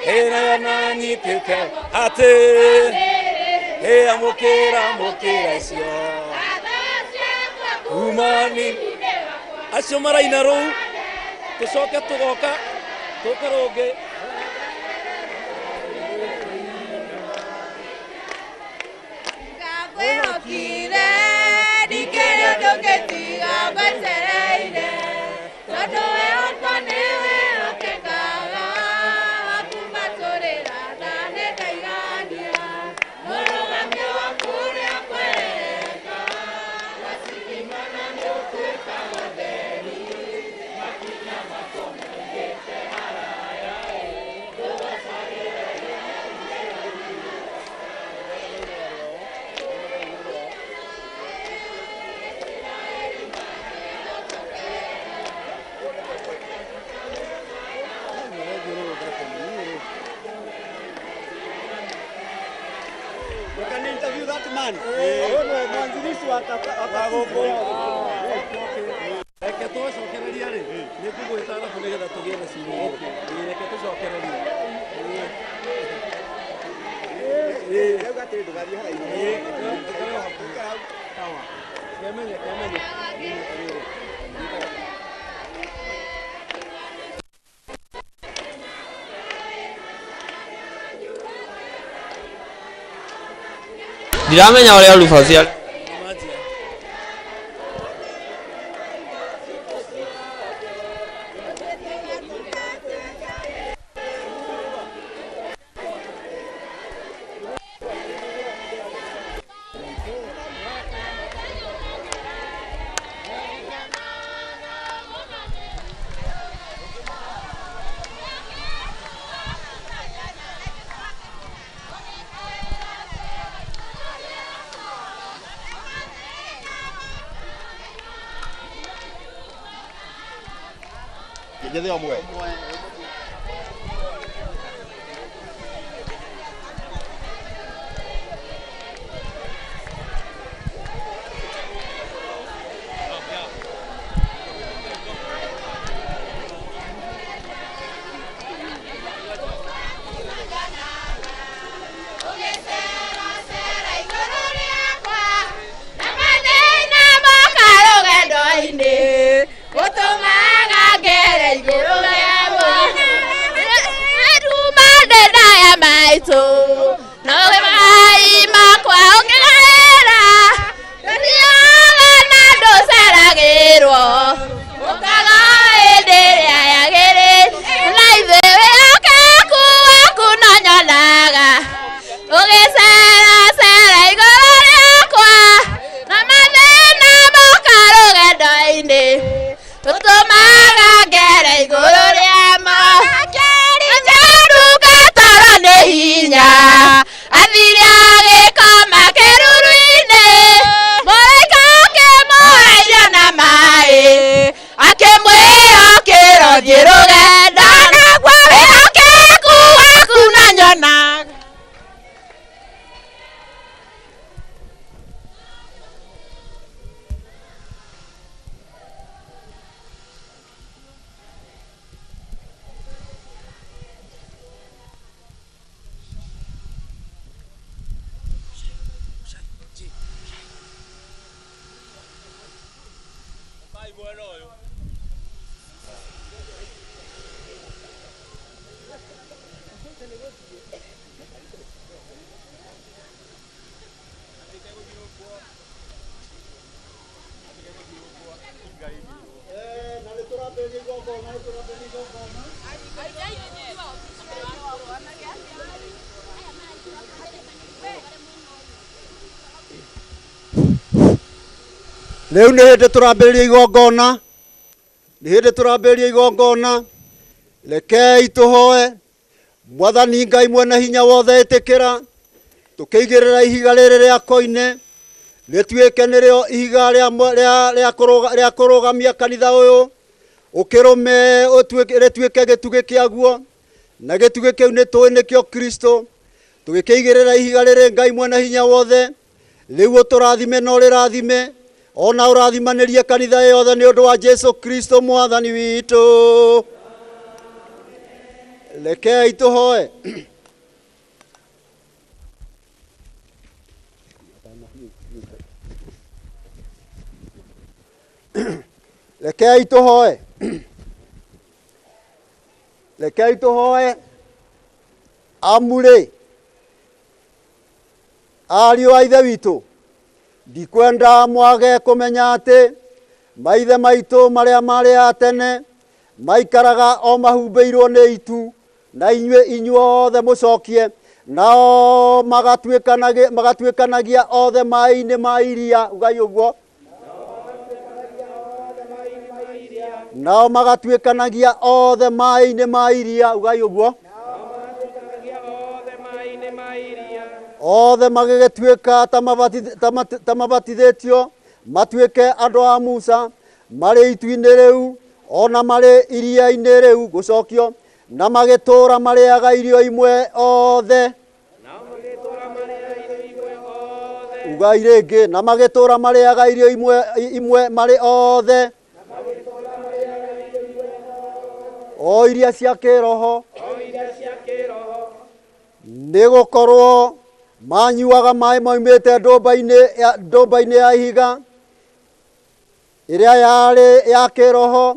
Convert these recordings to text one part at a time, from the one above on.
Era nani tete ate. Amukira sio. Umani. Acio maraina rũu. Tucoke tugoka. Tukaroge. Okire dikere doketiga basereire todo eotanewe okekala akumatorera dane kaigania moroga mwa kure akwereka wasikimana ndokweka godeni makina makomete haraya interview that man. Mwanzilishi wa Reke tucokereria ri ni ngũgwĩtara kũ nĩgetha tũgĩe na ciugo. Reke tucokereria. Rĩu atĩ ndũgathiĩ haraihu. Sawa. Kemenye. Ndiramenya ũrĩa Rufus arĩ. Njethe omwe. Rĩu nĩ hĩndĩ tũrambĩrĩria igongona, rekei tũhoe. Mwathani Ngai mwene hinya wothe ĩtĩkĩra tũkĩigĩrĩra ihiga rĩrĩ rĩa koine rĩtuĩke nĩrĩo ihiga rĩa kũrũgamia kanitha ũyũ, ũkĩrũme rĩtuĩke gĩtugĩ kĩaguo, na gĩtugĩ kĩu nĩ tũĩ nĩkĩo Kristo. Tũgĩkĩigĩrĩra ihiga rĩrĩ Ngai mwene hinya wothe, rĩu ũtũrathime na ũrĩrathime, ona ũrathimanĩrie kanitha yothe nĩ ũndũ wa Jesu Kristo mwathani witũ. Rekei tuhoe. Rekei tuhoe. Rekei tuhoe. Amure. Ariũ a ithe witũ, ndikwenda mwage kũmenya atĩ maithe maitũ marĩa marĩ a tene maikaraga o mahumbĩirwo nĩ itu, na inyuothe mũcokie, nao magatuĩkanagia othe maĩ-inĩ ma iria. Ugai ũguo. Nao magatuĩkanagia othe maĩ-inĩ ma iria. Ugai ũguo. Othe magĩgĩtuĩka ta mabatithĩtio matuĩke andũ a Musa, marĩ itu-inĩ rĩu ona marĩ iria-inĩ rĩu gũcokio, na magĩtũũra marĩaga irio imwe othe. Ugai rĩngĩ. Na magĩtũũra marĩaga irio imwe marĩ othe, o iria cia kĩroho, nĩ gũkorwo manyuaga maĩ moimĩte ndũmba-inĩ ya ihiga ĩrĩa yarĩ ya kĩroho,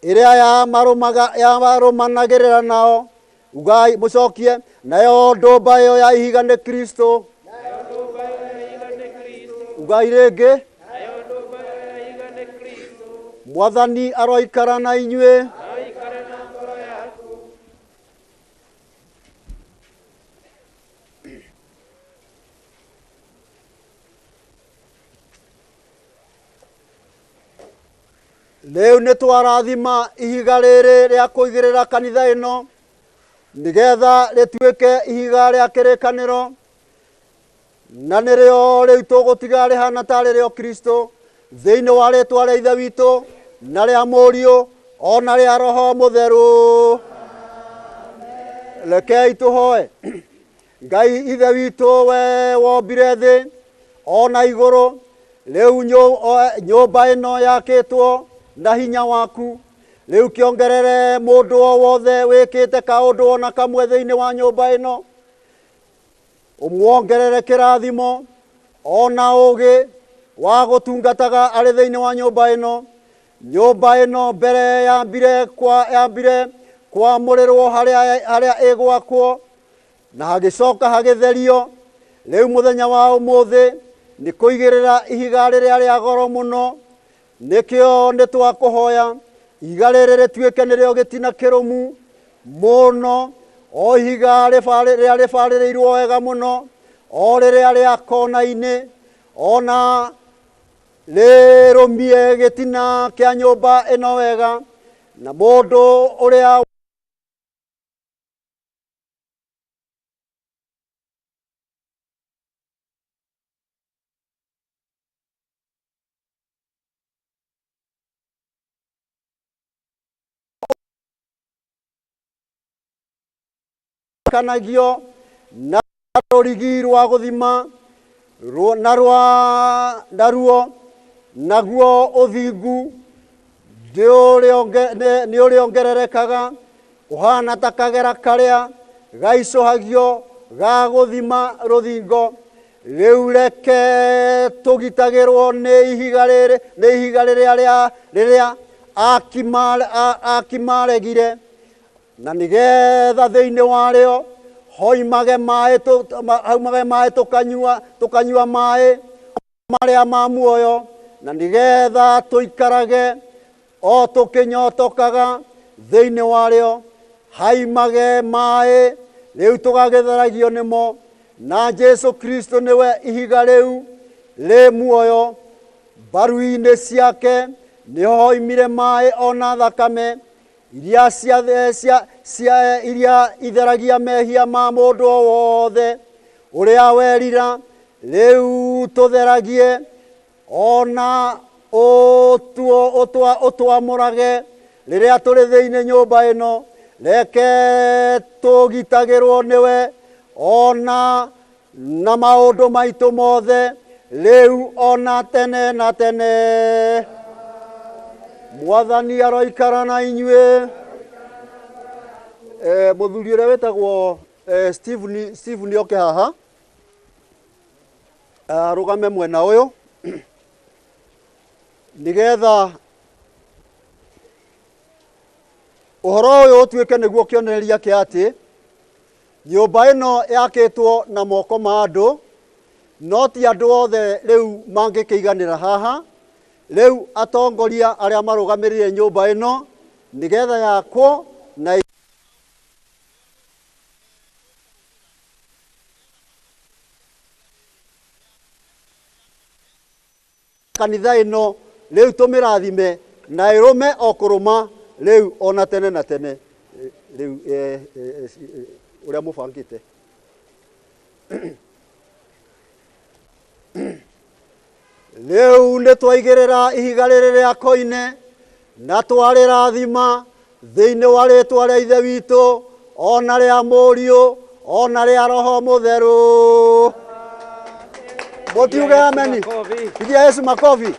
ĩrĩa yamarũmanagĩrĩra nao. Ugai mũcokie. Nayo ndũmba ĩyo ya ihiga nĩ Kristo. Ugai rĩngĩ. Mwathani aroikara na inyuĩ. Rĩu nĩ twarathima ihiga rĩrĩ rĩa kũigĩrĩra kanitha ĩno, nĩgetha rĩtuĩke ihiga rĩa kĩrĩkanĩro, na nĩrĩo rĩu tũgũtiga rĩhana tarĩ rĩo Kristo, thĩinĩ wa rĩĩtwa rĩa ithe witũ na rĩa mũriũ ona rĩa Roho Mũtheru. Rekei tũhoe. Ngai ithe witũ, we wombire thĩ ona igũrũ, rĩu nyũmba ĩno yakĩtwo na hinya waku, rĩu kĩongerere mũndũ o wothe wĩkĩte kaũndũ ona kamwe thĩinĩ wa nyũmba ĩno, ũmuongerere kĩrathimo ona ũgĩ wa gũtungataga arĩ thĩinĩ wa nyũmba ĩno. Nyũmba ĩno mbere yambire kwamũrĩrwo harĩa ĩgwakwo na hagĩcoka hagĩtherio, rĩu mũthenya wa ũmũthĩ nĩ kũigĩrĩra ihiga rĩrĩa rĩa goro mũno. Nĩkĩo nĩ twakũhoya ihiga rĩrĩ rĩtuĩke nĩrĩo gĩtina kĩrũmu mũno, o ihiga rĩrĩa rĩbarĩrĩirwo wega mũno, o rĩrĩa rĩa kona-inĩ, ona rĩrũmie gĩtina kĩa nyũmba ĩno wega, na mũndũ ũrĩa kanagio na rũrigi rwa gũthima naruo naguo ũthingu nĩ ũrĩongererekaga ũhana ta kagera karĩa gaicũhagio ga gũthima rũthingo. Rĩu reke tũgitagĩrwo nĩ ihiga rĩrĩa akimaregire, na nĩgetha thĩinĩ warĩo haumage maĩ tũkanyua maĩ marĩa ma muoyo, na nĩgetha tũikarage o tũkĩnyotokaga thĩinĩ warĩo. Haimage maĩ rĩu tũgagĩtheragio nĩmo, na Jesu Kristo nĩwe ihiga rĩu rĩ muoyo. Mbaru-inĩ ciake nĩho hoimire maĩ ona thakame iria itheragia mehia ma mũndũ o wothe ũrĩa werira. Rĩu tũtheragie ona ũtwamũrage rĩrĩa tũrĩ thĩinĩ nyũmba ĩno. Reke tũgitagĩrwo nĩwe ona na maũndũ maitũ mothe rĩu ona tene na tene. Mwathani aroikara na inyuĩ. muthuri uria wetagwo Steve ni oke haha rugame mwena uyu nigetha uhoro uyu utuike niguo kionereria kia ati nyumba ino yakitwo na moko ma andu no ti andu othe riu mangikiiganira haha riu atongoria aria marugamirire nyumba ino nigetha yakwo na kanitha ino riu tumirathime na irume okuruma riu ona tene na tene riu uria mubangite riu ni twaigirira ihiga riri ria koine na twarirathima thiini wa ritwa ria ithe witu ona ria muriu ona ria roho mutheru motiuge ameni pigia Yesu makofi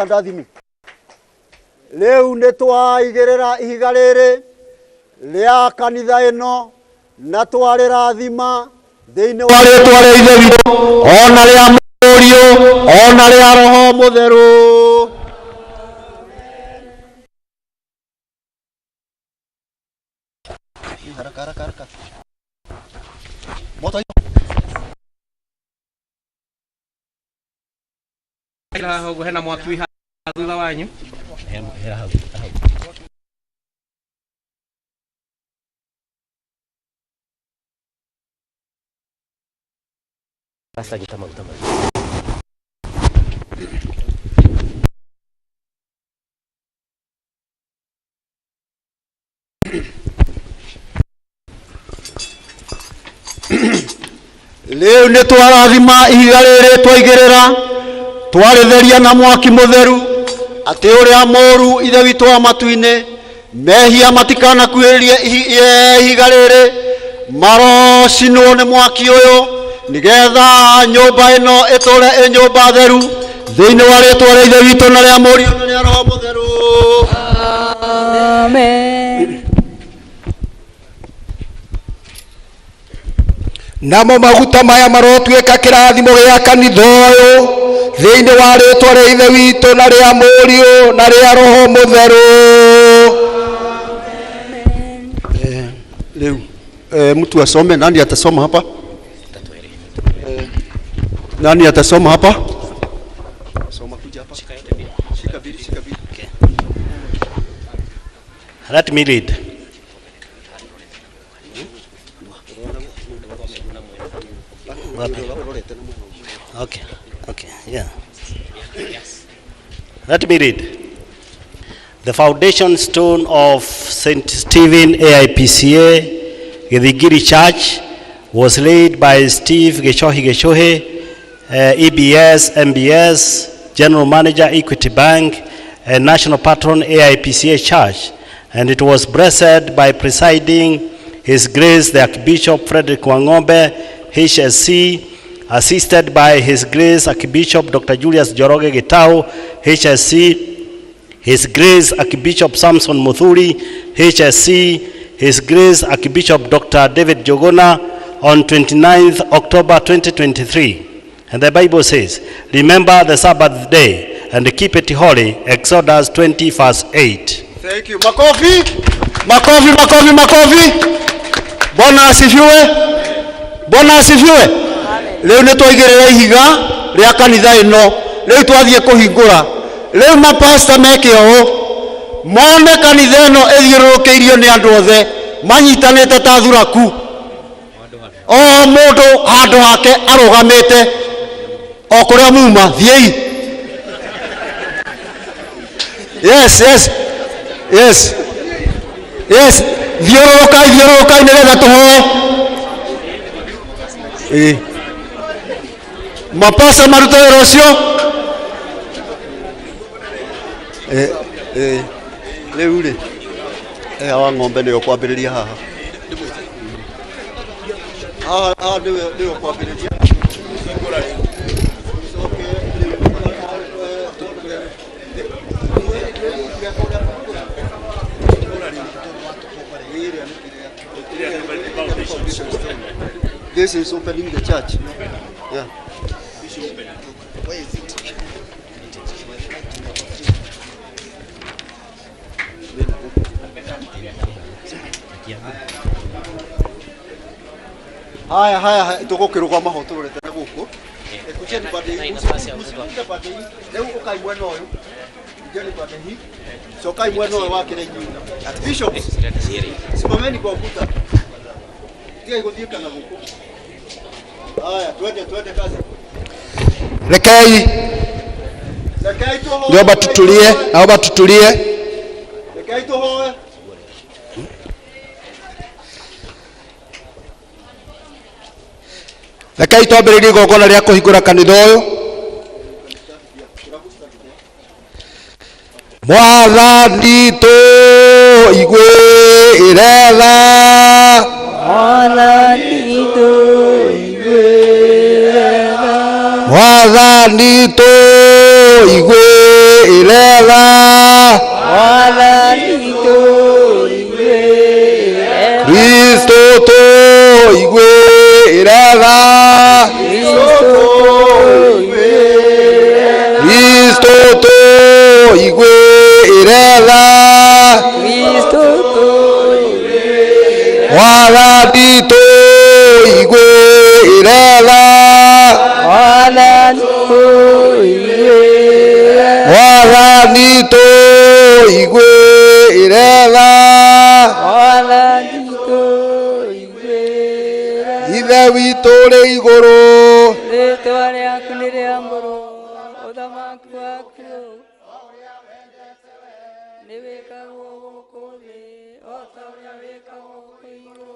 ndathimi riu ni twaigirira ihiga riri ria kanitha ino na twarirathima thiini wa ritwa ria ithe witu ona ria muriu ona ria roho mutheru haraka moto ila hogo hena mwaki wi thutha wanyu basta kita maguta riu ni twarathima ihiga riri twaigirira twaritheria na mwaki mutheru ati uria moru ithe witu wa matuine mehia matikana kwiririe ihiga riri marocinwo ni mwaki uyu nigetha nyumba ino iture nyumba theru thiini wa ritwa ria ithe witu na ria muriu na ria roho mutheru amen. Namo maguta maya marotuika kirathimo gia kanitha uyu thiini wa ritwa ria ithe witu na ria muriu na ria roho mutheru riu mtu asome. Nani atasoma hapa? Nani atasoma hapa? Soma kuja hapa. Shika bili. Okay. Let me read. Okay, yeah. Let me read. The foundation stone of St. Stephen AIPCA, Githigiri Church, was laid by Steve Geshohe, EBS, MBS, General Manager, Equity Bank, and National Patron AIPCA Church, and it was blessed by presiding His Grace the Archbishop Frederick Wangombe, HSC, assisted by His Grace Archbishop Dr. Julius Joroge Gitau, HSC, His Grace Archbishop Samson Muthuri, HSC, His Grace Archbishop Dr. David Jogona on 29th October 2023. And the Bible says, remember the Sabbath day and keep it holy, Exodus 20 verse 8. Thank you. Makofi. Bwana asifiwe. Bwana asifiwe. Leo ni twaigirira ihiga ria kanitha ino. Leo twathie kuhingura. Leo mapasta meke o mone kanitha ino ethiurukiirio ni andu othe manyitanite ta thuraku. O mundu handu hake arugamite o kuria muma thiei. Yes. Thiurukai nigetha tuhoe. Mapasa maruta wira ucio. Riu ri wa ng'ombe niyo kwambiriria haha. Niyo kwambiriria. foundation stone. This is opening the church. Yeah. Where is it? Haya tugukirugama ho turete guku ekucheni pande hii usikunde pande hii leo ukai mwena uyu njeni pande hii so kai mwena uyu wakire nyuma bishop simameni kwa ukuta tia iguthie kana guku. Haya twende kazi. Rekei naomba tutulie. Rekei tuhoe. Rekei twambĩrĩrie igongona rĩa kũhingũra kanitha ũyũ. Mwathani tũiguĩre tha. Mwathani tũiguĩre tha. Mwathani tũiguĩre tha. Mwathani tũiguĩre tha. Kristo tũiguĩre tha. Kristo tũiguĩre tha. Mwathani tũiguĩre tha. Mwathani tũiguĩre tha. Ithe witũ ũrĩ igũrũ, rĩĩtwa rĩaku nĩ rĩamũrwo, ũthamaki waku nĩ wĩkagwo gũkũ thĩ o ta ũrĩa wĩkagwo gũkũ igũrũ.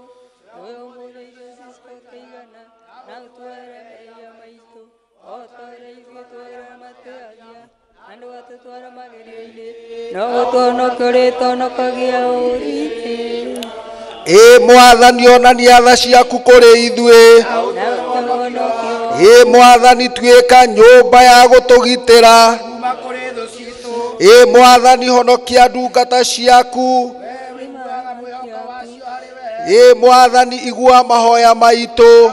Nĩwe ũmũrĩire Jesũ ũkaigana na ũtware mehia maitũ o ta ũrĩa ithuĩ twĩramatĩagia, na ndũgatũtware magerio-inĩ, no ũtũhonokie ũrĩa ũtũhonokagia ũũru-inĩ. Mwathani onania tha ciaku kũrĩ ithuĩ. Mwathani tuĩka nyũmba ya gũtũgitĩra. Mwathani honokia ndungata ciaku. Mwathani igua mahoya maitũ.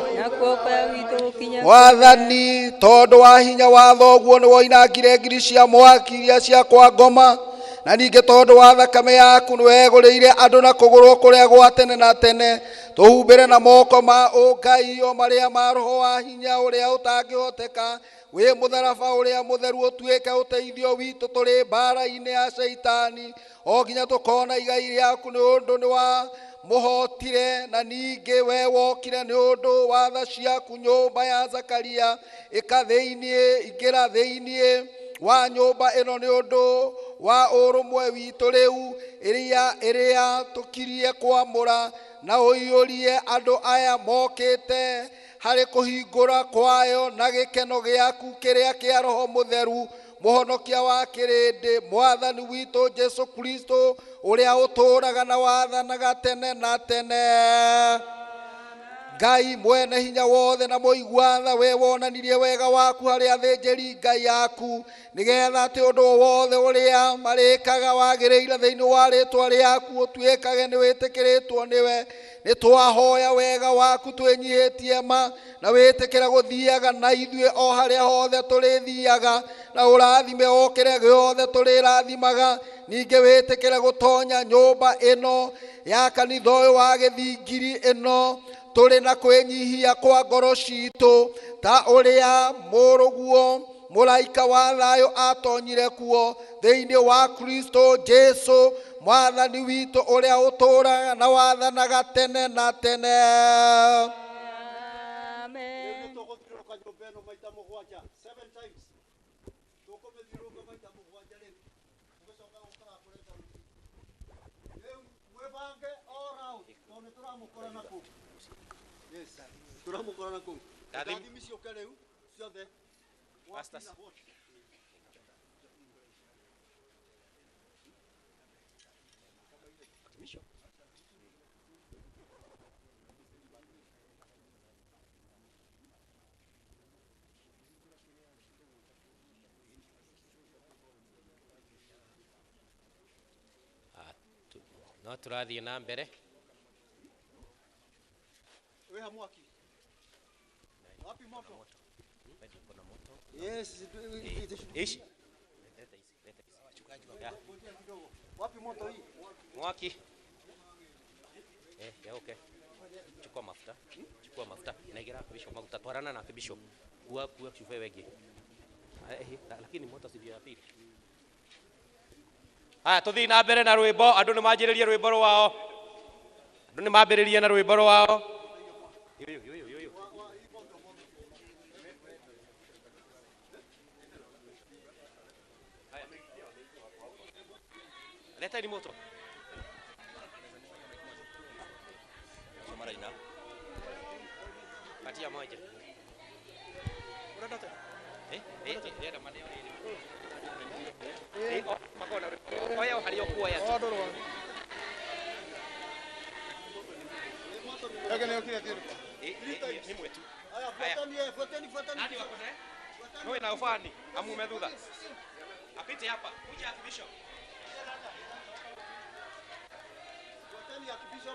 Mwathani tondũ wa hinya wa thoguo nĩ woinangire ngiri cia mwaki iria ciakwa ngoma, na ningĩ tondũ wa thakame yaku nĩ wegũrĩire andũ na kũgũrwo kũrĩa gwa tene na tene. Tũhumbĩre na moko ma ũngai o marĩa ma roho wa hinya ũrĩa ũtangĩhoteka. Wĩ mũtharaba ũrĩa mũtheru ũtuĩke ũteithio witũ tũrĩ mbara-inĩ ya Shaitani, o nginya tũkona igai rĩaku nĩ ũndũ nĩ wa mũhotire, na ningĩ we wokire nĩ ũndũ wa tha ciaku. Nyũmba ya Zakaria ingĩra thĩinĩ wa nyũmba ĩno nĩ ũndũ wa ũrũmwe witũ rĩu ĩrĩa tũkirie kwamũra, na ũiyũrie andũ aya mokĩte harĩ kũhingũra kwayo na gĩkeno gĩaku kĩrĩa kĩa Roho Mũtheru, mũhonokia wa kĩrĩndĩ, Mwathani witũ Jesũ Kristo, ũrĩa ũtũũraga na wathanaga tene na tene. Ngai mwene hinya wothe na mũigua tha, we wonanirie wega waku harĩ athĩnjĩri Ngai yaku, nĩgetha atĩ ũndũ wothe ũrĩa marĩkaga wagĩrĩire thĩinĩ wa rĩĩtwa rĩaku ũtuĩkage nĩ wĩtĩkĩrĩtwo nĩwe. Nĩ twahoya wega waku twĩnyihĩtie ma, na wĩtĩkĩre gũthiaga na ithuĩ o harĩa hothe tũrĩthiaga, na ũrathime o kĩrĩa gĩothe tũrĩrathimaga. Ningĩ wĩtĩkĩre gũtonya nyũmba ĩno ya kanitha ũyũ wa gĩthingiri ĩno tũrĩ na kwĩnyihia kwa ngoro citũ, ta ũrĩa mũrũguo mũraika wa thayũ atonyire kuo thĩinĩ wa Kristo Jesũ, Mwathani witũ ũrĩa ũtũũraga na wathanaga tene na tene. Turamukora kuu. Ndathimithio kĩrĩu ciothe. Pastors. No turathiĩ na mbere. Wewe mwaki. Wapi moto? Kuna moto. Yes, Ishi. Wapi moto hii? Mwaki. Okay. Chukua mafuta. Nagira kibisho mafuta twarana na kibisho. Kuwa chufe wegi. Lakini moto sivyo ya pili. Haya tuthi na mbere na rwimbo andu ni manjiririe rwimbo rwao. Andu ni mambiririe na rwimbo rwao. Yo. Leta ni moto. Somaraina. Katia moja. Unaona? Ndio maneno ile. Makona. Oya haliokuwa ya. Ni mwetu. Fuateni. Nani wako naye? Wewe na ufani, amu umedhudha. Apite hapa, kuja akibisho. Fuateni akibisho.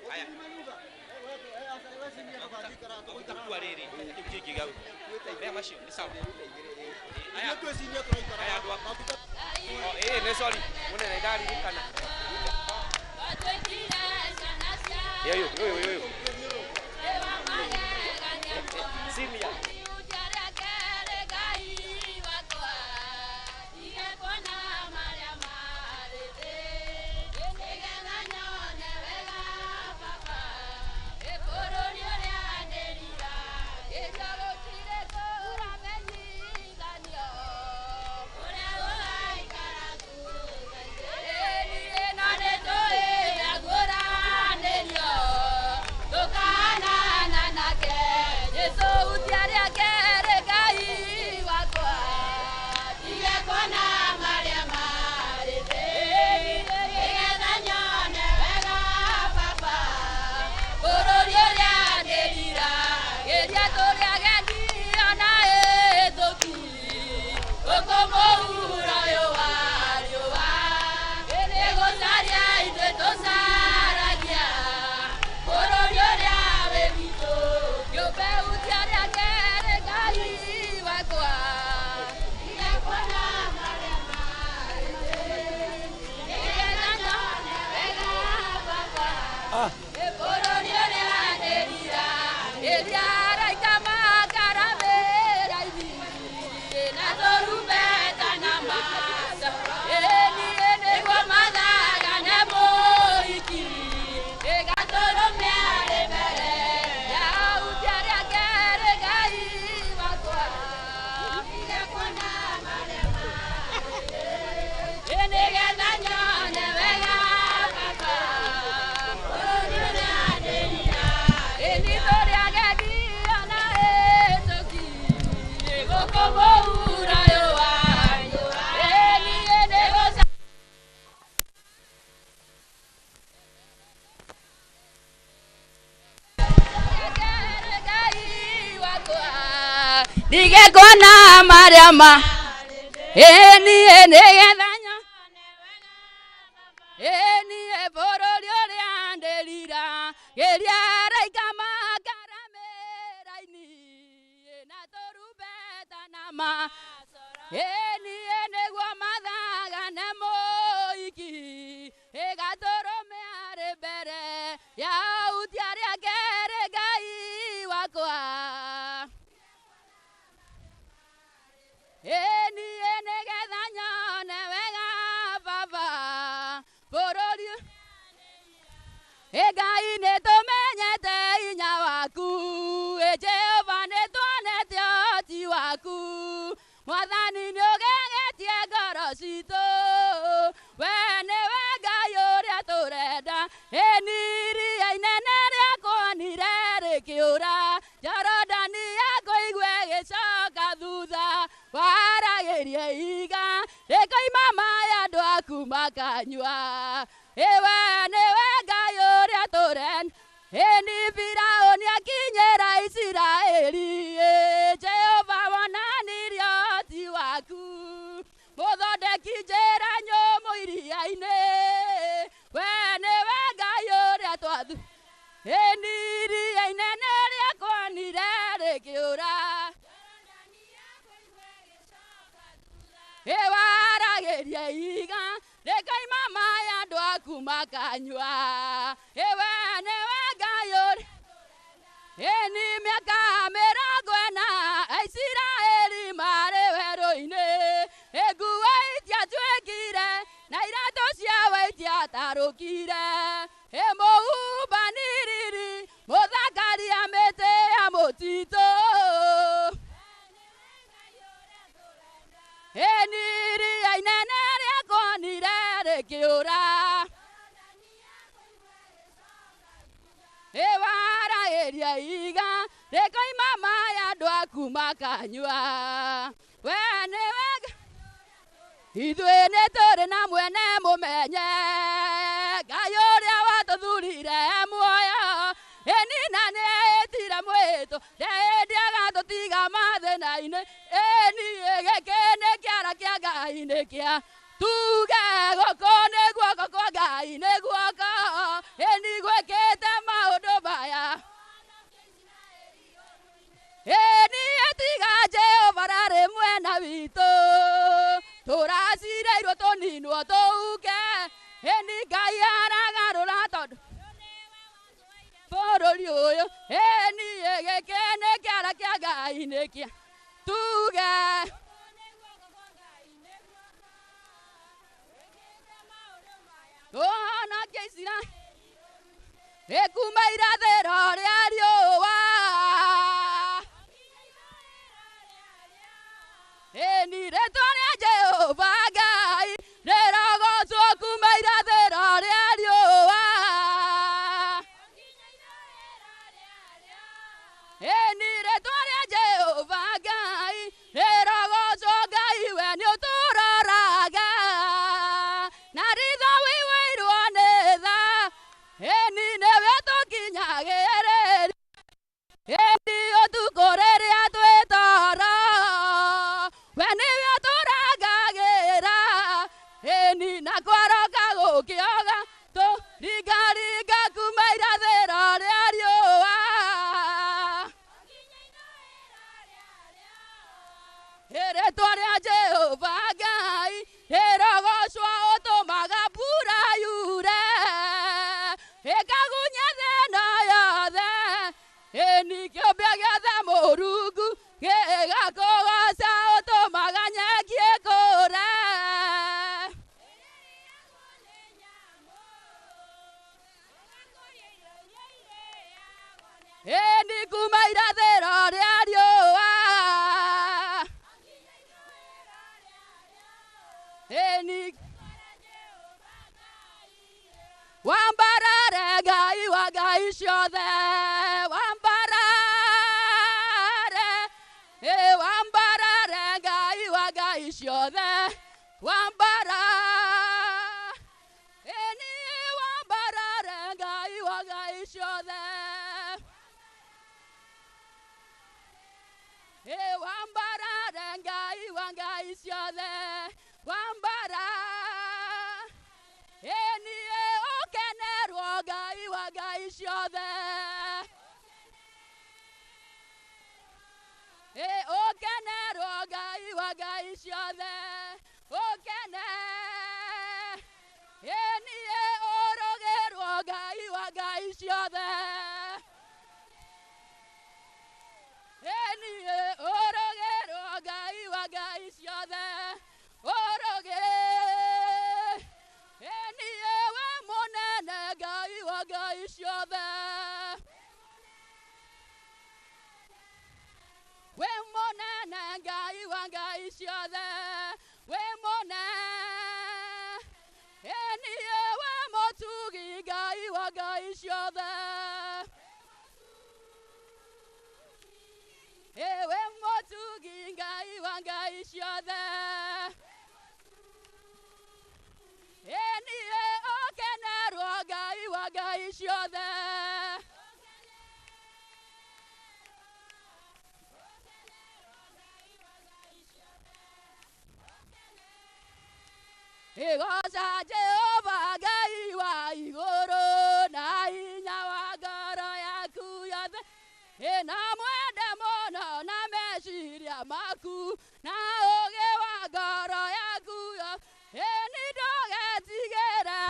Haya. Utakuwa riri, ukiki gawe. Lea mashi, ni sawa. Haya. Haya dua. Ne sorry. Mune na idari nikana. Yo. Simia. Nigekona Mariama eni gedanya eni ebororio riandelira geriara ikama karamera ini na torubeta nama eni enegwa madhaga nemoiki egatoro meare bere ya utiaria kere gai wakwa eni gedanya nevega baba bororio egai ne tomenyete inya waku Jehova ne tuonete oti waku mwathani nĩ ũgegetie ngoro citũ we nĩwe Ngai ũrĩa tũrenda ĩni iria inene rĩakuonire rĩkĩũra Jorodani yakũigua ĩgĩcoka thutha waragĩrie iga rĩkoima maĩ andũ aku makanyua we nĩwe Ngai ũrĩa tũrenda ĩni Firaũni akinyĩra Isiraeli Jehova wonanirie ũhoti waku mũthondeki njĩra nyũmũ iria-inĩ we nĩwe Ngai ũrĩa twathu ĩni iria eria iga rekai mama ya ndo kumakanywa ewe ne wagayori eni miaka mĩrongo ĩna Aisiraeli marĩ werũ-inĩ nguo itiatuĩkire na iratũ ciao itiatarũkire mũhubanĩrĩri mũthakaria mĩtĩ ya mũtitũ iria inene rĩakonire rĩkĩũra ewaragĩria iga rĩkoima maĩ andũ aku makanyua we nĩ wega ithuĩ nĩ tũrĩ na mwene mũmenye Ngai ũrĩa watũthurire muoyo ĩni na nĩ etire mwĩtũ hĩndĩ agatũtiga mathĩna-inĩ ĩni gĩkĩ nĩ kĩara kĩa Ngai nĩ kĩa tuge gũkũ nĩ guoko kwa Ngai nĩ guoko ĩni gwĩkĩte maũndũ maya ĩni ĩtiga Jehova rarĩ mwena witũ tũracireirwo tũninwo tũuke ĩni Ngai aragarũra tondũ bũrũri ũyũ ĩni gĩkĩ nĩ kĩara kĩa Ngai nĩ kĩa tuge honokia Isiraeli kuma irathĩro rĩa riũa ĩni rĩtwa rĩa Jehova Ngai rĩrogocwo kuma irathĩro rĩa riũa ĩni rĩtwa rĩa Jehova Ngai rĩrogocwo Ngai we nĩ ũtũroraga na ritho wĩwĩirwo nĩ tha ĩni nĩwe tũkinyagĩrĩria ĩni ũtukũ rĩrĩa twĩtoro we nĩwe tũrangagĩra ĩni na kwaroka gũkĩoga tũringaringa kuma irathĩro rĩa riũa rĩtwa rĩa Jehova Ngai rĩrogocwo ũtũmaga mbura yure ĩkagunya thĩna yothe ĩni kĩũmbe gĩothe Mũrungu gĩgakũgoca ũtũmaga nyeki ĩkũre ĩni kuma irathĩro rĩa riũa ĩni wambarare Ngai wa ngai ciothe wambarare Ngai wa ngai ciothe wambara ĩni wambarare Ngai wa ngai ciothe wambarare Ngai wa ngai ciothe wambara ĩni ũkenerwo Ngai wa ngai ciothe ũkenerwo Ngai wa ngai ciothe ũkene ĩni ũrũgĩrwo Ngai wa ngai ciothe ĩni ũrũgĩrwo Ngai wa ngai ciothe ũrũgĩ ĩni we mũnene Ngai wa ngai ciothe we mũnene Ngai wa ngai ciothe we mũnene ĩni we mũtugi Ngai wa ngai ciothe we mũtugi Ngai wa ngai ciothe ĩni ũkenerwo Ngai wa ngai ciothe goca Jehova Ngai wa igũrũ na hinya wa ngoro yaku yothe na mwende mũno na meciria maku na ũũgĩ wa ngoro yaku eni ndogetigĩre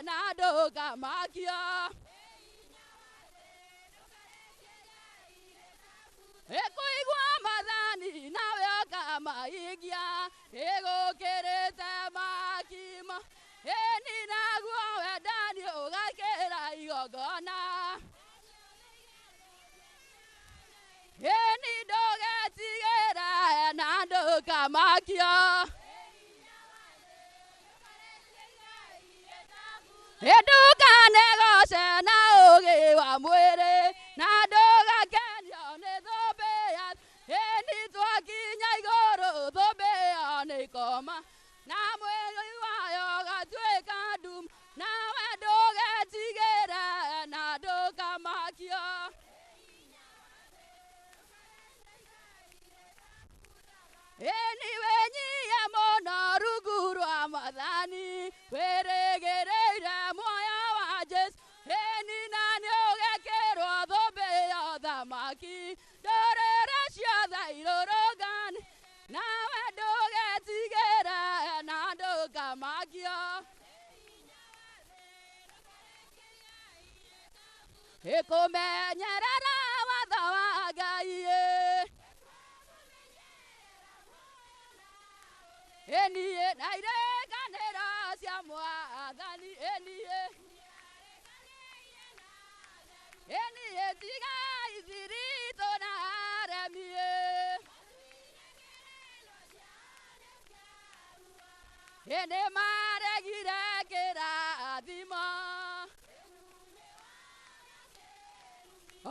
na ndũkamakio ĩkũigua mathani nawe ũkamaikia ĩgũkĩrĩte makimo ĩni naguo wendani ũgakĩra igongona ĩni ndũgetigĩre na ndũkamakio ndũkanegoce na ũgĩ wa mwĩrĩ na ndũgakenio nĩ thũmbĩ ya ĩni twakinya igũrũ thũmbĩ ĩyo nĩ ikoma na mwĩrĩ wayo ũgatuĩka ndum nawe ndũgetigĩre na ndũkamakio ĩni wĩnyie mũno rungu rwa mathani wĩrĩgĩrĩire muoyo wa Jesu ĩni na nĩũgekĩrwo thũmbĩ ya ũthamaki ndũrĩrĩ ciothe irũrũngani nawe ndũgetigĩre na ndũkamakio ĩkũmenyerera watho wa Ngai eniye na ireganĩro cia mwathani eniye tiga ithiritũ na aremie nĩ maregire kĩrathimo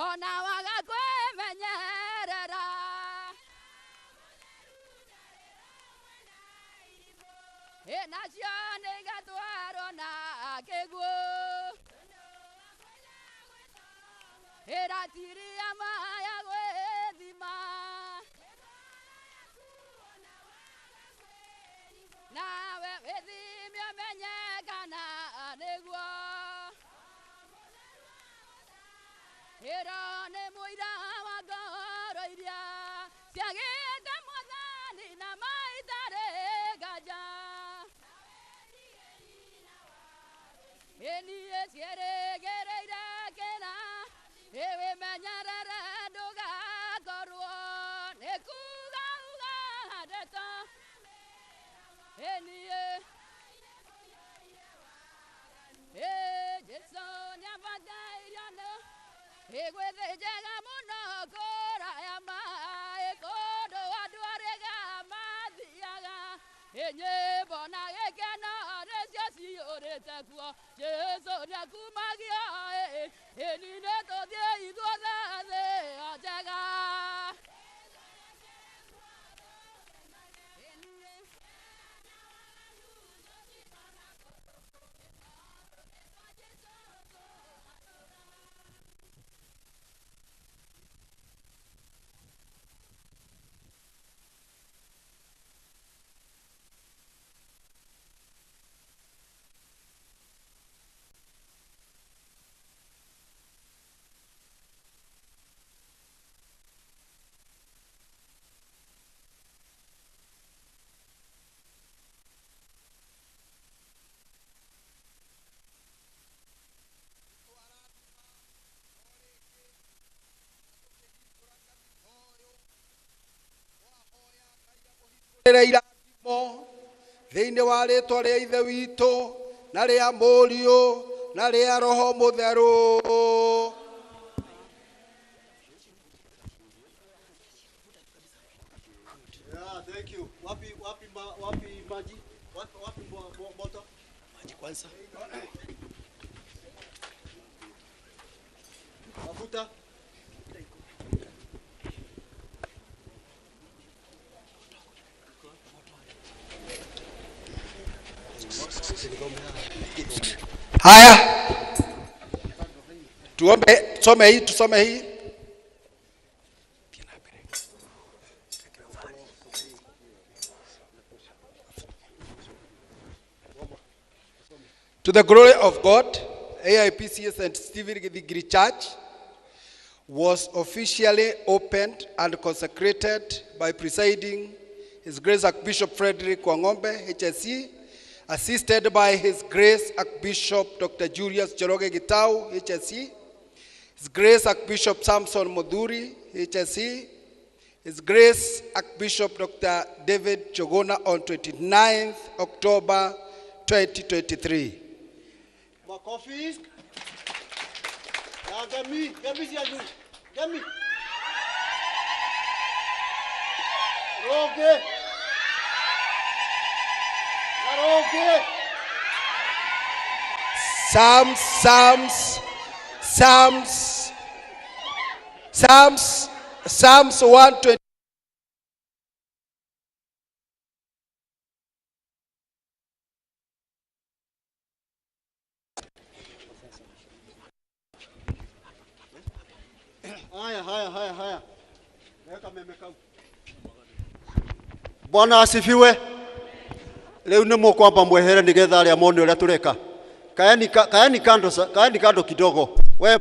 ona waga kwĩmenyerera nacio nĩ igatwarwo na kĩguũ ĩratiria maya gwĩthima nawe wĩthime ũmenye kana nĩguo ĩro nĩ mũira wa ngoro iria ciagĩte mwathani na maitarĩ nganja eniye ciĩrĩgĩrĩire kĩra wĩmenyerere ndũgakorwo nĩ kuga ndeto eniye Jesu nĩabatairio nĩ gwĩthĩnjĩra mũno kũraya maĩ kũndũ andũ arĩga mathiaga nyĩmbo na gĩkeno nĩcio ciyũrĩte kuo Jesu nĩakumagio ĩni nĩtũthiĩ ithuothe thĩ njega irathimo thĩinĩ wa rĩtwa rĩa Ithe witũ na rĩa Mũriũ na rĩa Roho Mũtheru. Thank you. Wapi maji? Wapi moto? Maji kwanza. Mafuta. Haya, tusome hii. To the glory of God, AIPCA St. Stephen Githigiri Church was officially opened and consecrated by presiding His Grace Archbishop Frederick Wangombe, HSC, assisted by His Grace Archbishop Dr. Julius Joroge Gitau, HSE, His Grace Archbishop Samson Moduri, HSE, His Grace Archbishop Dr. David Chogona on 29th October 2023. Makofi. Ya gami siya. Gami. Roge. Roge. Psalms 120. Haya. Weka memeka. Bwana asifiwe. Leo ni mkwamba mwehere nigetha aria mone uria tureka. Kaeni kando kidogo. We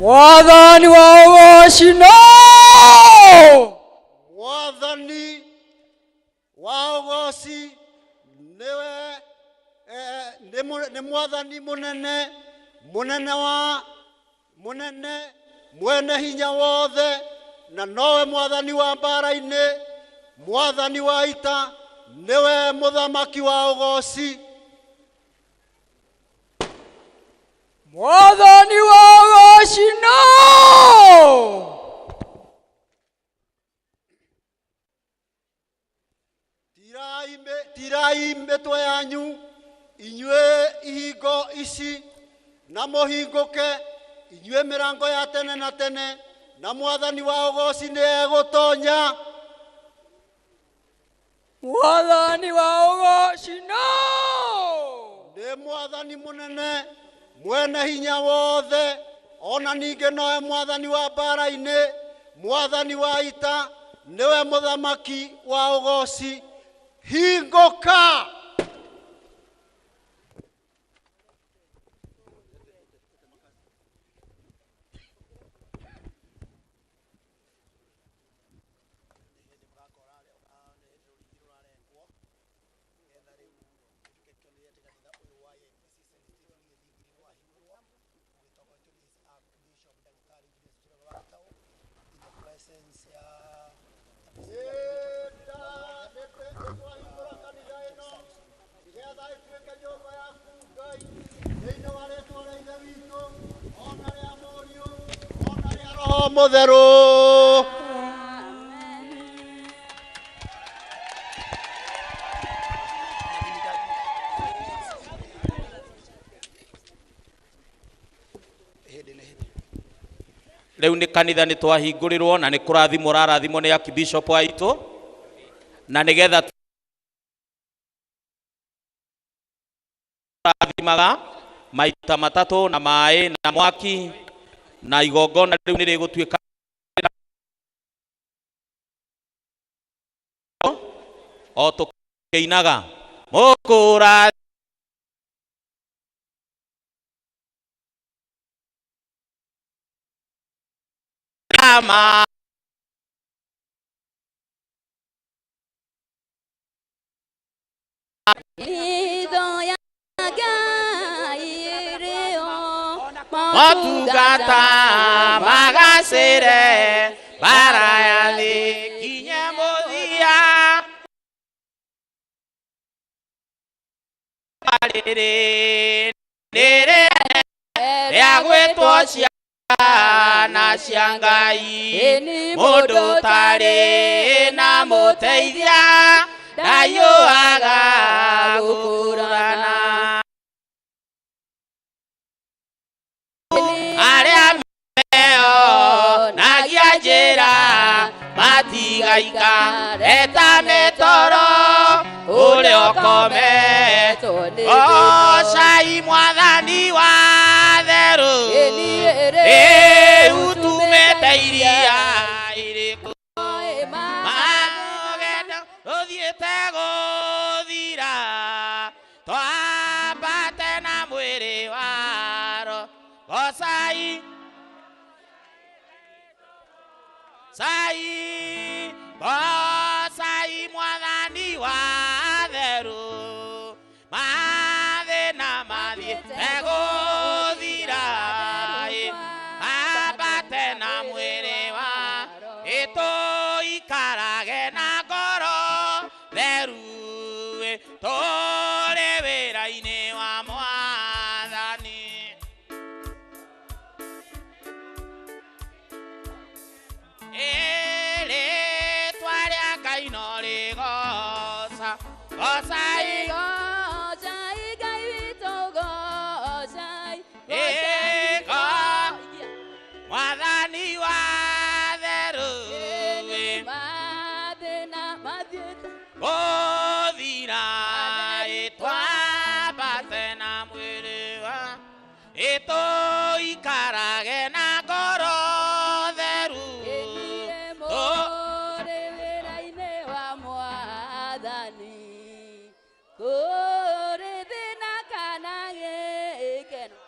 Mwathani wa ugoci no. Mwathani wa ugoci niwe ni mwathani munene mwene hinya wothe, na nowe mwathani wa mbara-ini, mwathani wa ita, niwe muthamaki wa ugoci. Mwathani wa ugoci no. Tirai mitwe yanyu inyue ihingo ici, na muhinguke inyue mirango ya tene na tene, na mwathani wa ugoci ni egutonya. Mwathani wa ugoci no. Ni mwathani munene mwene hinya wothe, ona ninge nowe mwathani wa mbara-ini, mwathani wa ita, niwe muthamaki wa ugoci. Hinguka. Mutheru. Riu ni kanitha ni twahingũrĩrwo na nĩ kũrathimwo rarathimwo nĩ Archbishop aitũ, na nĩgetha rathimaga maita matatu na maĩ na mwaki na igongona rĩu nĩ rĩgũtuĩka o tũkĩinaga mũkũra ama matugata magacĩre bara ya thĩ kinye mũthia rĩrĩ nĩrĩ rĩa gwĩtwo ciana cia Ngai mũndũ tarĩ na mũteithia ndayũaga gũkũrana arĩa meo nagia njĩra matigaika eta metoro ũrĩa ũkometwo cai mwathani wa therũ rĩu tumĩte iria irĩkũ magendo rũthiĩte gũthira twambate na mwĩrĩ waro gocai gocai mwathani wa therũ mathĩna mathiĩte gũthira ambate na mwĩrĩ wa tũikarage na ngoro theru tũrĩ wĩra-inĩ wa Mwathani rĩĩtwa rĩa Ngai no rĩgoca gocai Ngai witũ gocai Mwathani wa therũ gũthira twambate na mwĩrĩ wa tũikarage na ngoro theru tũrĩ wĩra-inĩ wa Mwathani kũrĩ thĩna kana gĩkeno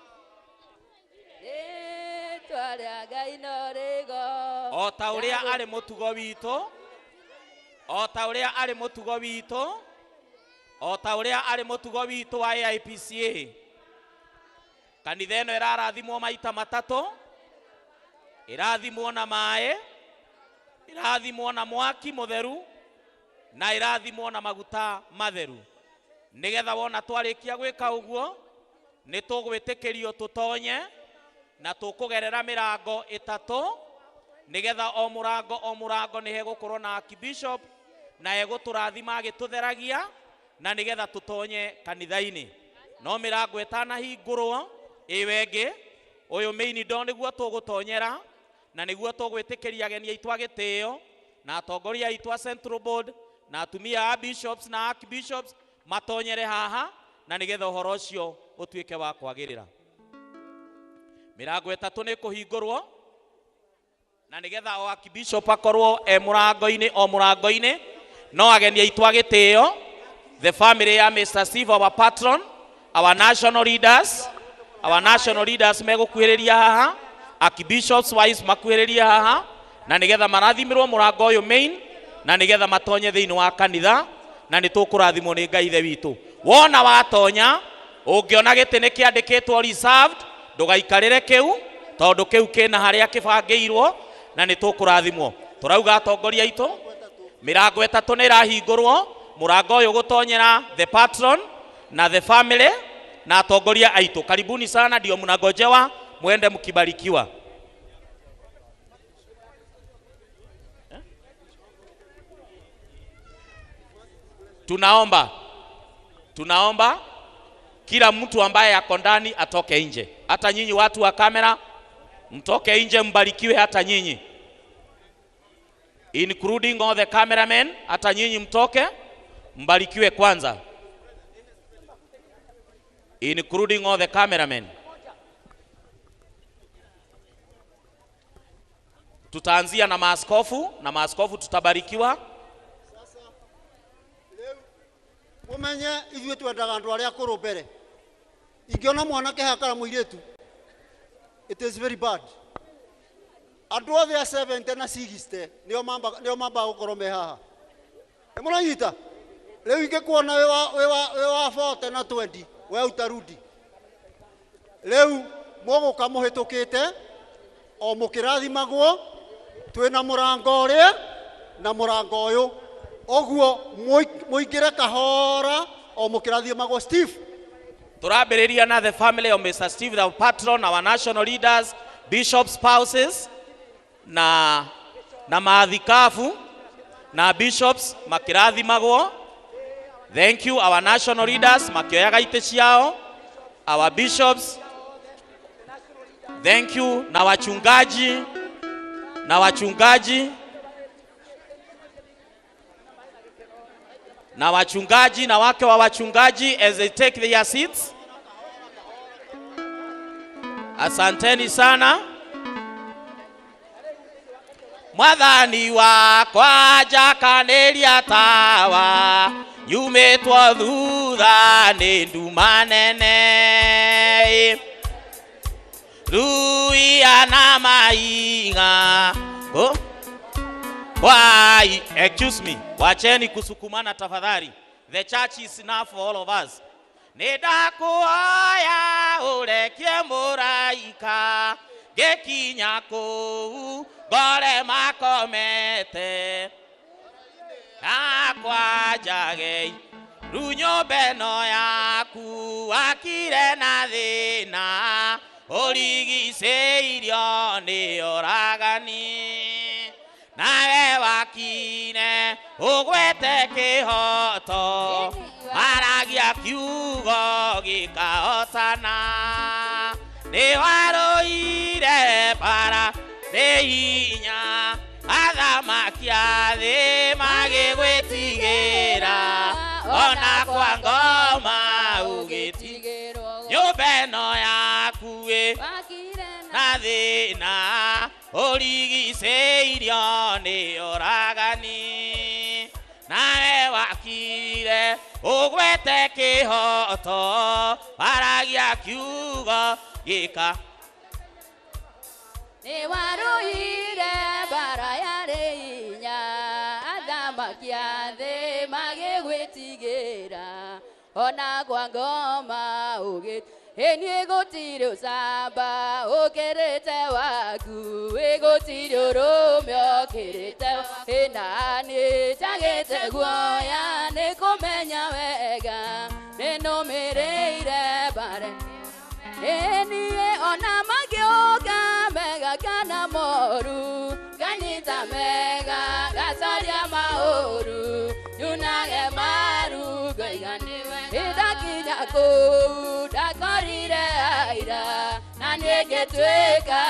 rĩĩtwa rĩa Ngai no rĩgoca o ta ũrĩa arĩ mũtugo witũ o ta ũrĩa arĩ mũtugo witũ o ta ũrĩa arĩ mũtugo witũ wa AIPCA kanitha ĩno ĩrarathimwo maita matatũ ĩrathimwo na maĩ ĩrathimwo na mwaki mũtheru na ĩrathimwo na maguta matheru nĩgetha wona twarĩkia gwĩka ũguo nĩ tũgwĩtĩkĩrio tũtonye na tũkũgerera mĩrango ĩtatũ nĩgetha o mũrango nĩ hegũkorwo na Archbishop na egũtũrathima agĩtũtheragia na nĩgetha tũtonye kanitha-inĩ no mĩrango ĩtanahingũrwo ĩwengĩ ũyũ main door nĩguo tũgũtonyera na nĩguo tũgwĩtĩkĩria ageni aitũ a gĩtĩo na atongoria aitũ a Central Board na atumia a bishops na archbishops matonyere haha na nĩgetha ũhoro ũcio ũtuĩke wa kwagĩrĩra mĩrango ĩtatũ nĩ kũhingũrwo na nĩgetha o archbishop akorwo mũrango-inĩ o mũrango-inĩ no ageni aitũ a gĩtĩo the family ya Mr. Steve our patron our national leaders megũkuhĩrĩria haha archbishops wise makuhĩrĩria haha na nĩgetha marathimirwo mũrango ũyũ main na nĩgetha matonye thĩinĩ wa kanitha na nĩ tũkũrathimwo nĩ Ngai ithe witũ wona watonya ũngĩona gĩtĩ nĩ kĩandĩkĩtwo reserved ndũgaikarĩre kĩu tondũ kĩu kĩna harĩa kĩbangĩirwo na nĩ tũkũrathimwo tũrauga atongoria aitũ mĩrango ĩtatũ nĩ ĩrahingũrwo mũrango ũyũ gũtonyera the patron na the family na atongoria aitũ karibuni sana ndio mnagojewa mwende mkibarikiwa tunaomba kila mtu ambaye yako ndani atoke nje hata nyinyi watu wa kamera mtoke nje mbarikiwe hata nyinyi including all the cameramen hata nyinyi mtoke mbarikiwe kwanza including all the cameramen. Tutaanzia na maaskofu tutabarikiwa. Umenye ithuĩ twendaga andũ arĩa akũrũ mbere. Ingĩona mwanake hakara mũirĩtu, it is very bad. Andũ othe a 70 na 60 nĩo mamba gũkorwo me haha. Nĩmũranyita? Rĩu ingĩkuona wĩ wa 40 na 20 we utarudi. Rĩu mũgũka mũhĩtũkĩte o mũkĩrathimagwo twĩna mũrango ũrĩa na mũrango ũyũ. Oguo muingire kahora o mũkĩrathimagwo Steve. Turambĩrĩria na the family of Mr. Steve, the patron, our national leaders, bishop spouses, na maathikafu na bishops makĩrathimagwo. Thank you, our national leaders makĩoyaga itĩ ciao, our bishops. Thank you, na wachungaji na wake wa wachungaji as they take their seats. Asanteni sana. Mwathani wakwa njakanĩria tawa, nyumĩtwo thutha nĩ nduma nene. Ruia na maiga. Why? Excuse me. Wacheni kusukumana tafadhali. The church is enough for all of us. Nidakuoya urekie mũraika, gekinya kũu ngore makomete. Akwa njagei runyũmba ĩno yaku akire na thĩna, ũrigicĩirio nĩ oragani. Nawe wakine ugwete kĩhoto, aragia kiugo gĩkahotana. Nĩ warũire bara nĩ hinya, athamaki a thĩ magĩgwĩtigĩra, ona kwa ngoma ũgĩtigĩrwo. Nyũmba ĩno yaku na thĩna, ũrigicĩirio nĩ oragani. Nawe wakire ũgwete kĩhoto, aragia kiugo gĩka. Nĩ warũire bara yarĩ hinya, athamaki a thĩ magĩgwĩtigĩra, ona kwa ngoma ũgĩtigĩrwo. Eni gũtirĩ ũcamba ũkĩrĩte waku, gũtirĩ ũrũme ũkĩrĩte. Ĩna nĩ njagĩte guoya nĩ kũmenya wega, nĩ nũmĩrĩire bara. Eni ona magĩũka mega kana moru, nganyita mega gacaria maũru, nyunage maru ngaiganiwe. Ndakinya kũu ndakorire aira, na nĩngĩtuĩka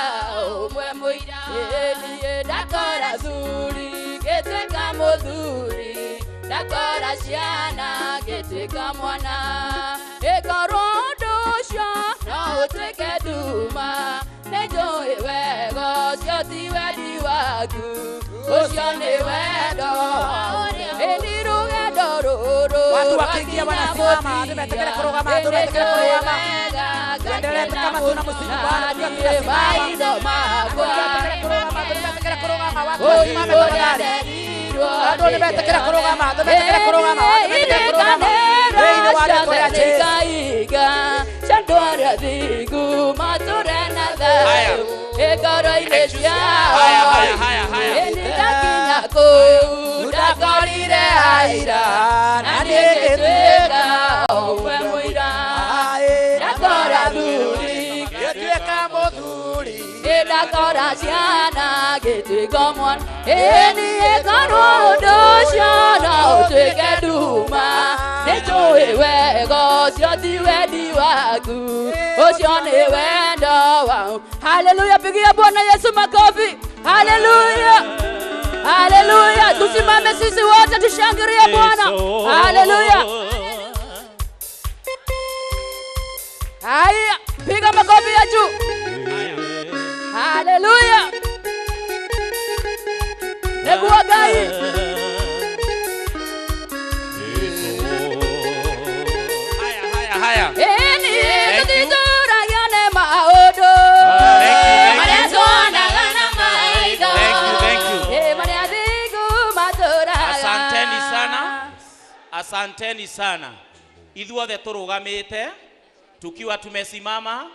ũmwe mũira. Niĩ ndakora thuri ngĩtuĩka mũthuri, ndakora ciana ngĩtuĩka mwana. Ĩkorwo ũndũ ũcio no ũtuĩke nduma, nĩnjũĩ wega ũcio ti wendi waku, ũcio nĩ wendo. Ĩni rũgendo rũrũ watu wakiingia wanasimama, tumetekele kurogama, tumetekele kurogama. Tuendelee kama tuna msimu Bwana, tumetekele kurogama, watu wasimame tafadhali. Watu tumetekele kurogama, tumetekele kurogama, tumetekele kurogama. Reino wale kwa cheiga, chandora digu maturana da. Ekara ilesia. Haya. Eni dakinya ko, dakorire aira, nanyegetweka owe muira. Dakora dhuri, Getweka modhuri, dakora ciana getweka mwan. Eni ekaro doshana otweke duma, nĩnjũĩ wega ũcio ti wendi waku, ũcio nĩ wendo wau. Haleluya, pigia Bwana Yesu makofi. Haleluya, haleluya. Tusimame sisi wote tushangilie Bwana. Haleluya. Haya, piga makofi ya juu. Haleluya. Negua gai. Haya. Asanteni sana. Ithuothe turugamite tukiwa tumesimama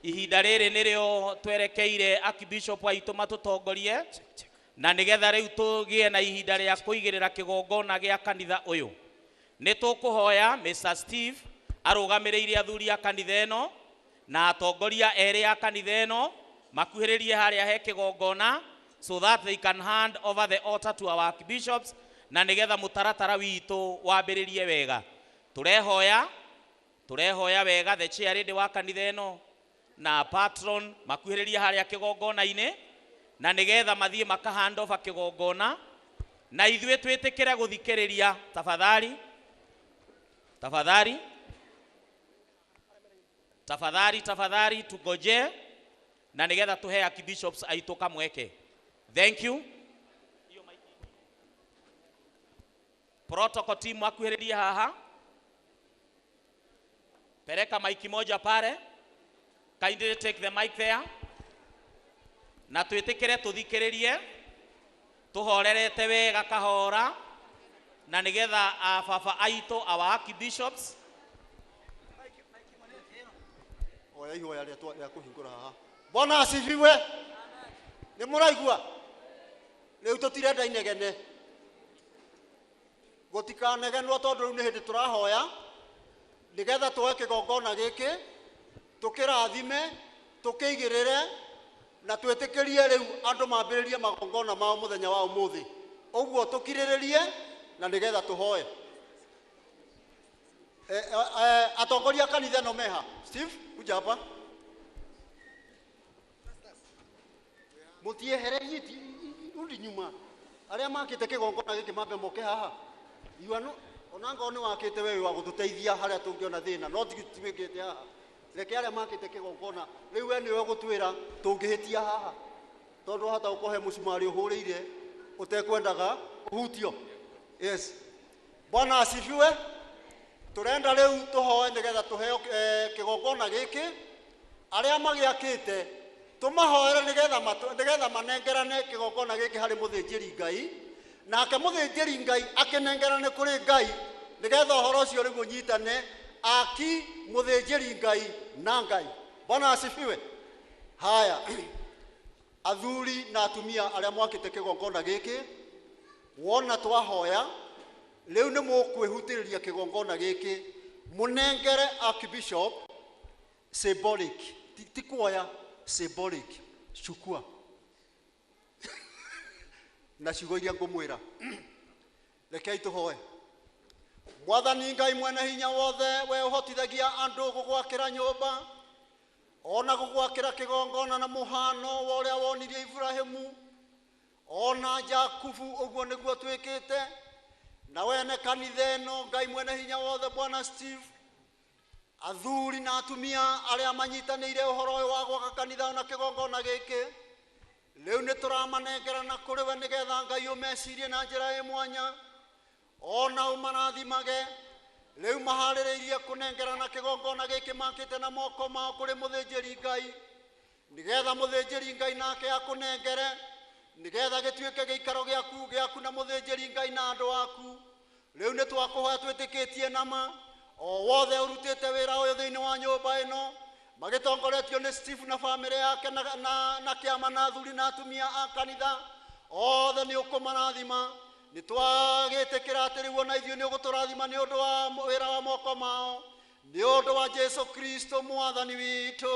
ihinda riri nirio twerekeire Archbishop waitu matutongorie na nigetha riu tugie na ihinda ria kuigirira kigongona gia kanitha uyu. Nitukuhoya Mr. Steve arugamiriire athuri a kanitha eno na atongoria eri a kanitha eno makuhiririe haria he kigongona so that they can hand over the altar to our archbishops na nigetha mutaratara witu wambiririe wega. Turehoya wega the chairlady wa kanitha eno na patron makuhiririe haria kigongona-ini na nigetha mathie maka hand over kigongona na ithwe twitikire guthikiriria. Tafadhali tugoje na nigetha tuhe archbishops aitu kamweke. Thank you. Protocol team wakuhiriria haha. Pereka maiki moja pare. Kindly take the mic there. Na twitikire tuthikiririe. Tuhorerete wega kahora. Na nigetha baba aitu our archbishops. Oya ihoya ria kuhingura haha. Bwana asifiwe. Ni muraigua. Riu tutirenda inegene. Gutikanegenwo tondu riu ni hindi turahoya nigetha tuwe kigongona giki tukirathime tukiigirire na twitikirie riu andu mambiririe magongona mao muthenya wa umuthi. Uguo tukiriririe na nigetha tuhoe. Atongoria kanitha no meha. Steve kuja hapa. Mutiehererie rudi nyuma. Aria makite kigongona giki mambe moke haha. Iwano onanga ni wakite wewe wa gututeithia haria tungiona thina no tigitwikite haha. Reke aria makite kigongona riu we ni we gutwira tungihitia haha. Tondu hata ukohe musumari uhurire utekwendaga uhutio. Yes. Bwana asifiwe. Turenda riu tuhoe nigetha tuheo kigongona giki aria magiakite tumahoere nigetha manengerane kigongona giki hari muthinjiri Ngai nake muthinjiri Ngai akinengerane kuri Ngai nigetha uhoro ucio riu unyitane aki muthinjiri Ngai na Ngai. Bwana asifiwe. Haya athuri na atumia aria mwakite kigongona giki wona twahoya riu ni mukwihutiriria kigongona giki munengere archbishop symbolic tikuoya symbolic chukua na ciugo iria ngumwira. Rekei tuhoe. Mwathani Ngai mwene hinya wothe we uhotithagia andu gugwakira nyumba ona gugwakira kigongona na muhano wa uria wonirie Ibrahimu ona Jakubu uguo niguo twikite na wene kanitha eno Ngai mwene hinya wothe Bwana Steve athuri na atumia aria manyitanire uhoro wa gwaka kanitha na kigongona giki riu ni turamanengera na kuri we nigetha Ngai umecirie na njira ya mwanya ona umarathimage riu mahaririirie kunengera na kigongona giki makite na moko mao kuri muthinjiri Ngai nigetha muthinjiri Ngai nake akunengere nigetha gituike giikaro giaku na muthinjiri Ngai na andu aku. Riu ni twakuhoya twitikitie nama o wothe urutite wira uyu thiini wa nyumba ino magitongoretio ni Steve na family yake na kiama na athuri na atumia a kanitha othe ni ukumarathima ni twagitikira ati riu ona ithuĩ ni uguturathima ni undu wa wira wa moko mao ni undu wa Jesu Kristo mwathani witu.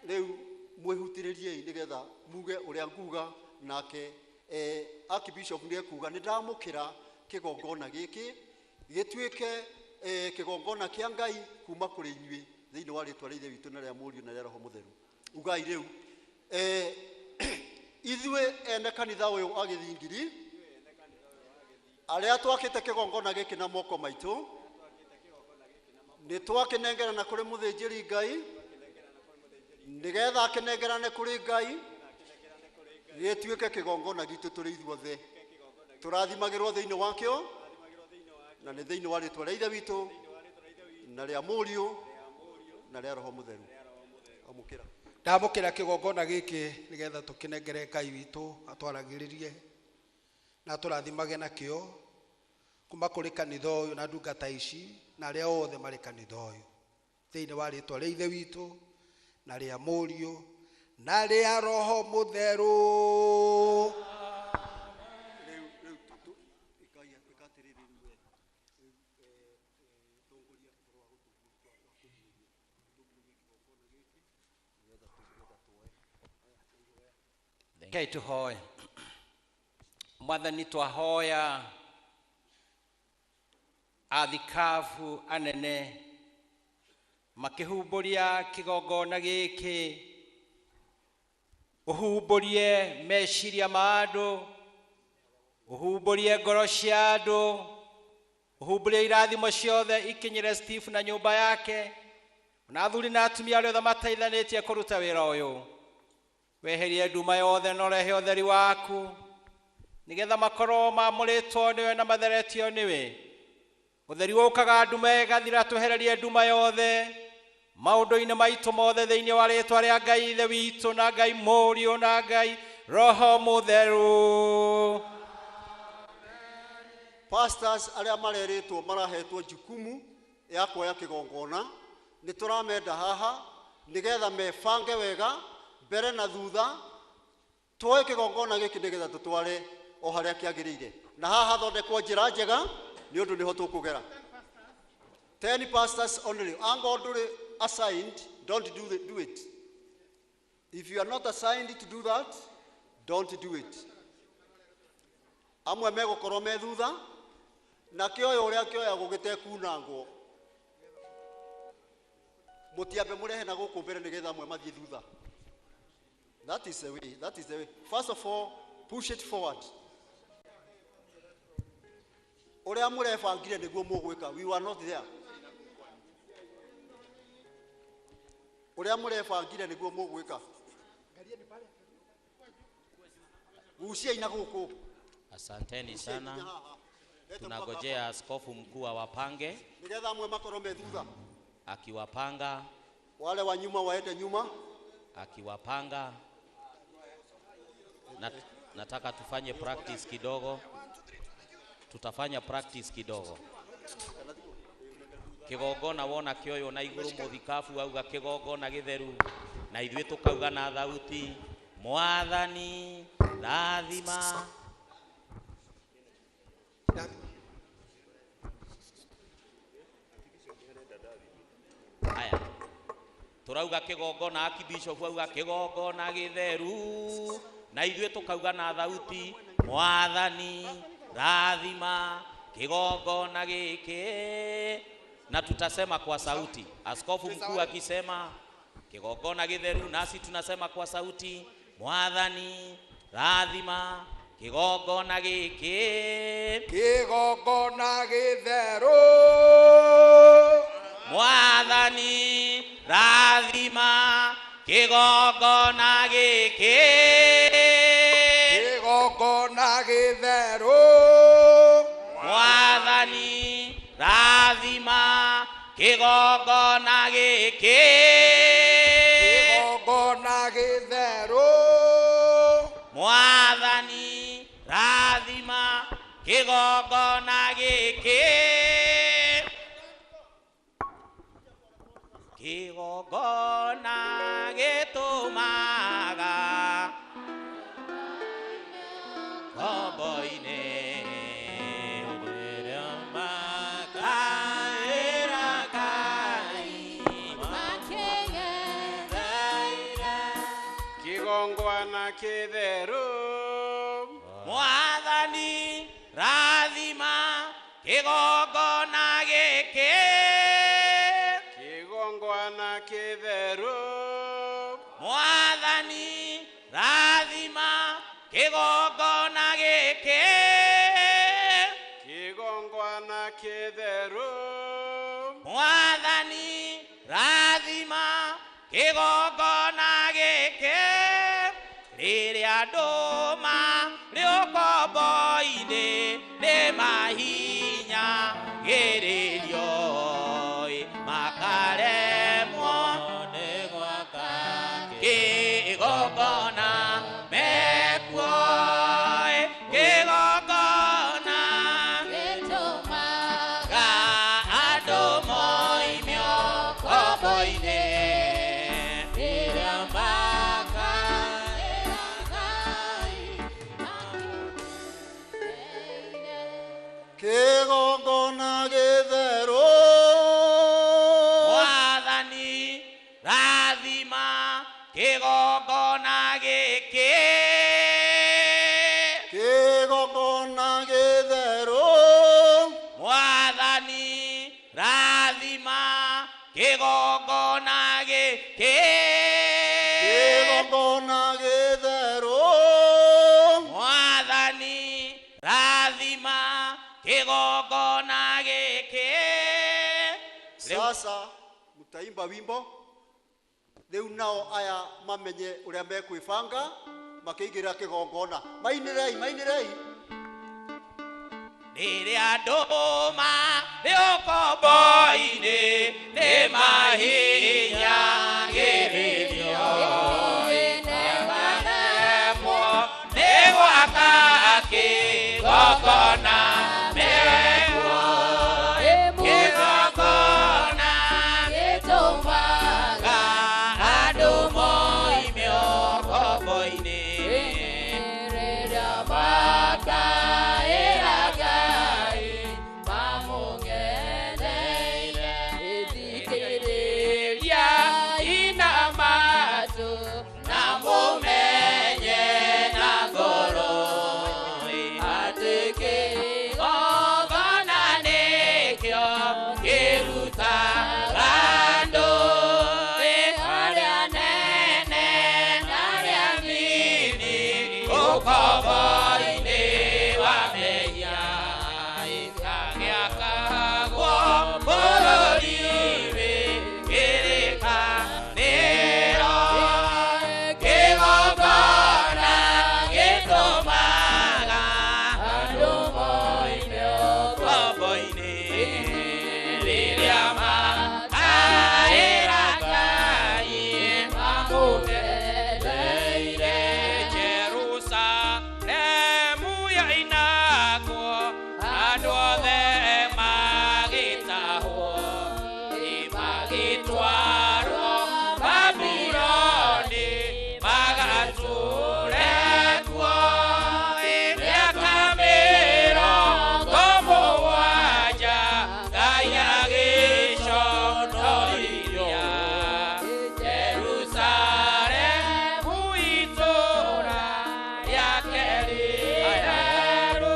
Riu mwihutiririe nigetha muge uria nguga nake Archbishop ndiye kuga ni ndamukira kigongona giki gituike kigongona kia Ngai kuma kuri inyui thiini wa ritwa rithe witu na ria Mũriũ na ria Roho Mutheru. Ugai riu ithwe ene kanitha uyu agithingiri aria twakite kigongona giki na moko maitu nĩ twakenengerana kũrĩ mũthĩnjĩri Ngai nĩgetha akenengerane kũrĩ Ngai gĩtuĩke kĩgongona gitũ tũrĩ ithuothe tũrathimagĩrwo thĩinĩ wakĩo na nĩ thĩinĩ wa rĩtwa rĩa Ithe witũ na rĩa Mũriũ na rĩa Roho Mũtheru. Amũkĩra ndamũkĩra kĩgongona gĩkĩ nĩgetha tũkĩnengere Ngai witũ atwaragĩrĩrie na tũrathimage nakĩo kuma kũrĩ kanitha ũyũ na ndungata ici na arĩa othe marĩ kanitha ũyũ thĩinĩ wa rĩtwa rĩa Ithe witũ na rĩa Mũriũ na rĩa Roho Mũtheru. Ngai tuhoe. Mwathani twahoya athikabu anene makĩhumbũria kĩgongona gĩkĩ, ũhumbũrie meciria ma andũ, ũhumbũrie ngoro cia andũ, ũhumbũrie irathimo ciothe ikinyire Steve na nyũmba yake na athuri na atumia arĩa othe mateithanĩtie kũruta wĩra ũyũ. Weherie nduma yothe na ũrehe ũtheri waku nĩgetha makorwo mamũrĩtwo nĩwe na matheretio nĩwe. Ũtheri ũkaga nduma ĩgathira, twehererie nduma yothe maũndũ-inĩ maitũ mothe thĩinĩ wa rĩtwa rĩa Ngai Ithe witũ na Ngai Mũriũ na Ngai Roho Mũtheru. Pastors arĩa marerĩtwo marahetwo jukumu ya kuoya kĩgongona nĩ tũramenda haha nĩgetha mebange wega mbere na thutha tuoye kĩgongona gĩkĩ nĩgetha tũtware o harĩa kĩagĩrĩire na haha thondekwo njĩra njega nĩ ũndũ nĩho tũkũgera. 10 pastors only. Angĩkorwo ndũrĩ assigned, don't do it. If you are not assigned to do that, don't do it. Amwe megũkorwo me thutha na kĩoyo ũrĩa kĩoyagwo gĩtekunangwo mũtiambe mũrehe na gũkũ mbere nĩgetha amwe mathiĩ thutha. That is the way. That is the way. First of all, push it forward. Uria mũrebangire nĩguo mũgwĩka. We were not there. Uria mũrebangire nĩguo mũgwĩka. Gucia ina gũkũ. Asanteni sana. Tunagojea askofu mkuu awapange. Nĩgetha amwe makorwo me thutha. Akiwapanga, wale wa nyuma waende nyuma. Akiwapanga, nataka tufanye practice kidogo. Tutafanya practice kidogo. Kĩgongona wona kĩoyo na igũrũ mũthikabu auga kĩgongona gĩtheru na ithuĩ tũkauga na thauti Mwathani rathima. Aya turauga kĩgongona, Archbishop auga kĩgongona gĩtheru na ithuĩ tũkauga na thauti Mwathani rathima kĩgongona gĩkĩ, na tutasema kwa sauti. Askofu mkuu akisema kĩgongona gĩtheru nasi tunasema kwa sauti Mwathani rathima kĩgongona gĩkĩ. Kĩgongona gĩtheru Mwathani rathima kĩgongona gĩkĩ. Kĩgongona gĩtheru Mwathani rathima kĩgongona gĩkĩ. Kĩgongona gĩtheru Mwathani rathima kĩgongona gĩkĩ. Kĩgongona gĩtũmaga kombo-inĩ rĩrĩa makaĩra Ngai makĩgereire. Kĩgongona gĩtheru Mwathani rathima kĩgongona gĩkĩ. Kĩgongona gĩtheru Mwathani rathima kĩgongona gĩkĩ. Kĩgongona gĩtheru Mwathani rĩrĩa ndũma rĩũkombo-inĩ nĩ mahinya gĩrĩrio makaremwo nĩ gwaka kĩgongona mekuo kĩgongona gĩtũmaga andũ moimio kombo-inĩ rĩrĩa kĩgongona gĩtheru Mwathani rathima kĩgongona gĩkĩ kĩgongona gĩtheru Mwathani rathima kĩgongona gĩkĩ kĩgongona gĩtheru Mwathani rathima kĩgongona gĩkĩ. Sasa mutaimba wimbo rĩu nao aya mamenye ũrĩa mekwĩbanga makĩingĩra kĩgongona. Mainĩrei rĩrĩa ndũma rĩũkombo-inĩ nĩ mahinya gĩrĩrio maremwo nĩ gwaka kĩgongona mekuo kĩgongona gĩtũmaga andũ moimio kombo-inĩ rĩrĩa makaĩra Ngai mamũng'etheire ithikĩrĩria inamatu na mũmenye na ngoro atĩ kĩgongona nĩkĩo kĩrutaga andũ arĩa nene na arĩa nini ũkombo-inĩ wa mehia gĩakagwo bũrũri wĩkĩrĩkanĩro kĩgongona gĩtũmaga andũ moimio kombo-inĩ rĩrĩa makaĩra Ngai mamũng'etheire Jerusalemu yainagwo andũ othe magĩtahwo magĩtwarwo Babuloni magatũre kuo mĩaka mĩrongo mũgwanja Ngai agĩconoria Jerusalemu itũũra rĩake rĩtheru.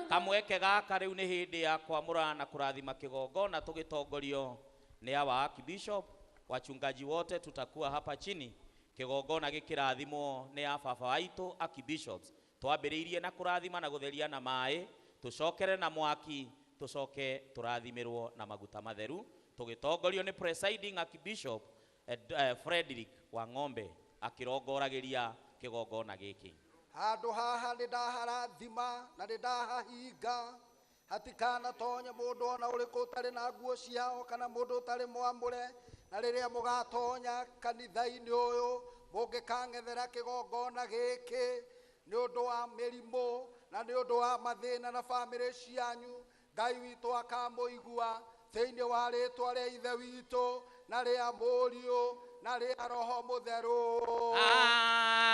Kamweke gaka rĩu nĩ hĩndĩ ya kwamũra na kũrathima kĩgongona tũgĩtongorio nĩ our Archbishop. Wachungaji wote tutakuwa hapa chini. Kĩgongona gĩkĩrathimwo nĩ ya baba waitũ Archbishops. Twambĩrĩirie na kũrathima na gũtheria na maĩ, tũcokere na mwaki, tũcoke tũrathimirwo na maguta matheru, tũgĩtongorio nĩ Presiding Archbishop Frederick Wang'ombe akĩrongoragĩria kĩgongona gĩkĩ. handũ haha nĩ ndaharathima na nĩ ndahahinga hatikana tonya mũndũ ona ũrĩkũ ũtarĩ na nguo ciao kana mũndũ ũtarĩ mwamũre, na rĩrĩa mũgatonya kanitha-inĩ ũyũ mũngĩkang'ethera kĩgongona gĩkĩ nĩ ũndũ wa mĩrimũ na nĩ ũndũ wa mathĩna na bamĩrĩ cianyu, Ngai witũ akamũigua thĩinĩ wa rĩtwa rĩa Ithe witũ na rĩa Mũriũ na rĩa Roho Mũtheru.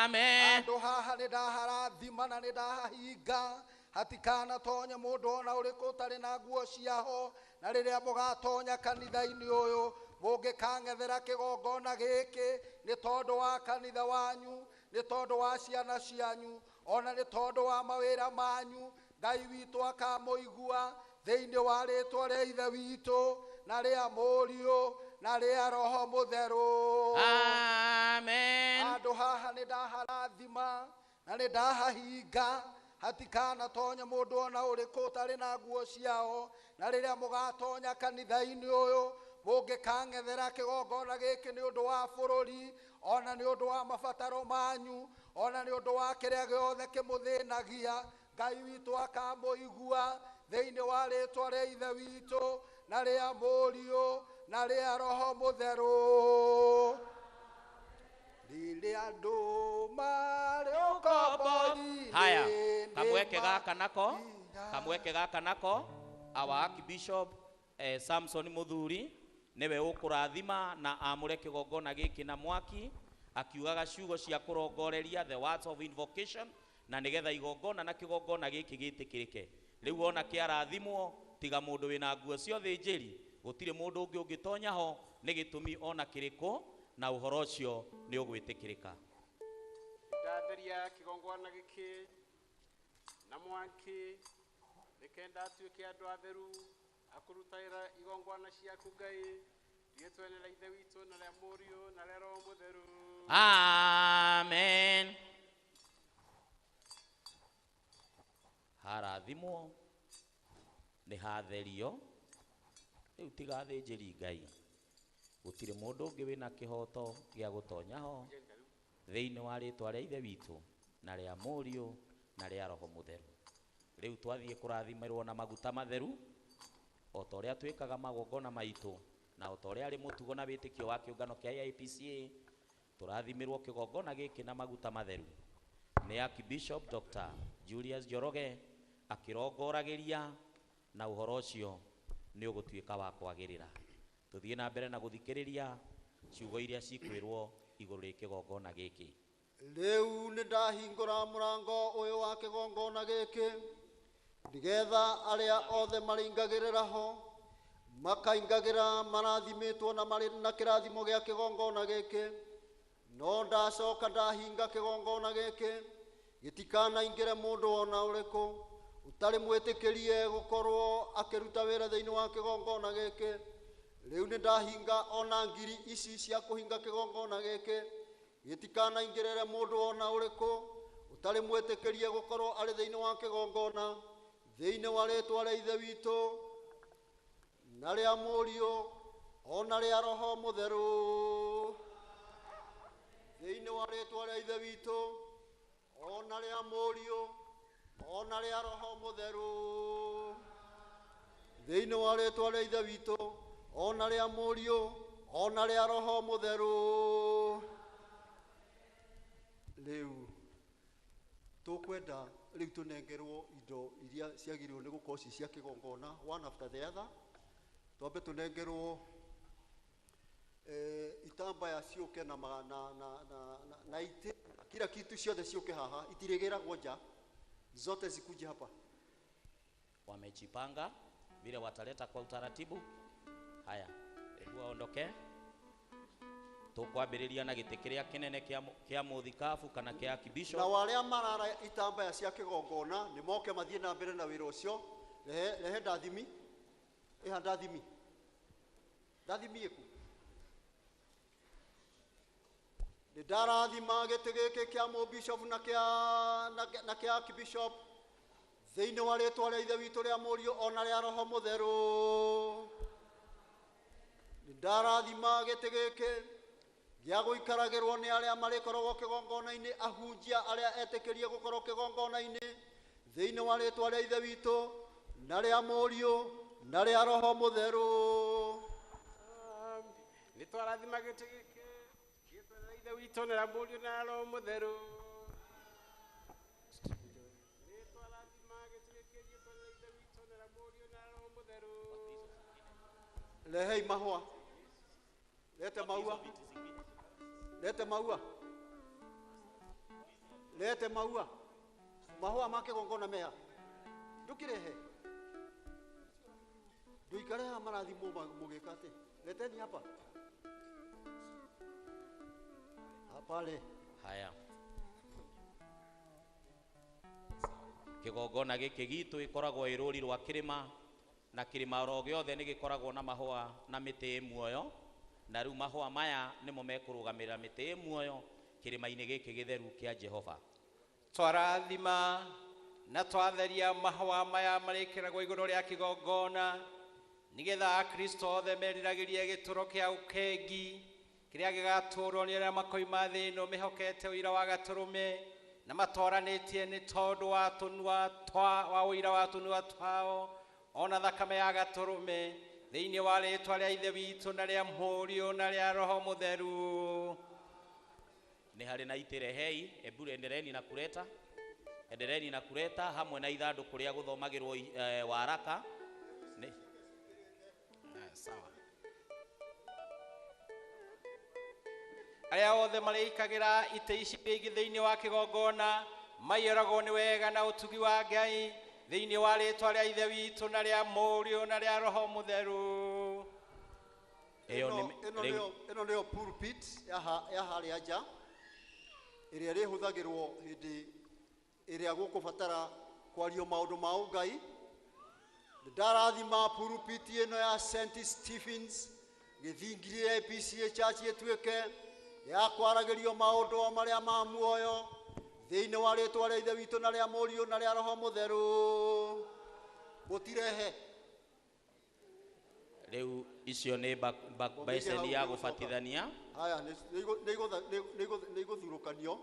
Amen. Handũ haha nĩ ndaharathima na nĩ ndahahinga hatikana tonya mũndũ ona ũrĩkũ ũtarĩ na nguo ciao, na rĩrĩa mũgatonya kanitha-inĩ ũyũ mũngĩkang'ethera kĩgongona gĩkĩ nĩ tondũ wa kanitha wanyu, nĩ tondũ wa ciana cianyu, ona nĩ tondũ wa mawĩra manyu, Ngai witũ akamũigua thĩinĩ wa rĩtwa rĩa Ithe witũ na rĩa Mũriũ na rĩa Roho Mũtheru. Amen. Handũ haha nĩ ndaharathima na nĩ ndahahinga hatikana tonya mũndũ ona ũrĩkũ ũtarĩ na nguo ciao, na rĩrĩa mũgatonya kanitha-inĩ ũyũ mũngĩkang'ethera kĩgongona gĩkĩ nĩ ũndũ wa bũrũri, ona nĩ ũndũ wa mabataro manyu, ona nĩ ũndũ wa kĩrĩa gĩothe kĩmũthĩnagia. Ngai witũ akamũigua thĩinĩ wa rĩĩtwa rĩa Ithe witũ na rĩa Mũriũ na rĩa Roho Mũtheru. Rĩrĩa andũ marĩ ũkombo-inĩ. Haya, kamweke gaka nako our Archbishop Samson Muthuri niwe ukurathima na amure kigongona giki na mwaki akiugaga ciugo cia kurongoreria the words of invocation na nigetha igongona na kigongona giki gitikirike. Riu ona kiarathimwo tiga mundu wina nguo ciothe njeri, gutire mundu ungi ungitonya ho ni gitumi ona kiriko na uhoro ucio ni ugwitikirika. Ndatheria kigongona giki na mwaki nikenda tuike andu atheru akurutaira igongwana ciaku Ngai rĩĩtwa-inĩ rĩa Ithe witũ na rĩa Mũriũ na rĩa Roho Mũtheru. Amen. Harathimwo ni hatherio riu tiga thĩnjĩri Ngai, gutire mundu ungi wina kihoto gia gutonya ho thĩinĩ wa rĩĩtwa rĩa Ithe witũ na rĩa Mũriũ na rĩa Roho Mũtheru. Riu twathie kurathimirwo na maguta matheru o ta ũrĩa twĩkaga magongona maitũ na o ta ũrĩa arĩ mũtugo na wĩtĩkio wa kĩũngano kĩa AIPCA. Turathimirwo kĩgongona gĩkĩ na maguta matheru nĩ Archbishop Dr. Julius Njoroge akĩrongoragĩria na ũhoro ũcio nĩ ũgũtuĩka wa kwagĩrĩra. Tuthiĩ na mbere na gũthikĩrĩria ciugo iria cikwĩrwo igũrũ rĩa kĩgongona gĩkĩ. Rĩu nĩ ndahingũra mũrango ũyũ wa kĩgongona gĩkĩ nĩgetha arĩa othe marĩingagĩrĩra ho makaingagĩra marathimĩtwo na marĩ na kĩrathimo gĩa kĩgongona gĩkĩ. No ndacoka ndahinga kĩgongona gĩkĩ gĩtikanaingĩre mũndũ ona ũrĩkũ ũtarĩ mwĩtĩkĩrie gũkorwo akĩruta wĩra thĩinĩ wa kĩgongona gĩkĩ. Rĩu nĩ ndahinga ona ngiri ici cia kũhinga kĩgongona gĩkĩ gĩtikanaingĩrĩre mũndũ ona ũrĩkũ ũtarĩ mwĩtĩkĩrie gũkorwo arĩ thĩinĩ wa kĩgongona thĩinĩ wa rĩĩtwa rĩa Ithe witũ na rĩa Mũriũ ona rĩa Roho Mũtheru. Thĩinĩ wa rĩĩtwa rĩa Ithe witũ ona rĩa Mũriũ ona rĩa Roho Mũtheru. Thĩinĩ wa rĩĩtwa rĩa Ithe witũ ona rĩa Mũriũ ona rĩa Roho Mũtheru. Rĩu tukwenda rĩu tunengerwo indo iria ciagĩrĩirwo nĩ gũkorwo ci cia kĩgongona one after the other. Twambe tunengerwo itambaya ciũke na ite kila kitu ciothe ciũke haha, itirĩgĩragwo nja, zote zikuje hapa. Wamejipanga vile wataleta kwa utaratibu. Haya, hebu waondoke. Tukwambĩrĩria na gĩtĩ kĩrĩa kĩnene kĩa mũthikabu kana kĩa Archbishop. Na warĩa marara itambaya cia kĩgongona nĩ moke mathiĩ na mbere na wĩra ũcio. Rehe ndathimi. Ndathimi ĩku. Nĩ ndarathima gĩtĩ gĩkĩ kĩa mũbishop na kĩa Archbishop thĩinĩ wa rĩĩtwa rĩa Ithe witũ rĩa Mũriũ ona rĩa Roho Mũtheru. Nĩ ndarathima gĩtĩ gĩkĩ gĩa gũikaragĩrwo nĩ arĩa marĩkoragwo kĩgongona-inĩ, ahunjia arĩa etĩkĩrie gũkorwo kĩgongona-inĩ thĩinĩ wa rĩĩtwa rĩa Ithe witũ na rĩa Mũriũ na rĩa Roho Mũtheru. Nĩ twarathima gĩtĩ gĩkĩ rĩĩtwa rĩa Ithe witũ na rĩa Mũriũ na rĩa Roho Mũtheru. Nĩ twarathima gĩtĩ gĩkĩ rĩĩtwa rĩa Ithe witũ na rĩa Mũriũ na rĩa Roho Mũtheru. Rehei mahũa. Lete maua. Lete maua. Lete maua. Mahũa ma kĩgongona meha. Ndũkĩrehe. Ndũikare haha marathimwo mũgĩka atĩ. Leteni hapa. Hapale. Haya. Kĩgongona gĩkĩ gitũ gĩkoragwo ĩrũri rwa kĩrĩma na kĩrĩma oro gĩothe nĩ gĩkoragwo na mahũa na mĩtĩ muoyo, na rĩu mahũa maya nĩmo mekũrũgamĩrĩra mĩtĩ muoyo kĩrĩma-inĩ gĩkĩ gĩtheru kĩa Jehova. Twarathima na twatheria mahũa maya marĩkĩragwo igũrũ rĩa kĩgongona nĩgetha Akristo othe meriragĩrie gĩtũro kĩa ũkengi kiria gigatũrwo nĩ arĩa makoima thĩ ĩno mehokete ũira wa Gatũrũme na matwaranĩtie nĩ tondũ wa tũnua wa ũira wa tũnua twao ona thakame ya Gatũrũme thĩinĩ wa rĩĩtwa rĩa Ithe witũ na rĩa Mũriũ na rĩa Roho Mũtheru. Nĩ harĩ na itĩre hei ebu endereni na kureta hamwe na ithandũkũ rĩa gũthomagĩrwo waraka. Sawa. Arĩa othe marĩikagĩra itĩ ici rĩngĩ thĩinĩ wa kĩgongona maiyũragwo nĩ wega na ũtugi wa Ngai thĩinĩ wa rĩĩtwa rĩa Ithe witũ na rĩa Mũriũ na rĩa Roho Mũtheru. Ĩno nĩyo pulpit ya harĩa nja ĩrĩa ĩrĩhũthagĩrwo hĩndĩ ĩrĩa gũkũbatara kwario maũndũ ma ũngai. Ndarathima pulpit ĩno ya St. Stephen's Gĩthingiri AIPCA Church ĩtuĩke ya kwaragĩrio maũndũ marĩa ma muoyo thĩinĩ wa rĩĩtwa rĩa Ithe witũ na rĩa Mũriũ na rĩa Roho Mũtheru. Mũtirehe rĩu icio nĩ baiceni ya gũbatithania. Haya nĩ igũthurũkanio.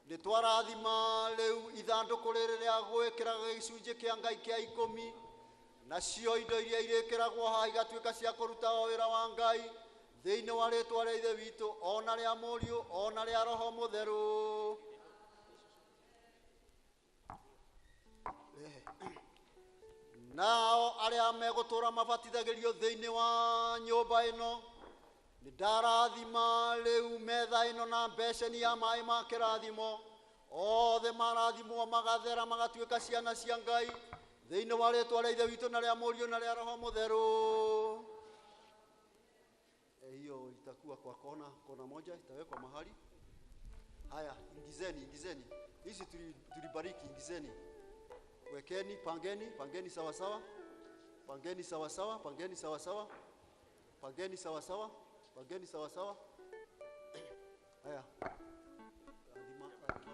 Nĩ twarathima rĩu ithandũkũ rĩrĩ rĩa gwĩkĩra gĩcunjĩ kĩa Ngai kĩa 10 nacio indo iria irĩkĩragwo haha igatuĩka cia kũruta wĩra wa Ngai thĩinĩ wa rĩĩtwa rĩa Ithe witũ ona rĩa Mũriũ ona rĩa Roho Mũtheru. Nao arĩa megũtũra mabatithagĩrio thĩinĩ wa nyũmba ĩno nĩ ndarathima rĩu metha ĩno na mbeceni ya maĩ ma kĩrathimo othe marathimwo magathera magatuĩka ciana cia Ngai thĩinĩ wa rĩĩtwa rĩa Ithe witũ na rĩa Mũriũ na rĩa Roho Mũtheru. Hiyo itakuwa kwa kona moja, itawekwa mahali. Haya, ingizeni hizi tulibariki, ingizeni, wekeni, pangeni sawa sawa, pangeni sawa sawa. Haya, lazima pulpit.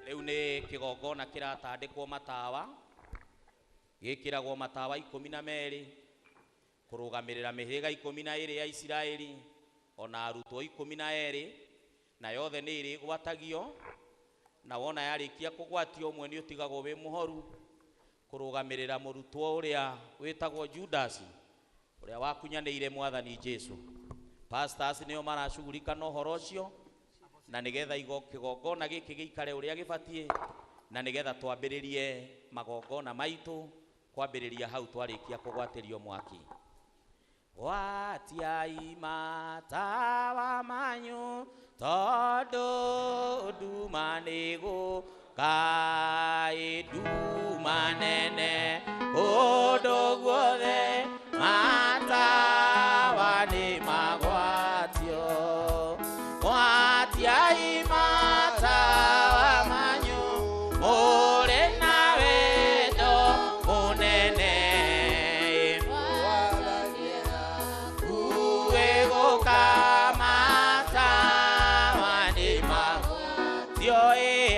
Rĩu nĩ kĩgongona kĩratandĩkwo matawa, gĩkĩragwo matawa 12 kũrũgamĩrĩra mĩhĩrĩga 12 ya Isiraeli ona arutwo 12 na yothe nĩ ĩrĩgwatagio, na wona yarĩkia kũgwatio ũmwe nĩ ũtigagwo wĩ mũhoru kũrũgamĩrĩra mũrutwo ũrĩa wĩtagwo Judas ũrĩa wakunyanĩire Mwathani Jesu. Pastors nĩo maracugurika na ũhoro ũcio na nĩgetha kĩgongona gĩkĩ gĩikare ũrĩa gĩbatiĩ na nĩgetha twambĩrĩrie magongona maitũ kwambĩrĩria hau twarĩkia kũgwatĩrio mwaki. Gwatiai matawa manyu tondũ nduma nĩgũka nduma nene ũndũ guothe matawa nĩ magwatio. Gwatiai matawa manyu mũrĩ na wendo mũnene uĩgũka matawa nĩ magwatio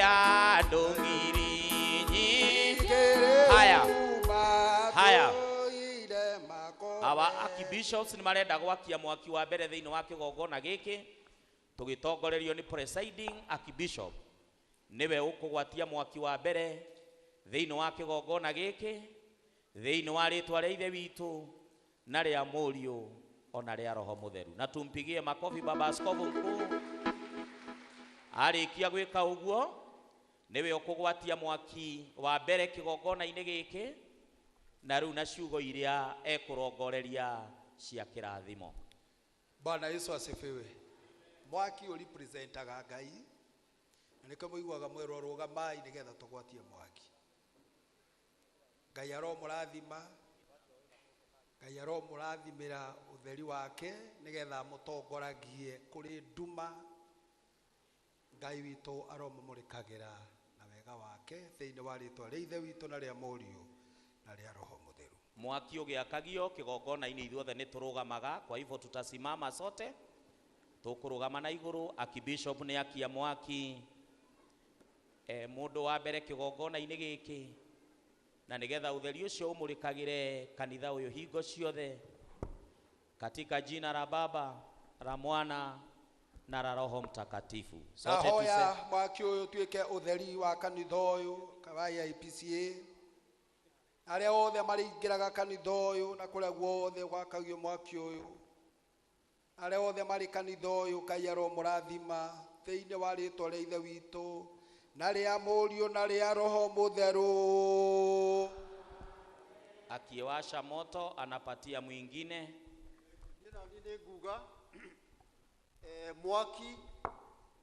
andũ ngiri nyingĩ. Haya our archbishops nĩ marenda gwakia mwaki wa mbere thĩinĩ wa kĩgongona gĩkĩ tũgĩtongorerio nĩ presiding archbishop niwe ũkũgwatia mwaki wa mbere thĩinĩ wa kĩgongona gĩkĩ thĩinĩ wa rĩĩtwa rĩa Ithe witũ na rĩa Mũriũ ona rĩa Roho Mũtheru. Na tumpigie makofi baba askofu mkuu. Arĩkia gwĩka ũguo niwe ũkũgwatia mwaki wa mbere kĩgongona-inĩ gĩkĩ na rĩu na ciugo iria ekũrongoreria cia kĩrathimo. Bwana Yesu asifiwe. Mwaki ũrepresentaga Ngai na nĩkĩo mũiguaga mwĩrwo rũgamai nĩgetha tũgwatie mwaki. Ngai aromũrathima, Ngai aromũrathimĩra ũtheri wake nĩgetha mũtongoragie kũrĩ nduma. Ngai witũ aromũmũrĩkagĩra na wega wake thĩinĩ wa rĩĩtwa rĩa Ithe witũ na rĩa Mũriũ na rĩa Roho Mũtheru. Mwaki ũgĩakagio kĩgongona-inĩ ithuothe nĩ tũrũgamaga, kwa hivyo tutasimama sote tũkũrũgama na igũrũ. Archbishop nĩ akia mwaki mundu wa mbere kigongona-inĩ gĩkĩ na nigetha utheri ucio umurikagire kanitha uyu hingo ciothe katika jina la Baba, la Mwana na la Roho Mtakatifu. Sote hoya mwaki uyu tuike utheri wa kanitha uyu kawaya IPCA. Aria othe maringiraga kanitha uyu na kuria guothe gwakagio mwaki uyu. Aria othe mari kanitha uyu kayaro murathima thiini wa ritwa ria ithe witu na ria Mũriũ na ria Roho Mũtheru. Akiwasha moto anapatia mwingine. Guga mwaki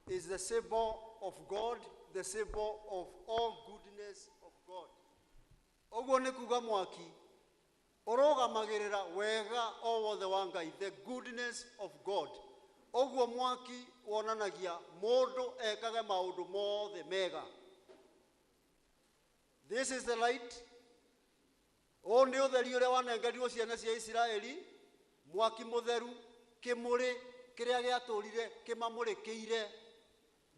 is the symbol of God, the symbol of all goodness of God. Oguo ni kuga mwaki urugamagirira wega o wothe wa Ngai, the goodness of God. Oguo mwaki wonanagia mundu ekage maundu mothe mega. This is the light. O ni utheri uria wanengerirwo ciana cia Israeli, mwaki mutheru kimuri kiria giaturire kimamurikiire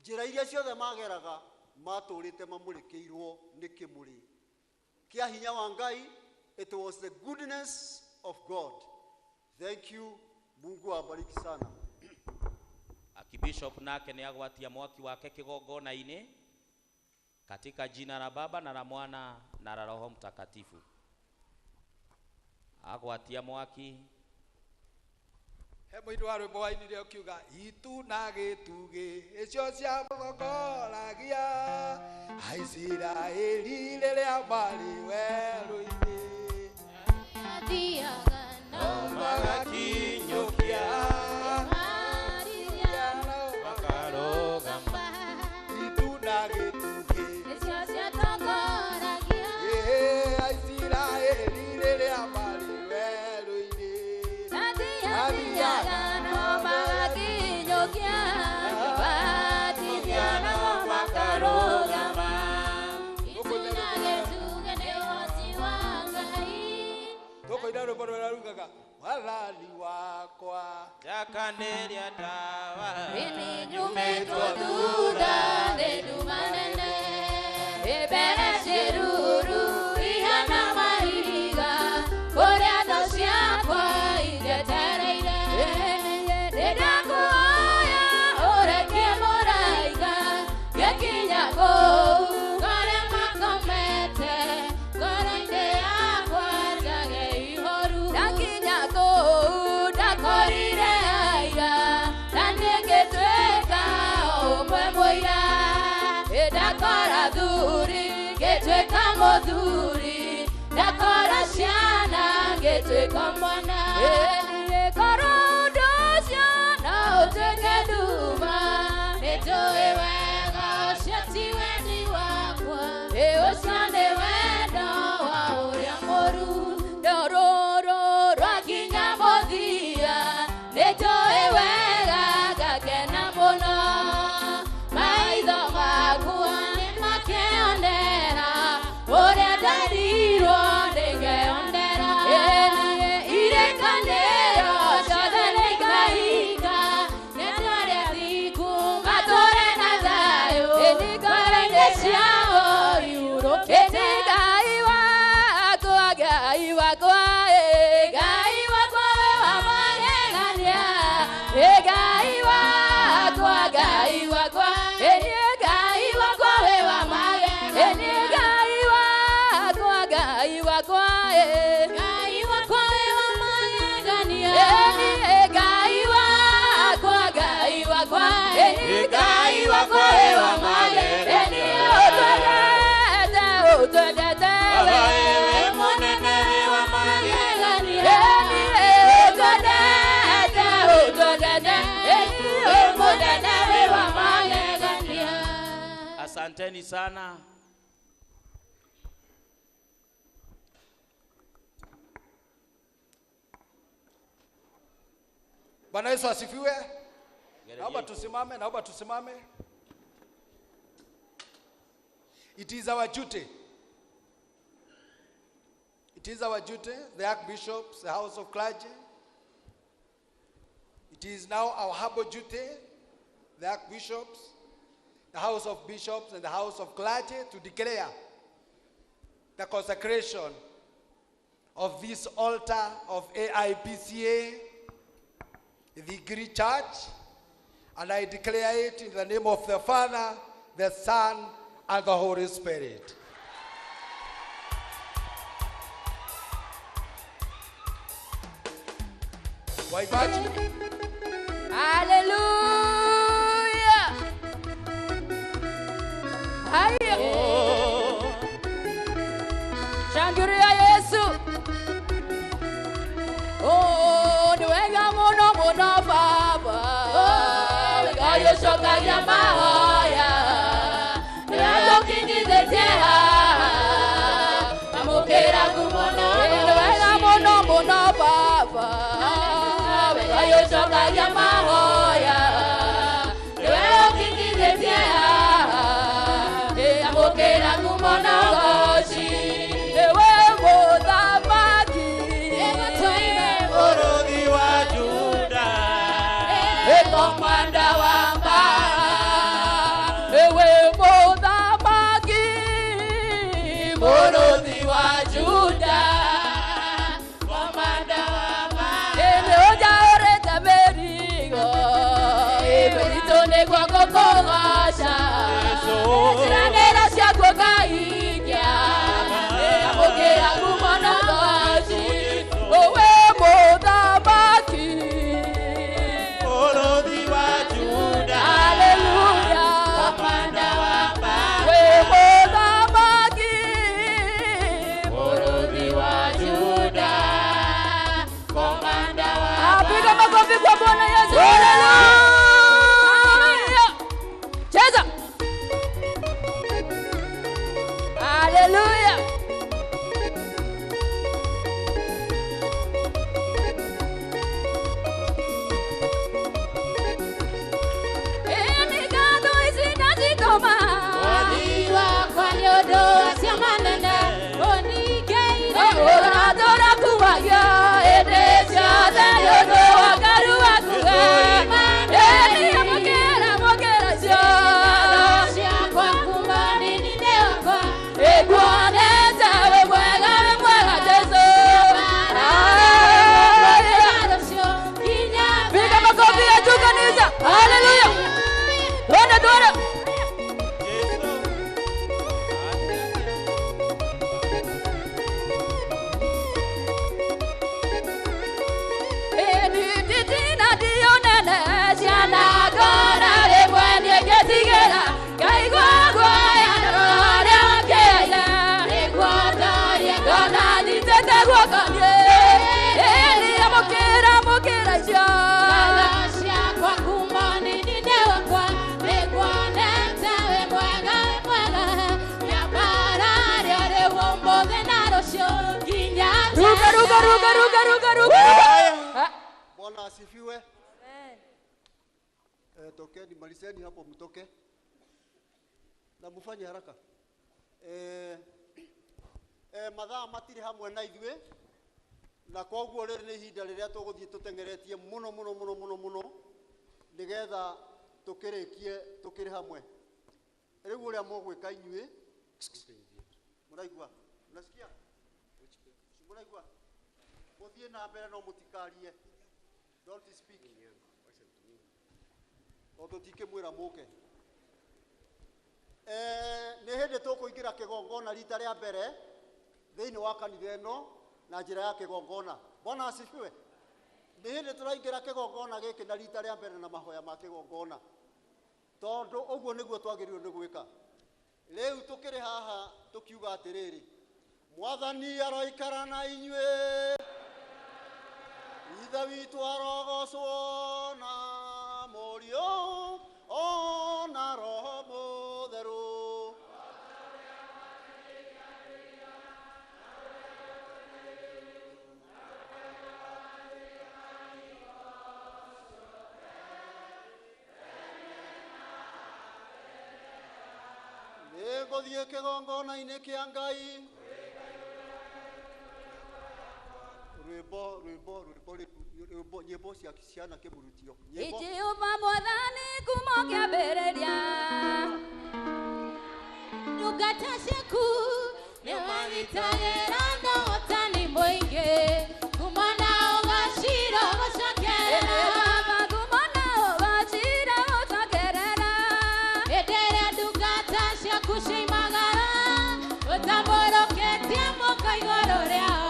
njira iria ciothe mageraga maturite mamurikiirwo ni kimuri kia hinya wa Ngai. It was the goodness of God. Thank you. Mungu awabariki sana. Akibishop nake ni agwatia mwaki wake kigongona-ini katika jina la Baba na la Mwana na la Roho Mtakatifu. Agwatia mwaki. He muini wa rwimbo wainire ukiuga itu na gitugi icio cia muthongoragia Aisiraeli riria mari werũ-inĩ athiaga no magakinyũkia makarũgama itu na gitugi icio ciatongoragia Aisiraeli riria mari werũ-inĩ athiaga no magakinyũkia batithia no makarũgama ituna gĩtuge nĩ ũhoti wa Ngai. Tukoina rwimbo rũrĩa rugaga Mwathani wakwa Jakanĩria ndawa Nĩnyumĩtwo thutha nĩ nduma nene mbere ciruru ihana mahiga kũrĩa thũ ciakwa igĩtereire. Nĩndakuoya ũrekie mũraiga gĩkinya kũu kũrĩa makomete ngoro-inĩ yakwa njage ihoru. Ndakinya kũu ndakorire aira na nĩngĩtuĩka ũmwe mũira. Ndakora thuri ngĩtuĩka mũthuri, ndakora ciana ngĩtuĩka mwana. Korwo ũndũ ũcio no ũtuĩke nduma, nĩnjũĩ wega ũcio ti wendi wakwa, ũcio nĩ wendo wa ũrĩa mũru. Rũrũ rwakinya mũthia, nĩnjũĩ wega ngakena mũno. Maitho makwa nĩmakĩonera ũrĩa ndarirwo ndĩngĩonera. Irekanĩro ciothe nĩikahinga, rĩtwa rĩa thiku matũũre na thayũ ngoro-inĩ ciao iurũkĩte. Ngai wakwa, Ngai wakwa, Ngai wakwa we wa magegania. Ngai wakwa, Ngai wakwa, Ngai wakwa we wa magegania. Ngai wakwa, Ngai wakwa, Ngai wakwa we wa magegania. Ngai wakwa, Ngai wakwa, Ngai wakwa we wa magegania. Utwendete we mũnene wa magegania. Utwendete mũnene wa magegania. Asanteni sana. Bwana Yesu asifiwe. Naomba tusimame, naomba tusimame. It is our duty. It is our duty, the archbishops, the house of clergy. It is now our humble duty, the archbishops, the house of bishops and the house of clergy to declare the consecration of this altar of AIPCA, the Greek Church, and I declare it in the name of the Father, the Son, and the Holy Spirit. Hallelujah. Haya. Shangilia Yesu. Oh, ni wega muno muno baba. Gayo shoka ya mahoya. Ni alokingi detea. Amokera kumono. Ni wega muno muno baba. Gayo shoka ya mahoya. Ni alokingi detea. Amokera kumono goshi. Komanda wamba, ewe modamaki, morodhi wa Juda. Komanda wamba, ene oja oreta berigo, eberitone kwa kokogosha. Tirangera siako kaikia, amokera kumono goshi, ewe modamaki. Hallelujah. Bwana asifiwe. Tokeni malizeni hapo mtoke. Na mfanye haraka. Mathaa matiri hamwe na ithuĩ. Na koguo rĩrĩ nĩ ihinda rĩrĩa tũgũthiĩ tũtengeretie mũno nigetha tũkĩrĩ hamwe. Rĩu ũrĩa mũgwĩka inyuĩ. Mũraigua? Unasikia? Mũraigua? Mũthiĩ na mbere no mũtikarie. Don't speak. Tondũ tikĩmwĩra mũke. Nĩ hĩndĩ tũkũingĩra kĩgongona rita rĩa mbere thĩinĩ wa kanitha ĩno na njĩra ya kĩgongona. Bwana asifiwe. Nĩ hĩndĩ tũraingĩra kĩgongona gĩkĩ na rita rĩa mbere na mahoya ma kĩgongona. Tondũ ũguo nĩguo twagĩrĩirwo nĩ gwĩka. Rĩu tũkĩrĩ haha tũkiuga atĩrĩrĩ. Mwathani aroikara na inyuĩ. Ithe witũ arogocwo na Mũriũ ona Roho Mũtheru. Nĩngũthiĩ kĩgongona-inĩ kĩa Ngai. Nyĩmbo cia ciana kĩmurutio. Jehova Mwathani kuma kĩambĩrĩria. ndungata ciaku nĩ wagitagĩra na ũtani mũingĩ kumana ũgacira gũcokerera kumana ũgacira gũcokerera hĩndĩ ĩrĩa ndungata ciaku cioimagara ũtambũrũkĩtie moko igũrũ rĩao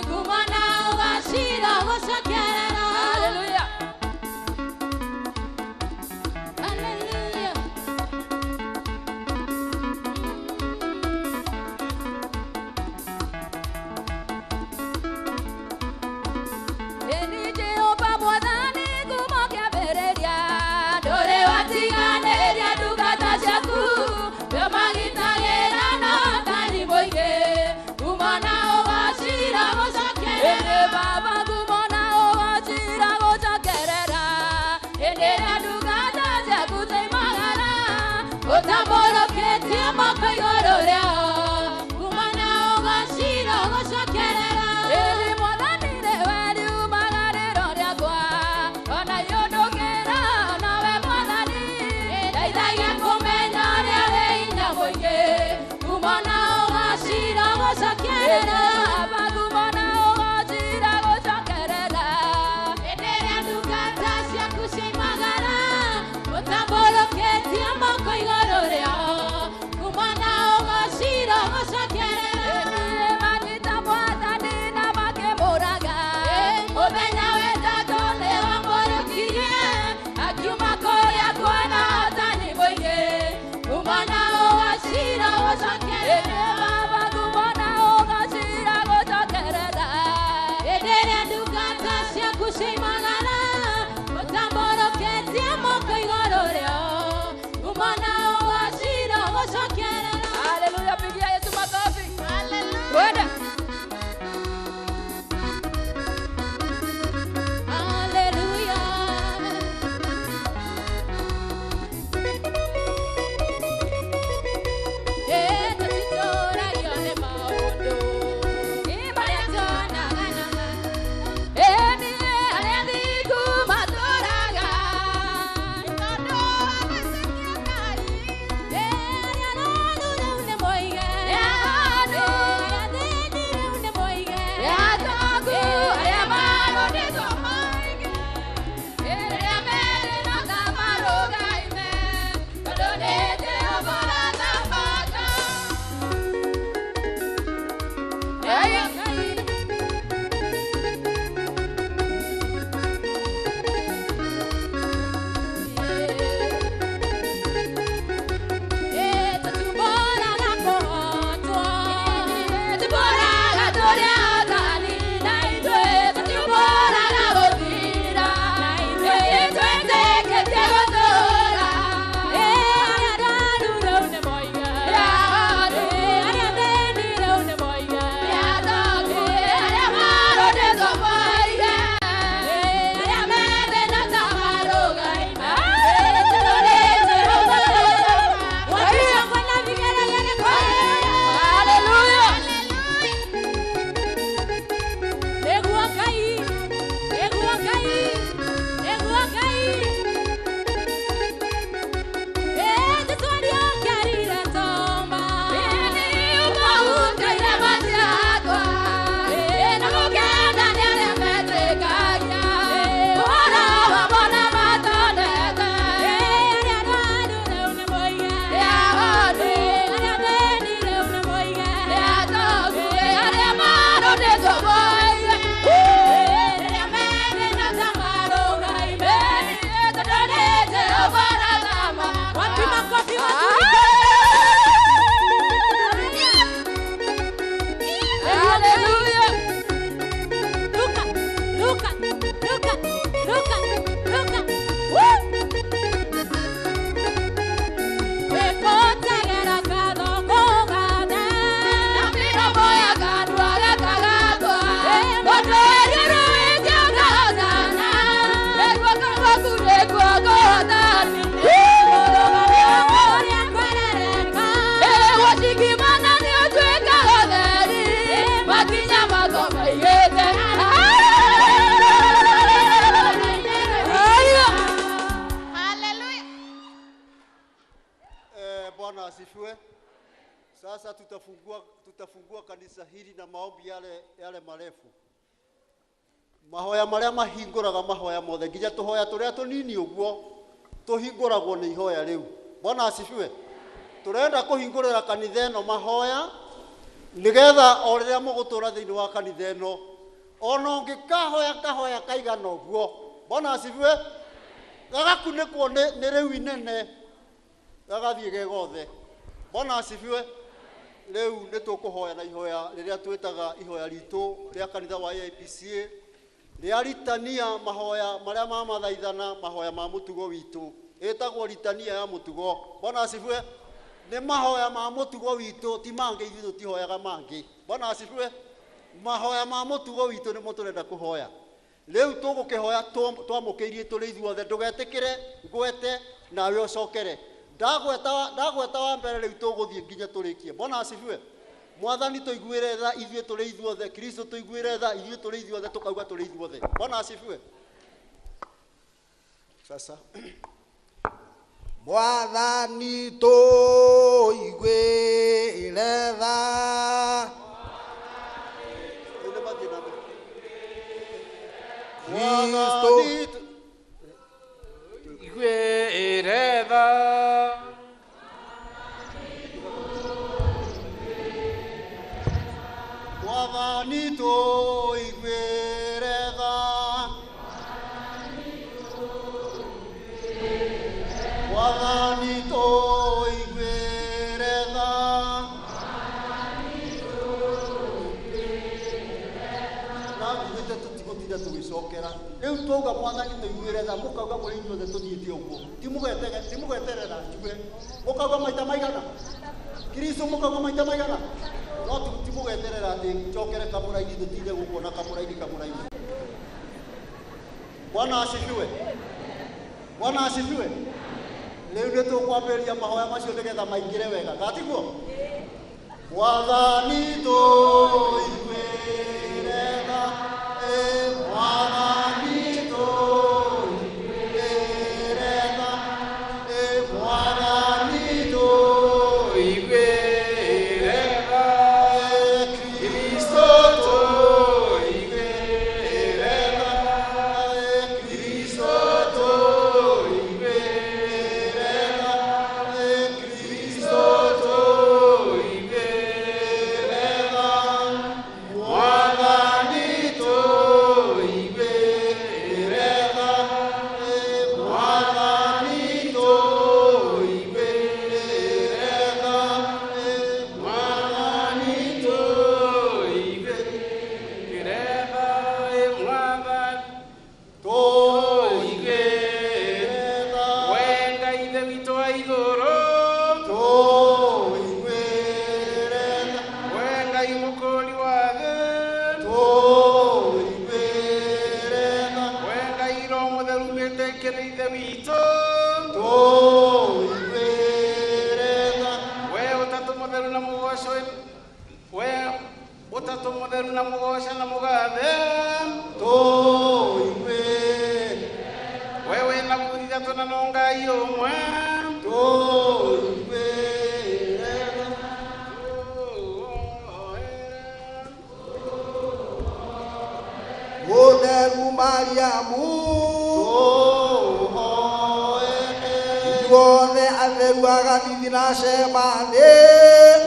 kumana ũgacira gũcokerera. Hallelujah. Hallelujah. Eni Jehova Mwathani ngumo kĩambĩrĩria ndũrĩ watiganĩria ndungata ciaku we magitagĩra na ũtani mũingĩ kumana ũgacira gũcokerera Baba kumana ũgacira gũcokerera hĩndĩ ĩrĩa ndungata ciaku cioimagara ũtambũrũkĩtie moko igũrũ rĩao kumana ũgacira gũcokerera. Ĩĩ Mwathani nĩwe riumagarĩro rĩakwa ona yũndũkĩra nawe Mwathani ndeithagia kũmenya ũrĩa wĩ hinya mũingĩ kumana ũgacira gũcokerera Baba kumana ũgacira gũcokerera hĩndĩ ĩrĩa ndungata ciaku cioimagara ũtambũrũkĩtie moko igũrũ rĩao kumana ũgacira gũcokerera. Magita Mwathani na makĩmũraga mũthenya wetatu nĩwamũrũkirie akiuma kũrĩa kuona ũtani mũingĩ kumana ũgacira gũcokerera Baba kumana ũgacira gũcokerera hĩndĩ ĩrĩa ndungata ciaku cioimagara ũtambũrũkĩtie moko igũrũ rĩao kumana ũgacira gũcokerera. Haleluya, pigia Yesu makofi. Haleluya. Haleluya. Tũtitũragio nĩ maũndũ marĩa tuonaganaga niĩ arĩa thingu matũraga tondũ wagĩcĩkia Ngai arĩa rũrũ rĩu nĩ moige arĩa thĩni rĩu nĩ moige atongu arĩa marũnĩtwo moige rĩrĩa merĩ no ta marũgaime tondũ nĩ Jehova ũrathamaka. Tũtiũmbũraga kũhotwo, tũtiũmbũraga tũrĩ athani, na ithuĩ tũtiũmbũraga gũthira, na ithuĩ twĩtĩkĩtie gũtũũra. Arĩa ndwaru rĩu nĩ moige, arĩa thĩni rĩu nĩ moige, atongu arĩa marũnĩtwo moige, arĩa methĩna ta marũgaime, tondũ nĩ Jehova ũrathamaka. Hallelujah. Nĩguo Ngai, nĩguo Ngai, nĩguo Ngai. Tũtũriũkĩrire tomba, ũmahunjaire maciakwa, na gũkenda nĩ arĩa metĩkagia ũhoro wa bona matondete. Arĩa ndwaru rĩu nĩ moige, ahoni arĩa thĩni rĩu nĩ moige, atongu arĩa marũnĩtwo moige, rĩrĩa methĩna ta marũgaime tondũ nĩ Jehova ũrathamaka. Wapi makofi Hallelujah. Luka, Luka, Luka, Luka, Luka. Woo! Wĩkũtegera ngatho kũgane, na mĩromo ya kanua gakagatwa, mũndũ ũriũrũĩtio ngahotana, nĩguo kanua gaku nĩguo ngũhotani. Mũrũgamio ũrĩa kwerereka, gũcingimana nĩ ũtuĩkaga ũtheri, makinya mako maigĩte. Bwana asifiwe. Sasa tutafungua kanisa hili na maombi yale marefu. Mahoya maria mahinguraga mahoya mothe nginya tuhoya turia tunini uguo tuhinguragwo ni ihoya riu. Bwana asifiwe. Turenda kuhingurira kanitha eno mahoya nigetha o riria mugutura thiini wa kanitha eno ona ungikahoya kaigana uguo. Bwana asifiwe. Gagakunĩkwo nĩ rĩu inene gagathiĩ gegothe. Bwana asifiwe. Rĩu nĩ tũkũhoya na ihoya rĩrĩa twĩtaga ihoya ritũ rĩa kanitha wa AIPCA rĩa ritania mahoya marĩa mamathaithana mahoya ma mũtugo witũ. Ĩtagwo ritania ya mũtugo. Bwana asifiwe. Nĩ mahoya ma mũtugo witũ ti mangĩ ithuĩ tũtihoyaga mangĩ. Bwana asifiwe. Mahoya ma mũtugo witũ nĩmo tũrenda kũhoya. Leo tũgũkĩhoya twamũkĩirie tũrĩ ithuothe ndũgetĩkĩre ngwete nawe ũcokere. Ndagweta wa mbere rĩu tũgũthiĩ nginya tũrĩkie. Bwana asifiwe. Mwathani tũiguĩre tha ithuĩ tũrĩ ithuothe. Kristo tũiguĩre tha ithuĩ tũrĩ ithuothe tũkauga tũrĩ ithuothe. Bwana asifiwe. Sasa Mwathani tũiguĩre tha Kristo iguĩre tha Mwathani tũiguĩre tha Mwathani tũiguĩre tha tũtigũtinda tũgĩcokera. Rĩu twauga Mwathani tũiguĩre tha mũkauga mũrĩ inyuothe tũthiĩte ũguo. Timũgeterera njuge. Mũkauga maita maigana? Kristo mũkauga maita maigana? No timũgeterera atĩ njokere kamũraini tũtinde gũkũ na kamũraini. Bwana asifiwe. Bwana asifiwe. Rĩu nĩ tũkwambĩrĩria mahoya macio nĩgetha maingĩre wega. Gatiguo? Mwathani tũiguĩre tha. Mwathani tũiguĩre tha. Mwathani tũiguĩre tha. Kristo tũiguĩre tha. Kristo tũiguĩre tha. Kristo tũiguĩre tha. Mwathani tũiguĩre tha. Mwathani tũiguĩre tha. Mwathani tũiguĩre tha tũiguĩre tha. we Ngai ithe witũ wa igũrũ tũiguĩre tha. we Ngai mũkũri wa thĩ tũiguĩre tha. we Ngai Roho Mũtheru wĩtĩkĩre ithe witũ tũiguĩre tha. we ũtatũ mũtheru na mũgoco we ũtatũ mũtheru na mũgoca na mũgathe tũiguĩre we wĩna buri ithatũ na no Ngai ũmwe tũiguĩre tha. Mũtheru Mariamu tũhoere ithuothe atheru aganithi na cemani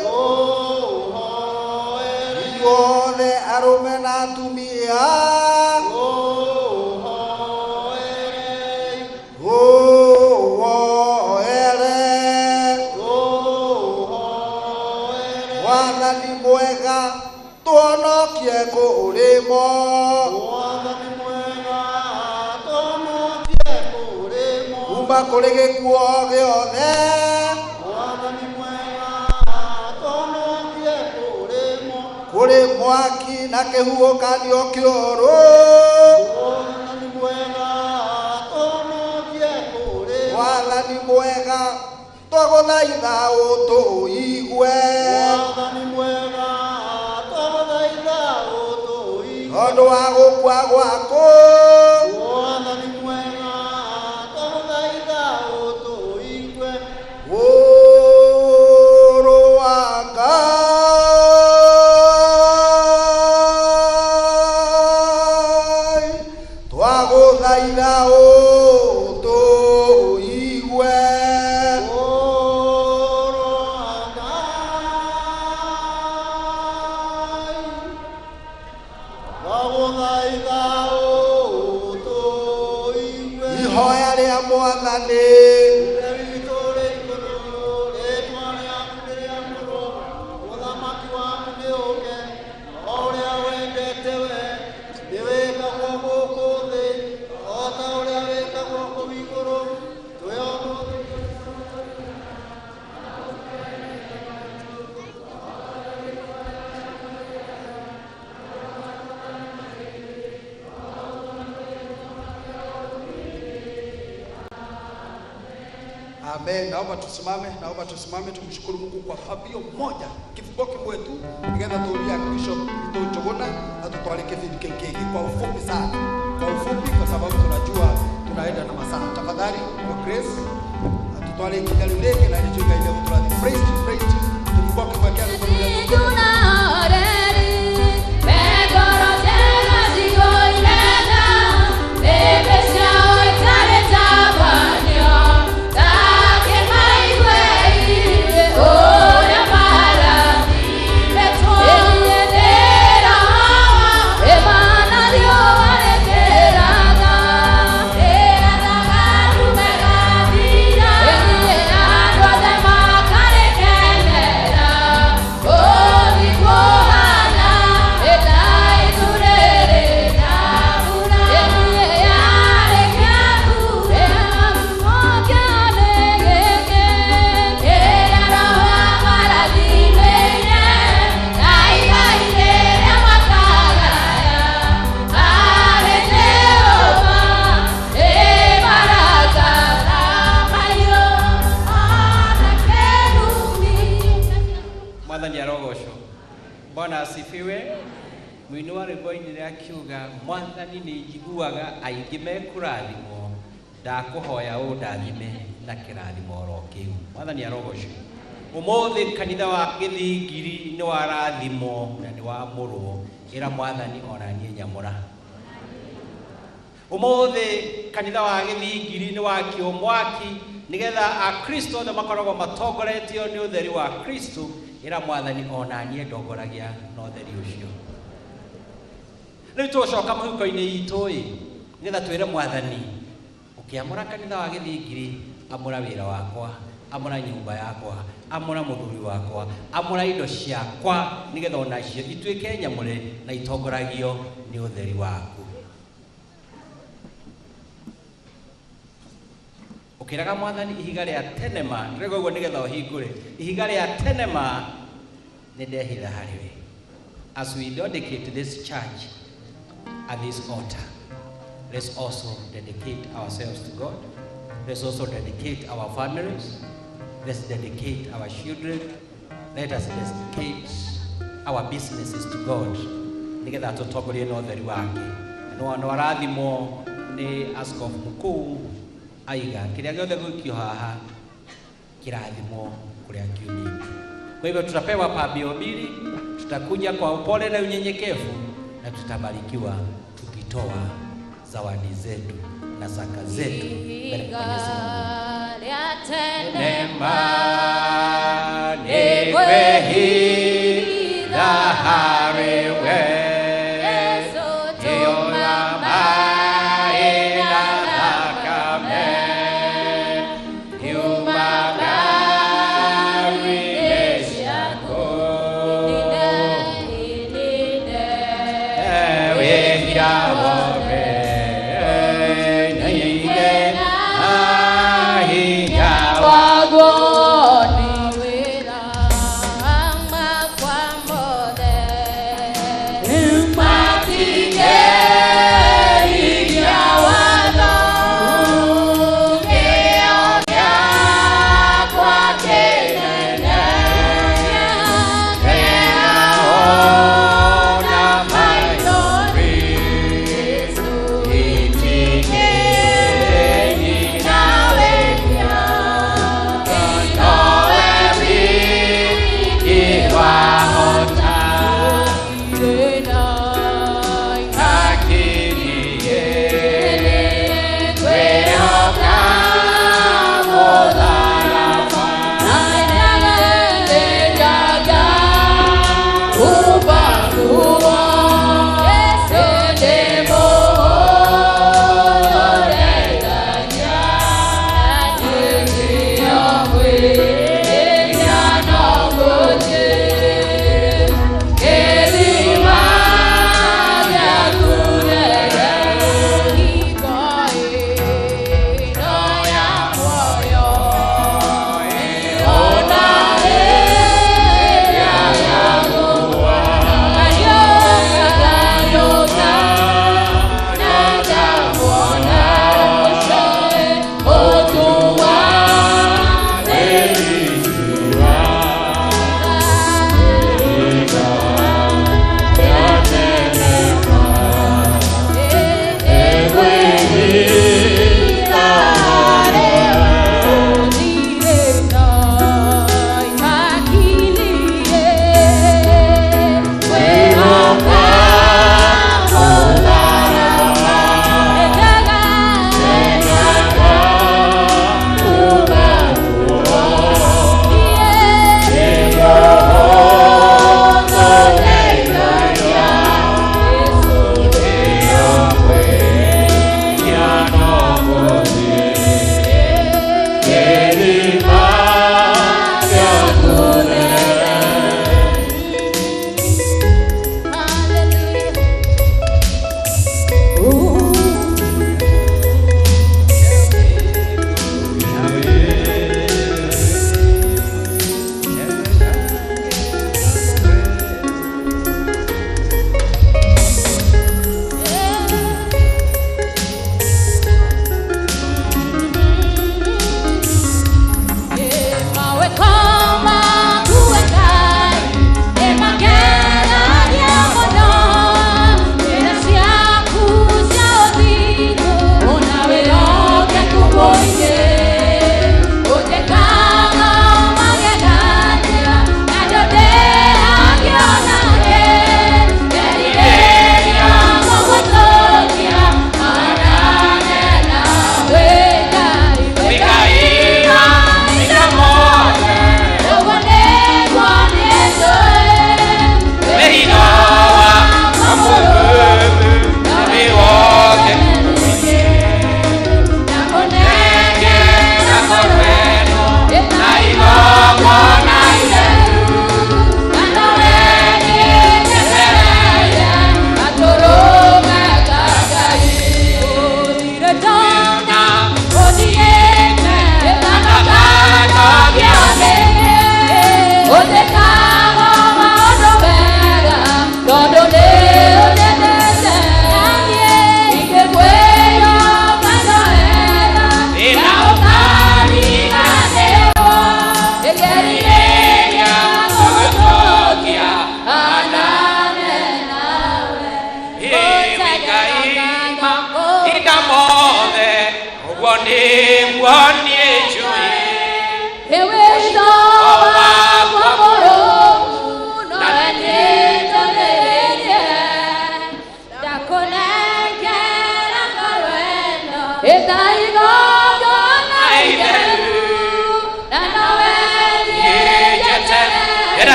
tũhoere ithuothe arũme na atumia tũhoere Mwathani mwega tuonokie kũrĩmo kuma kũrĩ gĩkuo gĩothe kũrĩ mwaki na kĩhuhũkanio kĩũru Mwathani mwega twagũthaitha ũtũigue tondũ wa gũkua gwaku ũrũ wa Ngai Ndagũthaitha ũtũigue. Ihoya rĩa Mwathani. Amen. Naomba tusimame tumshukuru Mungu kwa fabio moja kifungo kimwe tu nigetha tuuria Bishop Njuguna atutware kibindi kingine kwa ufupi sana, kwa sababu tunajua tunaenda na masaa. Tafadhali kwa Grace atutware kidali leke na hicho gaile mtulani. Praise kifungo kimwe kia Mwathani ni njiguaga aingĩ mekũrathimwo ndakũhoya ũndathime na kĩrathimo oro kĩu. Mwathani arogocwo. Ũmũthĩ kanitha wa Gĩthingiri nĩ warathimwo na nĩ wamũrwo. Ĩra Mwathani ona niĩ nyamũra. Ũmũthĩ kanitha wa Gĩthingiri nĩ wakio mwaki nigetha Akristo othe makoragwo matongoretio nĩ ũtheri wa Kristo. Ĩra Mwathani ona niĩ ndongoragia na ũtheri ũcio. Rĩu tũcoka mũhuko-inĩ itũ nigetha twĩre Mwathani ũkĩamũra kanitha wa Gĩthingiri, amũra wĩra wakwa, amũra nyũmba yakwa, amũra mũthuri wakwa, amũra indo ciakwa nigetha ona cio ituĩke nyamũre na itongoragio nĩ ũtheri waku. Ũkĩraga Mwathani ihiga rĩa tenema, ndĩrauga ũguo nigetha ũhingũre ihiga rĩa tenema, nĩ ndehitha harĩwe. As we dedicate this church at this altar, let's also dedicate ourselves to God. Let's also dedicate our families. Let's dedicate our children. Let us dedicate our businesses to God. Nigetha tutongorie na ũtheri wake. No warathimo ni askofu mkuu aiga kĩrĩa gĩothe gwĩkio haha kĩrathimo kũrĩa kiumĩte. Kwa hivyo tutapewa pambio mbili, tutakuja kwa upole na unyenyekevu na tutabarikiwa tukitoa zawadi zetu na zaka zetu mbele kwa Mwenyezi Mungu. Neema nikwehitha hariwe Wagone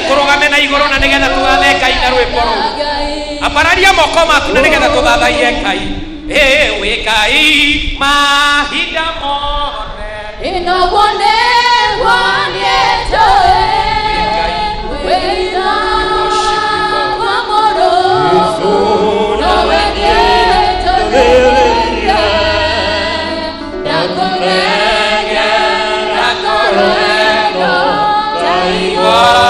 Turugame na igoro na nigetha tugathe Ngai na rwimbo ru apararia moko maku na nigetha tuthathaie Ngai we Ngai mahinda mothe inogone wanieto we ina wa moro no wenieto dakonege dakorego taiwa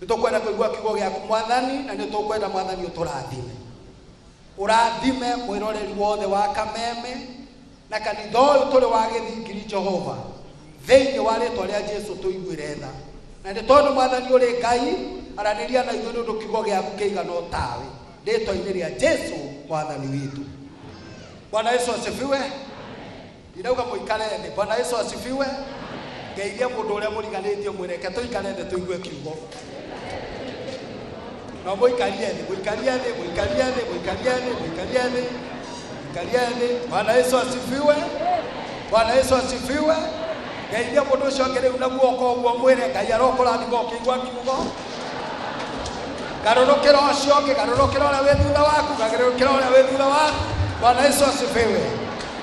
Nitokwenda kuigua kiugo gyaku Mwathani na nitokwenda Mwathani uturathime. Urathime mwiroreri wothe wa Kameme na kanitha uyu turi wa Githingiri Jehova. Thiini wa ritwa ria Jesu tuiguire tha. Na ni tondu Mwathani uri Ngai araniria na ithuĩ nĩũndũ kiugo gyaku kĩigana o tawe. Rĩtwa-inĩ rĩa Jesu Mwathani witũ. Bwana Yesu asifiwe. Ndĩrauga mũikare thĩ. Bwana Yesu asifiwe. Ngeithia mũndũ ũrĩa mũriganĩtie mwĩreke tũikare thĩ tũigue kiugo. No mũikarie thĩ, mũikarie thĩ, mũikarie thĩ, mũikarie thĩ, mũikarie thĩ. Mũikarie thĩ. Bwana Yesu asifiwe. Bwana Yesu asifiwe. Ngeithia mũndũ ũcio ũngĩ rĩu na guoko ũguo mwĩre Ngai arokũrathima ũkĩigua kiugo. Garũrũkĩra ũcio ũngĩ, garũrũkĩra ũrĩa wĩ thutha waku, garũrũkĩra ũrĩa wĩ thutha waku. Bwana Yesu asifiwe.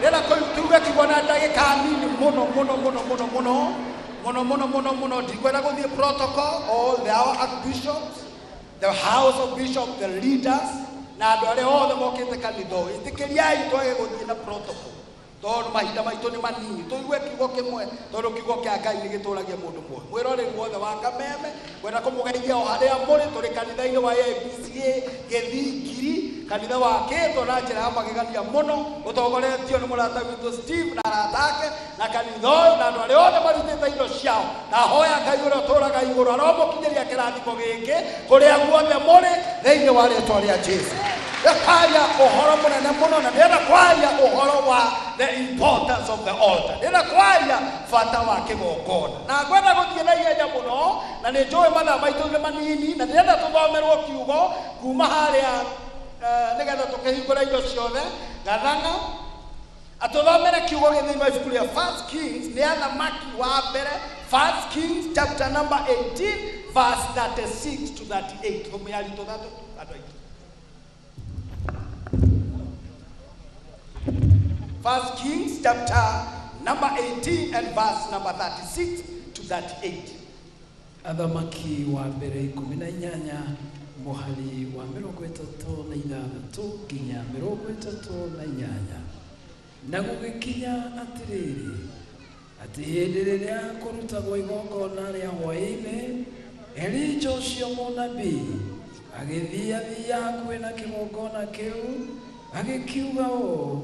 Nenda tuge kiugo na ndagĩka nini mũno mũno mũno mũno mũno mũno mũno mũno mũno ndikwenda gũthiĩ protocol. All the archbishops, the house of bishops, the leaders na andũ arĩa othe mokĩte kanitha ũyũ ĩtĩkĩriai twage gũthiĩ na protocol tondũ mahinda maitũ nĩ manini tũigue kiugo kĩmwe tondũ kiugo kĩa Ngai nĩ gĩtũragia mũndũ mũoyo. Mwĩroreri wothe wa Kameme kwenda kũmũgeithia o harĩa mũrĩ tũrĩ kanitha-inĩ wa AIPCA Gĩthingiri, kanitha wakĩtwo na njĩra ya magegania mũno ũtongoretio nĩ mũrata witũ Steve na arata ake na kanitha ũyũ na andũ arĩa othe marutĩte indo ciao. Na hoya Ngai ũrĩa ũtũũraga igũrũ aromũkinyĩria kĩrathimo gĩkĩ kũrĩa guothe mũrĩ thĩinĩ wa rĩĩtwa rĩa Jesu. Kwaria ũhoro mũnene mũno na ndĩrenda kwaria ũhoro wa the importance of the altar. Ndĩrenda kwaria bata wa kĩgongona. Na ngwenda gũthiĩ na ihenya mũno na nĩ njũĩ mathaa maitũ nĩ manini na ndĩrenda tũthomerwo kiugo kuma harĩa nĩgetha tũkĩhingũra indo ciothe gathanga atũthomere kiugo gĩthĩinĩ wa ibuku rĩa 1 Kings nĩ athamaki wa mbere 1 Kings chapter number 18 verse 36 to 38. Tũmĩari tũthatũ andũ aitũ. 1 Kings chapter number 18 and verse number 36 to 38. Athamaki wa mbere 18 muhari wa 36 nginya 38. Na gũgĩkinya atĩrĩrĩ atĩ ati hĩndĩ rĩrĩa kũrutagwo igongona rĩa hwaĩ-inĩ, Elija ũcio mũnabii agĩthiathia hakuhĩ na kĩgongona kĩu agĩkiuga ũũ: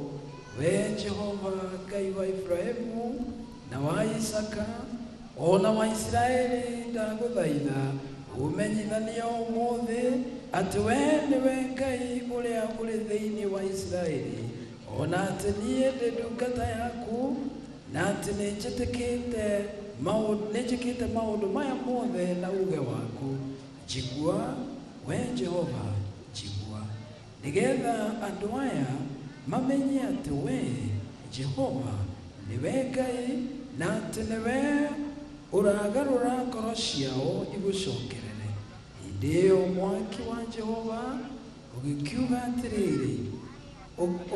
"Wee Jehova Ngai wa Ibrahimu na wa Isaka ona wa Isiraeli, ndagũthaitha ũmenyithanie ũmũthĩ atĩ wee nĩwe Ngai ũrĩa ũrĩ thĩinĩ wa Isiraeli, ona atĩ niĩ ndĩ ndungata yaku, na atĩ nĩnjĩkĩte maũndũ maya mothe na uge waku. Njigua, wee Jehova, njigua, nĩgetha andũ aya mamenye atĩ wee Jehova nĩwe Ngai, na atĩ nĩwe ũragarũra ngoro ciao igũcokerere." Hĩndĩ ĩyo mwaki wa Jehova ũgĩkiuga atĩrĩrĩ,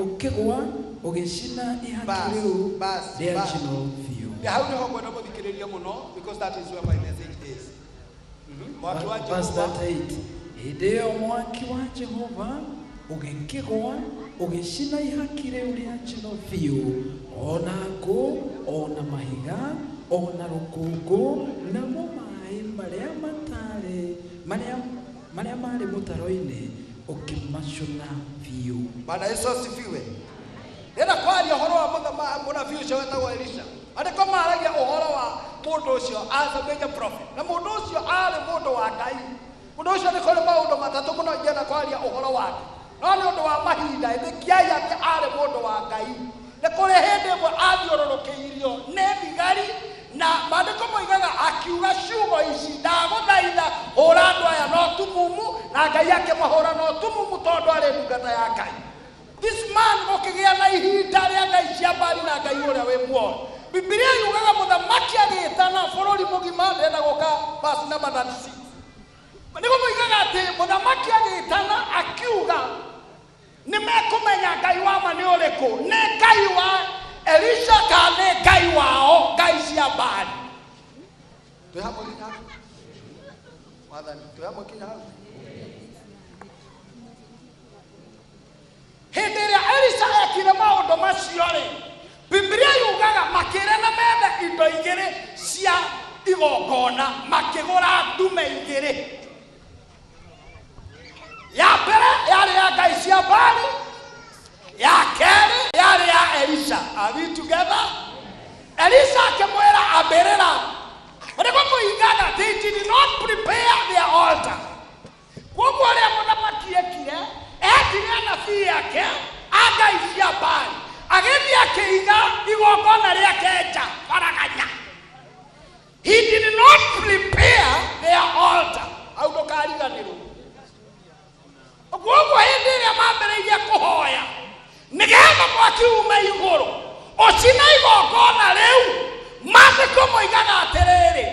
ũkĩgwa ũgĩcina ihaki rĩu rĩa njino biũ. Hau nĩho ngwenda mũthikĩrĩrie mũno, because that is where my message is. Mwaki wa Jehova. Hĩndĩ ĩyo mwaki wa Jehova ũgĩkĩgwa ũgĩcina ihaki rĩu rĩa njino biũ, ona ngũ, ona mahiga, ona rũkũngũ, namo maĩ marĩa marĩ mũtaro-inĩ ũkĩmacũna biũ. Bwana Yesu asifiwe. Ndĩrenda kwaria ũhoro wa mũnabii ũcio wetagwo Elisha. Andĩko maragia ũhoro wa mũndũ ũcio as a major prophet. Na mũndũ ũcio arĩ mũndũ wa Ngai. Mũndũ ũcio nĩ kũrĩ maũndũ matatũ mũno ingĩenda kwaria ũhoro wake. No nĩ ũndũ wa mahinda, ĩthĩkiai atĩ arĩ mũndũ wa Ngai. Nĩ kũrĩ hĩndĩ ĩmwe athiũrũrũkĩirio nĩ thigari, na maandĩko moigaga akiuga ciugo ici: "Ndagũthaitha hũra andũ aya no tumumu," na Ngai akĩmahũra no tumumu tondũ arĩ ndungata ya Ngai. This man gũkĩgĩa na ihinda rĩa ngai cia Baali na Ngai ũrĩa wĩ muoyo. Biblia yugaga mũthamaki agĩĩtana bũrũri mũgima, ndĩrenda gũka verse number 36. Nĩguo moigaga atĩ mũthamaki agĩĩtana akiuga nĩmekũmenya Ngai wa ma nĩ ũrĩkũ, nĩ Ngai wa Elisha kana nĩ Ngai wao, ngai cia Baali. Twĩhamwe kinya wathani, twĩhamwe kinya hau. Hĩndĩ ĩrĩa Elisha ekire maũndũ macio-rĩ, Biblia yugaga makĩrĩa na metha indo igĩrĩ cia igongona, makĩgũra ndume igĩrĩ. Ya mbere yarĩ ya ngai cia Baali, ya kerĩ yarĩ ya Elisha. Are we together? Elisha akĩmwĩra ambĩrĩra. Nĩguo moigaga they did not prepare their altar. Koguo ũrĩa mũthamaki ekire, etire anabii yake a ngai cia Baali, agĩthiĩ akĩiga igongona rĩake nja baraganya. He did not prepare their altar. Au ndũkariganĩrwo. Koguo hĩndĩ ĩrĩa mambĩrĩirie kũhoya, nĩgetha mwaki ume igũrũ ũcine igongona rĩu, maandĩko moigaga atĩrĩrĩ,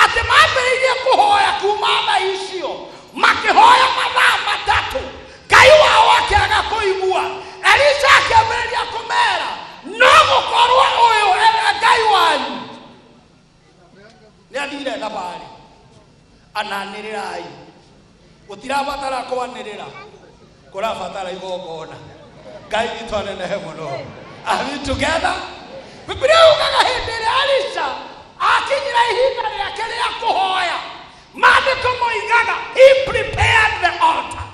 atĩ mambĩrĩirie kũhoya kuma thaa icio, makĩhoya mathaa matatũ, Ngai wao akĩaga kũigua. Elisha akĩambĩrĩria kũmera, no gũkorwo ũyũ Ngai wanyu nĩathire na Baali, ananĩrĩrai. Gũtirabatara kwanĩrĩra, kũrabatara igongona. Ngai witũ anenehe mũno. Are we together? Biblia yugaga hĩndĩ ĩrĩa Elisha akinyira ihinda rĩake rĩa kũhoya, maandĩko moigaga he prepared the altar.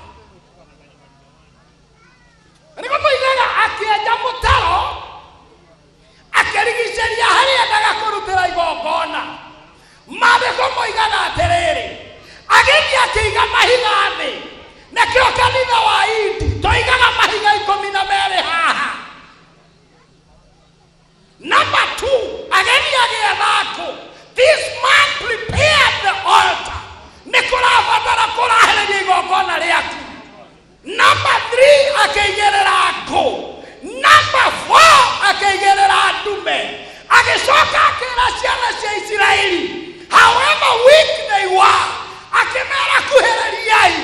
Nĩguo moigaga akĩenja mũtaro, akĩrigicĩria harĩa endaga kũrutĩra igongona. Maandĩko moigaga atĩrĩrĩ, agĩthiĩ akĩiga mahiga thĩ. Nakĩo kanitha wa Indi tũigaga mahiga 12 haha. Number 2, agĩthiĩ agĩetha ngũ. This man prepared the altar. Nĩ kũrabatara kũrahereria igongona rĩaku. Number 3, akĩigĩrĩra ngũ. Number 4, akĩigĩrĩra ndume. Agĩcoka akĩĩra ciana cia Isiraeli, however weak they were, akĩmera kuhĩrĩriai,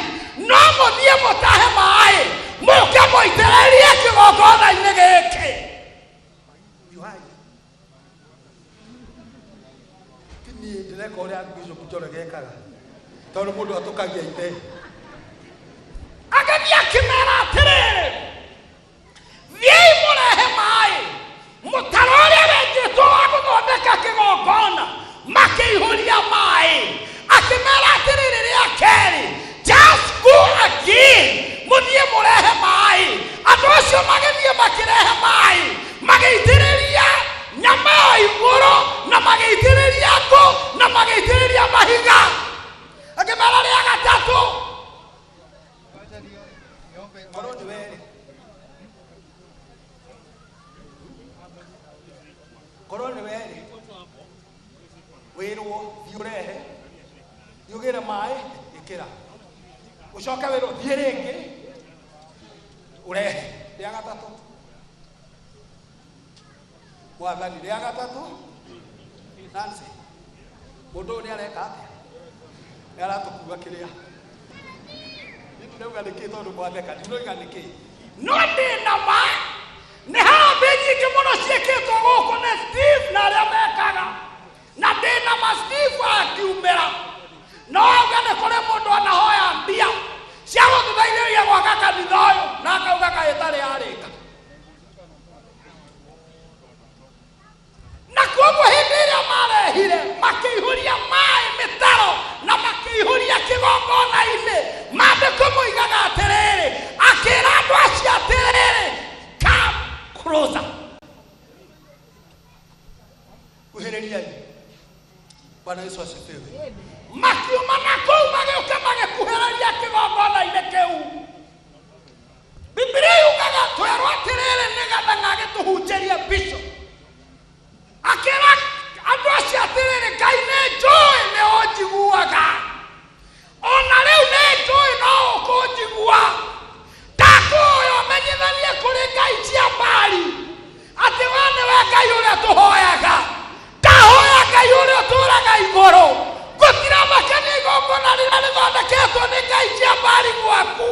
no mũthiĩ mũtahe maĩ, mũke mũitĩrĩrie kĩgongona-inĩ gĩkĩ. Niĩ ndĩreka ũrĩa Bishop Njoroge gekaga, tondũ mũndũ atũkagia ite. Agĩthiĩ akĩmera atĩrĩrĩ, thiĩi mũrehe maĩ, mũtaro ũrĩa wenjĩtwo wa gũthondeka weri wiro thiurehe yugire mai ikira ucoka wiro thieringi urehe ria gatatu mwathani ria gatatu Nancy mundu ni areka atia ni aratukuga kiria ndauga niki tondu mwatheka ndauga niki no ndina ma ni hambe nyingi muno ciikitwo guku ni Steve na aria mekaga na ndina ma Steve akiumira no auga ni kuri mundu anahoya mbia cia gututhaithĩrĩria gwaka kanitha ũyũ na akauga kaĩ tarĩ arĩka na koguo hĩndĩ ĩrĩa marehire makĩihũria maĩ mĩtaro na makĩihũria kĩgongona-inĩ maandĩko moigaga atĩrĩrĩ akĩra andũ acio atĩrĩrĩ come closer kuhĩrĩriai Bwana Yesu asifiwe makiuma na kũu magĩũka magĩkuhĩrĩria kĩgongona-inĩ kĩu Biblia yugaga twerwo atĩrĩrĩ nĩgetha ngagĩtũhunjĩrie bishop akĩra andũ acio atĩrĩrĩ Ngai nĩnjũĩ nĩũnjiguaga ona rĩu nĩnjũĩ no ũkũnjigua ndakũhoya ũmenyithanie kũrĩ ngai cia Baali atĩ we nĩwe Ngai ũrĩa tũhoyaga ndahoya Ngai ũrĩa ũtũũraga igũrũ gũtiramakania igongona rĩrĩa rĩthondeketwo nĩ ngai cia Baali gwaku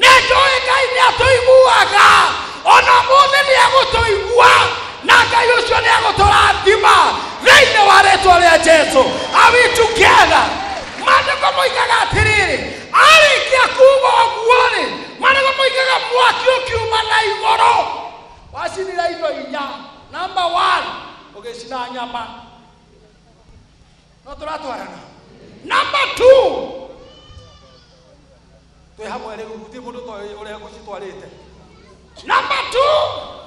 nĩnjũĩ Ngai nĩatũiguaga ona mũthĩ nĩegũtũigua na Ngai ũcio nĩegũtũrathima thĩinĩ wa rĩĩtwa rĩa Jesũ Are we together? Maandĩko moigaga atĩrĩrĩ arĩkia kuuga ũguo-rĩ maandĩko moigaga mwaki ũkiuma na igũrũ wacinire indo inya number 1 ũgĩcina nyama no tũratwarana number 2 twĩ hamwe rĩu gũtirĩ mũndũ toĩ ũrĩa gũcitwarĩte number 2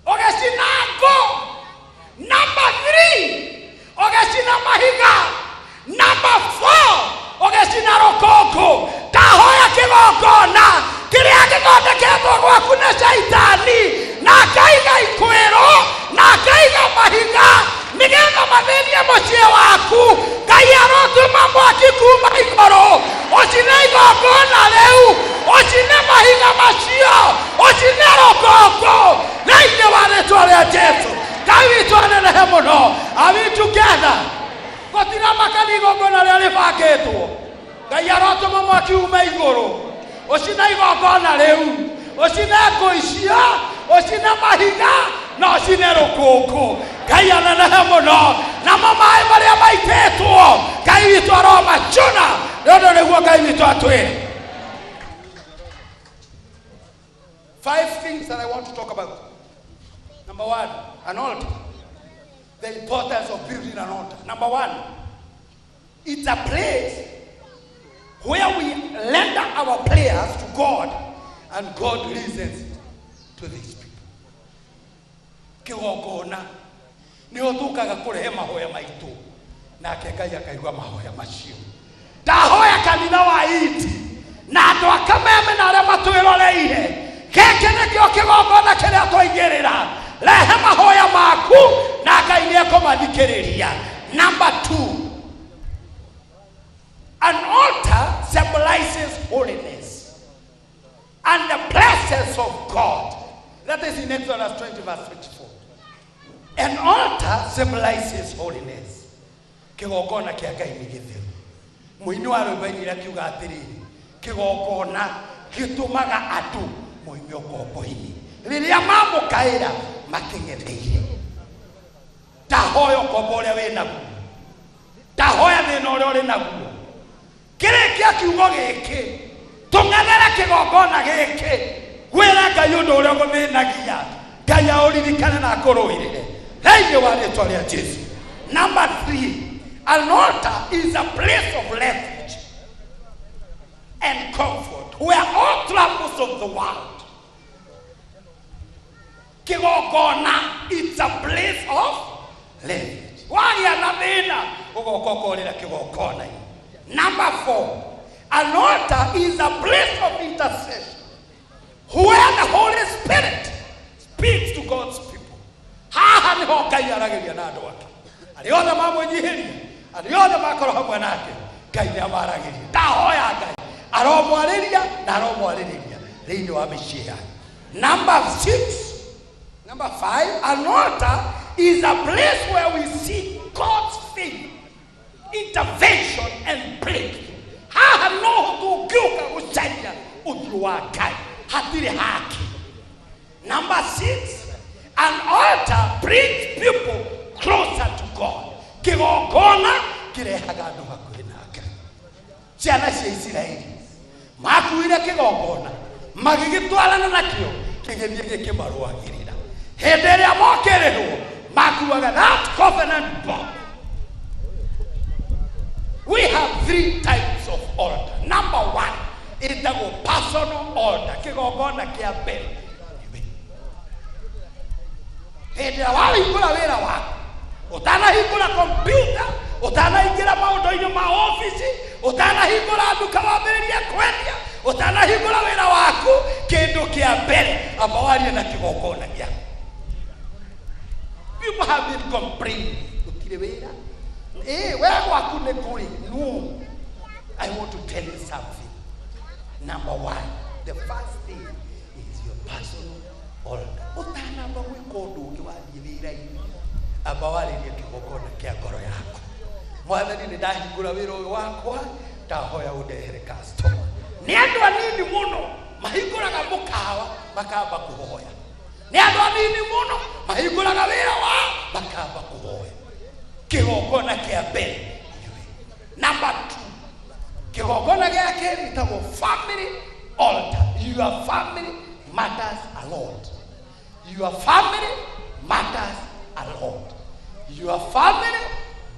ũgĩcina ngũ number 3 ũgĩcina mahiga number 4 ũgĩcina rũkũngũ ndahoya kĩgongona kĩrĩa gĩthondeketwo gwaku nĩ Shaitani na akaiga ikuĩro na akaiga mahiga nĩgetha mathĩnie mũciĩ waku Ngai arotũma mwaki kuma igũrũ ũcine igongona rĩu ũcine mahiga macio ũcine rũkũngũ thĩinĩ wa rĩĩtwa rĩa Jesũ Ngai witũ anenehe mũno Are we together? Gũtiramakania igongona rĩrĩa rĩbangĩtwo Ngai arotũma mwaki ume igũrũ ũcine igongona rĩu ũcine ngũ icio ũcine mahiga na ũcine rũkũngũ Ngai anenehe mũno namo maĩ marĩa maitĩtwo Ngai witũ aromacũna nĩũndũ nĩguo Ngai witũ atwĩre 5 things that I want to talk about. Number 1, an altar. The importance of building an altar. Number 1, it's a place where we render our prayers to God and God listens to these people. Kĩgongona nĩho tũkaga kũrehe mahoya maitũ nake Ngai akaigua mahoya macio ndahoya kanitha wa iti na andũ a Kameme na arĩa matwĩroreire gĩkĩ nĩkĩo kĩgongona kĩrĩa twaingĩrĩra rehe mahoya maku na Ngai nĩekũmathikĩrĩria number 2 an altar symbolizes holiness and the presence of God. That is in Exodus 20 verse 24. An altar symbolizes holiness. Kĩgongona kĩa Ngai nĩ gĩtheru. Mũini wa rwĩmbo-inĩ akiuga atĩrĩrĩ kĩgongona gĩtũmaga andũ moime ũkombo-inĩ rĩrĩa mamũkaĩra makĩng'etheire ndahoya ũkombo ũrĩa wĩ naguo ndahoya thĩna ũrĩa ũrĩ naguo kĩrĩkia kiugo gĩkĩ tũng'ethere kĩgongona gĩkĩ gwĩra Ngai ũndũ ũrĩa ũgũthĩnagia Ngai aũririkane na akũrũĩrĩre thĩinĩ wa rĩĩtwa rĩa Jesũ number 3 an altar is a place of refuge and comfort where all troubles of the world kĩgongona it's a place of refuge wagĩa na thĩna ũgoka ũkorĩra kĩgongona-inĩ number 4 an altar is a place of intercession where the Holy Spirit speaks to God's people haha Haha niho Ngai arageria na andũ ake. Arĩa othe mamũnyihiria, arĩa othe makorwo hamwe nake, Ngai nĩ amarageria. Ndahoya Ngai aromwarĩria na aromwarĩrĩria thĩinĩ wa mĩciĩ yanyu. Number 5, an altar is a place where we see God's faith, intervention and breakthrough. Haha no tũngĩũka gũcaria ũthiũ wa Ngai, hatirĩ haki. Number 6, an altar brings people closer to God. Kĩgongona kĩrehaga andũ hakuhĩ na Ngai. Ciana cia Isiraeli makuire kĩgongona, magĩgĩtwarana nakĩo kĩgĩthiĩ gĩkĩmarũagĩrĩra. Hĩndĩ ĩrĩa mokĩrĩrwo makuaga that covenant bond. We have 3 types of altar. Number 1 is the personal altar. Kĩgongona kĩa mbere. Hĩndĩ ĩrĩa wahingũra wĩra waku, ũtanahingũra kompyuta, ũtanahingũra maũndũ-inĩ ma ofici, ũtanahingũra nduka wambĩrĩria kwendia, ũtanahingũra wĩra waku, kĩndũ kĩa mbere amba warie na kĩgongona gĩaku. People have been complaining. Gũtirĩ wĩra. Wĩra gwaku nĩ kũrĩ. No. I want to tell you something. Number 1, the first thing is your personal altar. Ũtanamba gwĩka ũndũ ũngĩ wathiĩ wĩra-inĩ, amba warĩrie kĩgongona kĩa ngoro yaku. Mwathani nĩ ndahingũra wĩra ũyũ wakwa, ndahoya ũndehere customer. Nĩ andũ anini mũno mahingũraga mũkawa makamba kũhoya. Nĩ andũ anini mũno mahingũraga wĩra wao makamba kũhoya. Kĩgongona kĩa mbere. Number 2, kĩgongona gĩa kerĩ gĩtagwo family altar. Your family matters a lot. Your family matters a lot. Your family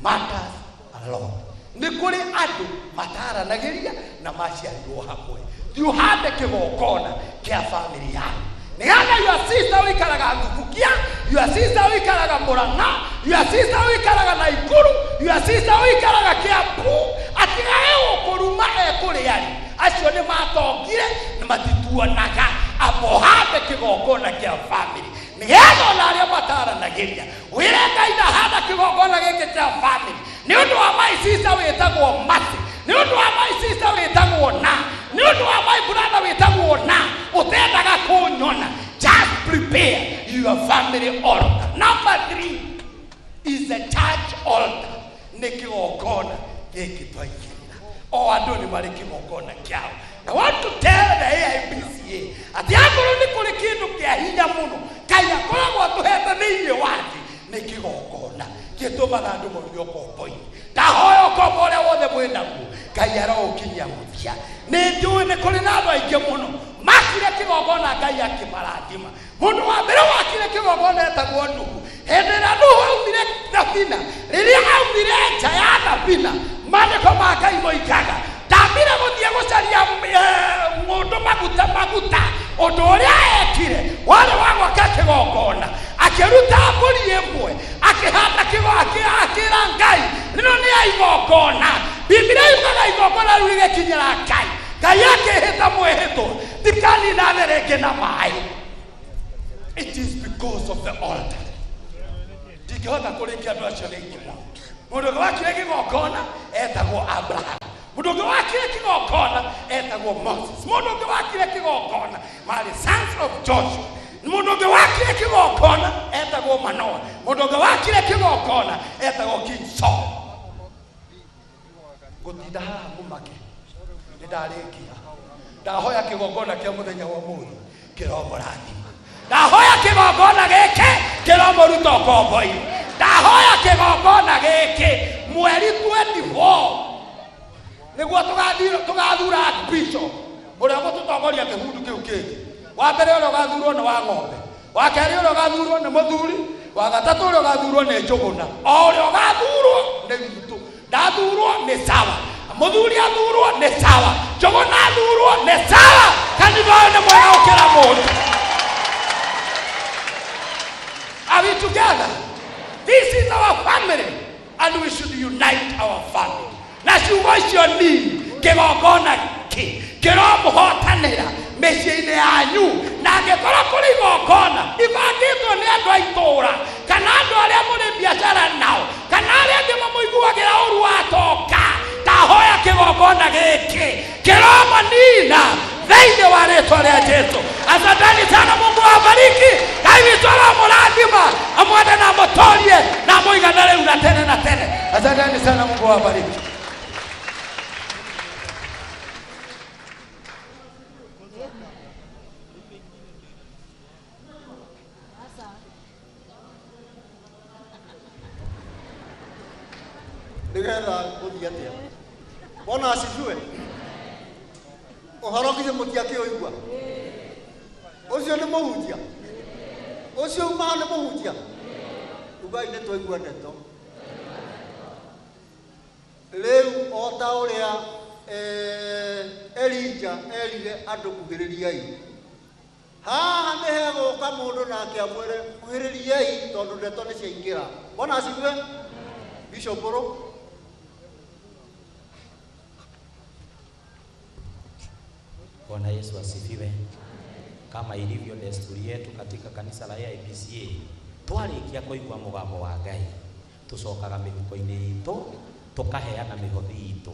matters a lot. Nĩ kũrĩ andũ mataranagĩria na maciarirwo hamwe. You have kĩgongona kĩa family yanyu. Nĩgetha your sister wĩikaraga Thubukia, your sister wĩikaraga Mũrang'a, your sister wĩikaraga Naikuru, your sister wĩikaraga Kiambu, atigae kũruma kũrĩa arĩ. Acio nĩ matongire na matituonaga. Abo habe kĩgongona kĩa family. Nĩgetha ona arĩa mataranagĩria wĩre Ngai ndahanda kĩgongona gĩkĩ kĩa family. Nĩ ũndũ wa my sister wĩtagwo Mati, nĩ ũndũ wa my sister wĩtagwo Na, nĩ ũndũ wa my brother wĩtagwo Na, ũtendaga kũnyona. Just prepare your family altar. Number 3 is the church altar. Nĩ kĩgongona gĩkĩ twaigĩrĩra. O andũ nĩ marĩ kĩgongona kĩao. I want to tell the AIPCA ati akorwo nĩ kũrĩ kĩndũ kĩa hinya mũno Ngai akoragwo atũhete thĩinĩ wake nĩ kĩgongona gĩtũmaga andũ morio kombo-inĩ. Ndahoya ũkombo ũrĩa wothe mwĩnaguo Ngai aroũkinyia mũthia. Nĩ njũĩ nĩ kũrĩ na andũ aingĩ mũno makire kĩgongona Ngai akĩmarathima. Mũndũ wa mbere wakire kĩgongona etagwo Nuhu. Hĩndĩ ĩrĩa Nuhu aumire thabina, rĩrĩa aumire nja ya thabina, maandĩko ma Ngai moigaga ndambire gũthiĩ gũcaria mũndũ maguta ũndũ ũrĩa ekire warĩ wa gwaka kĩgongona. Akĩruta mbũri ĩmwe akĩhanda akĩra Ngai rĩno nĩ ya igongona. Biblia yugaga igongona rĩu rĩgĩkinyĩra Ngai, Ngai akĩhĩta mwĩhĩtwo ndikanina thĩ rĩngĩ na maĩ. It is because of the altar. Ndingĩhota kũrĩkia andũ acio nĩ ingĩmwa. Mũndũ ũngĩ wakire kĩgongona etagwo Abraham. Mũndũ ũngĩ wakire kĩgongona etagwo Moses. Mũndũ ũngĩ wakire kĩgongona marĩ sons of Joshua. Mũndũ ũngĩ wakire kĩgongona etagwo Manoa. Mũndũ ũngĩ wakire kĩgongona etagwo King Saul. Gũtinda haha mũmake nĩ ndarĩkia. Ndahoya kĩgongona kĩa mũthenya wa ũmũthĩ kĩromũrathima. Ndahoya kĩgongona gĩkĩ kĩromũruta ũkombo-inĩ. Ndahoya kĩgongona gĩkĩ mweri 24 nĩguo tũgathura bishop ũrĩa gũtũtongoria kĩhundu kĩu kĩngĩ. Wa mbere ũrĩa ũgathurwo nĩ wa ng'ombe, wa kerĩ ũrĩa ũgathurwo nĩ mũthuri, wa gatatũ ũrĩa ũgathurwo nĩ Njũgũna, o ũrĩa ũgathurwo nĩ witũ. Ndathurwo nĩ sawa, mũthuri athurwo nĩ sawa, Njũgũna athurwo nĩ sawa. Kanitha ũyũ nĩ mwega gũkĩra mũndũ. Are we together? This is our family and we should unite our family. Na ciugo icio nini kĩgongona kĩromũhotanĩra mĩciĩ-inĩ yanyu, na angĩkorwo kũrĩ igongona ibangĩtwo nĩ andũ a itũũra kana andũ arĩa mũrĩ biacara nao kana arĩa angĩ mamũiguagĩra ũru watoka, tahoya kĩgongona gĩkĩ kĩromanina thĩinĩ wa rĩtwa rĩa Jesũ. Asanteni sana, Mungu awabariki. Ngai witũ aramũrathima, amwende na mũtũrie na mũigane rĩu na tene na tene. Asanteni sana, Mungu awabariki. Nĩgetha gũthiĩ atĩa? Bwana asifiwe. Ũhoro githĩ mũtiakĩũigua? Ũcio nĩ mũhunjia. Ũcio umaga nĩ mũhunjia. Ugai nĩ twaigua ndeto. Rĩu o ta ũrĩa Elija erire andũ kuhĩrĩriai. Haha nĩ hegũka mũndũ nake amwĩre kuhĩrĩriai tondũ ndeto nĩ ciaingĩra. Bwana asifiwe. Bishop Boro. Bwana Yesu asifiwe. Kama ilivyo desturi yetu katika kanisa la AIPCA, twarĩkia kũigua mũgambo wa Ngai, tũcokaga mĩhuko-inĩ itũ, tũkaheana mĩhothi itũ.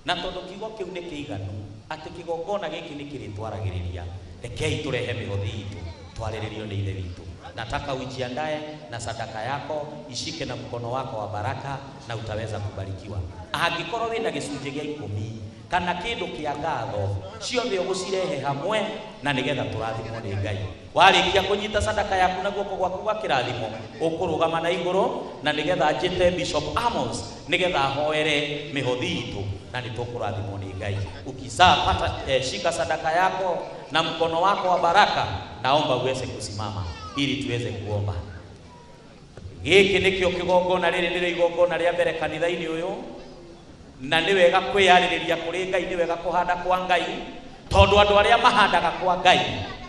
Na tondũ kiugo kĩu nĩ kĩiganu, atĩ kĩgongona gĩkĩ nĩ kĩrĩtwaragĩrĩria, rekei tũrehe mĩhothi itũ, twarĩrĩrio nĩ Ithe witũ. Nataka ujiandae na sadaka yako, ishike na mkono wako wa baraka na utaweza kubarikiwa. Angĩkorwo wĩna gĩcunjĩ gĩa 10 kana kĩndũ kĩa ngatho, ciothe ũgũcirehe hamwe na nĩgetha tũrathimwo nĩ Ngai. Warĩkia kũnyita sadaka yaku na guoko gwaku gwa kĩrathimo, ũkũrũgama na igũrũ na nĩgetha njĩte Bishop Amos nĩgetha ahoere mĩhothi itũ na nĩtũkũrathimwo nĩ Ngai. Ukisapata shika sadaka yako na mkono wako wa baraka, naomba uweze kusimama ili tuweze kuomba. Gĩkĩ nĩkĩo kĩgongona, rĩrĩ nĩrĩo igongona rĩa mbere kanitha-inĩ ũyũ, na nĩ wega kwĩyarĩrĩria kũrĩ Ngai, nĩ wega kũhanda kwa Ngai, tondũ andũ arĩa mahandaga kwa Ngai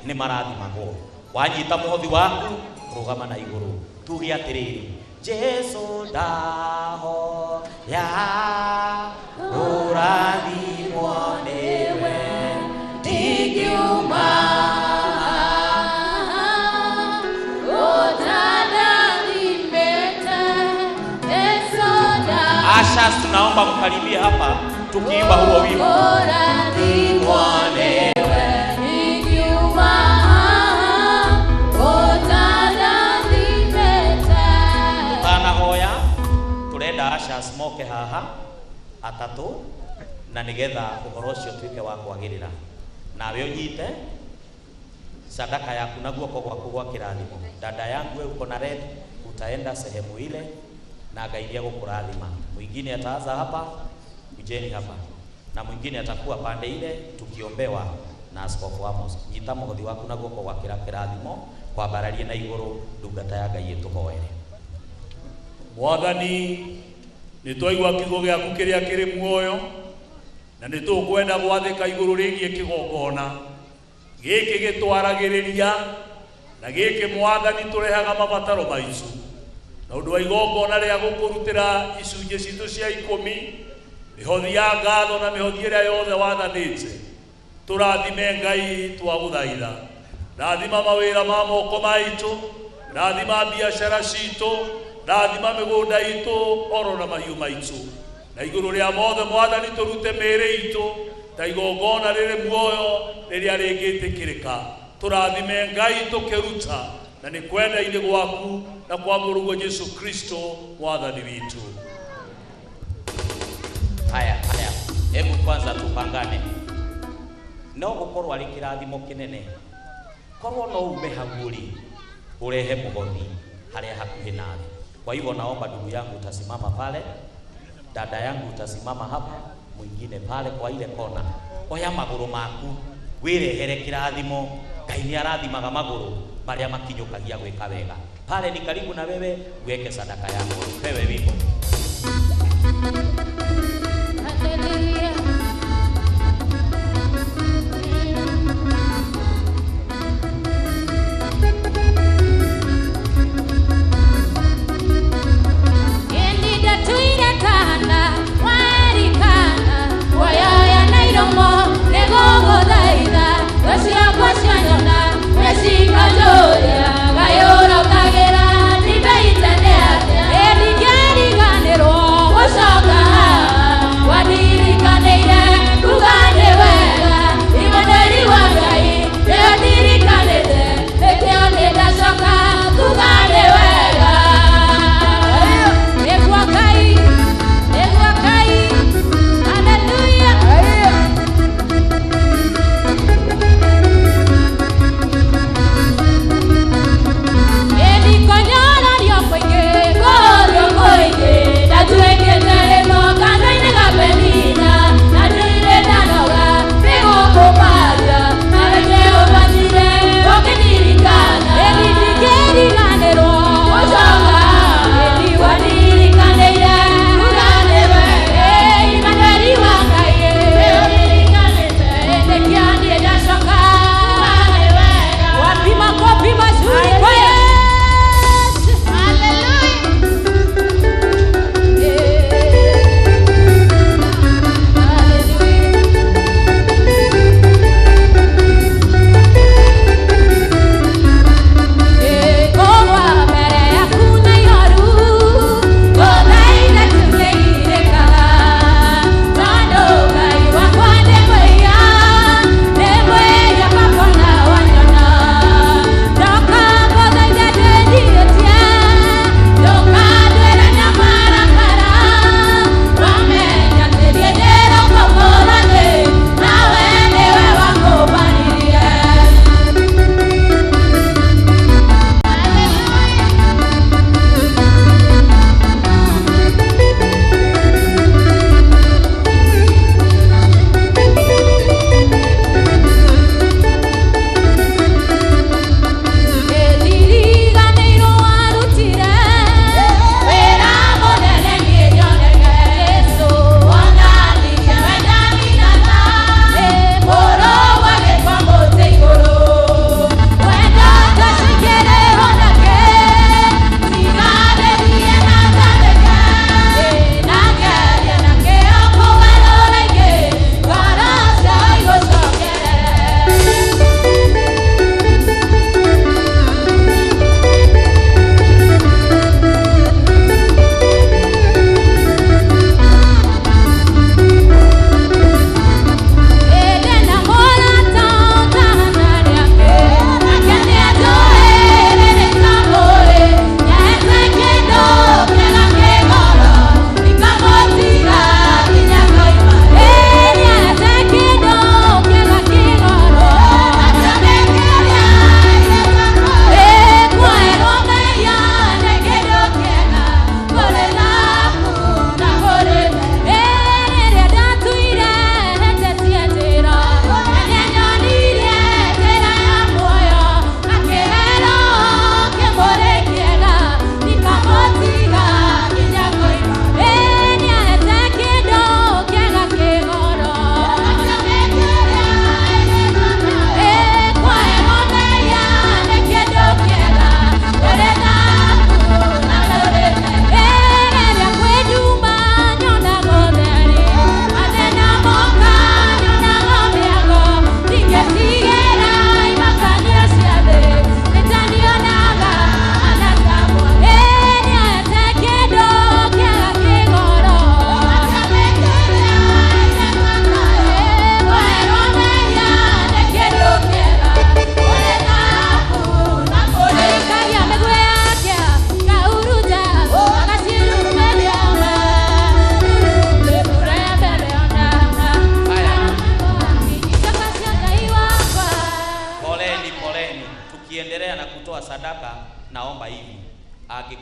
nĩ marathimagwo. Wanyita mũhothi waku, rũgama na igũrũ, tuge atĩrĩrĩ: Jesũ ndaho ya ũrathimwo nĩwe, ndingiuma Asha, tunaomba mkaribie hapa tukiimba huo wimbo. Tana hoya turenda Asha smoke haha atatu na nigetha ũhoro ũcio tuĩke wa kwagĩrĩra. Nawe ũnyite sadaka yaku na guoko gwaku gwa kĩrathimo. Dada yangu wewe uko na red, utaenda sehemu ile na Ngai gũkũrathima. Mwingine ataanza hapa, ujeni hapa, na mwingine atakuwa pande ile tukiombewa na Askofu Amos. Nyita mũhothi waku na guoko gwa kĩrathimo, kwambararie na igũrũ ndungata ya Ngai ĩtũhoere. Mwathani, nĩtwaigua kiugo gĩaku kĩrĩa kĩrĩ muoyo, na nĩtũkwenda gwathĩka igũrũ rĩgiĩ kĩgongona gĩkĩ gĩtwaragĩrĩria, na gĩkĩ Mwathani tũrehaga mabataro maitũ. Na ũndũ wa igongona rĩa gũkũrutĩra icunjĩ citũ cia 10, mĩhothi ya ngatho na mĩhothi ĩrĩa yothe wathanĩte, tũrathime Ngai twagũthaitha. Rathima mawĩra ma moko maitũ, rathima biacara citũ, rathima mĩgũnda itũ, oro na mahiũ maitũ. Na igũrũ rĩa mothe Mwathani tũrute mĩĩrĩ itũ ta igongona rĩrĩ muoyo rĩrĩa rĩngĩtĩkĩrĩka. Tũrathime Ngai tũkĩruta, na nĩ kwenda-inĩ gwaku na kwa Mũrũguo Jesu Kristo Mwathani witũ. Haya, hebu kwanza tupangane. No gũkorwo arĩ kĩrathimo kĩnene, korwo no ume haguri urehe mũhothi harĩa hakuhĩ nawe. Kwa hivyo naomba ndugu yangu utasimama pale, dada yangu utasimama hapa, mwingine pale kwa ile kona. Oya magũrũ maku wĩrehere kĩrathimo. Ngai nĩ arathimaga magũrũ marĩa makinyũkagia gwĩka wega. Pale ni karibu na wewe, uweke sadaka yako. Pewe wimbo. Waya ya nairomo, nego godaida,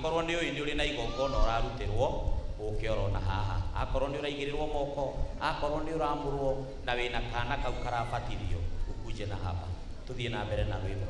angikorwo ni uyu ni uri na igongona urarutirwo uke orona haha akorwo ni uraigirirwo moko akorwo ni uramurwo na wina kana kau karabatithio ukuje na hapa tuthie na mbere na rwimbo.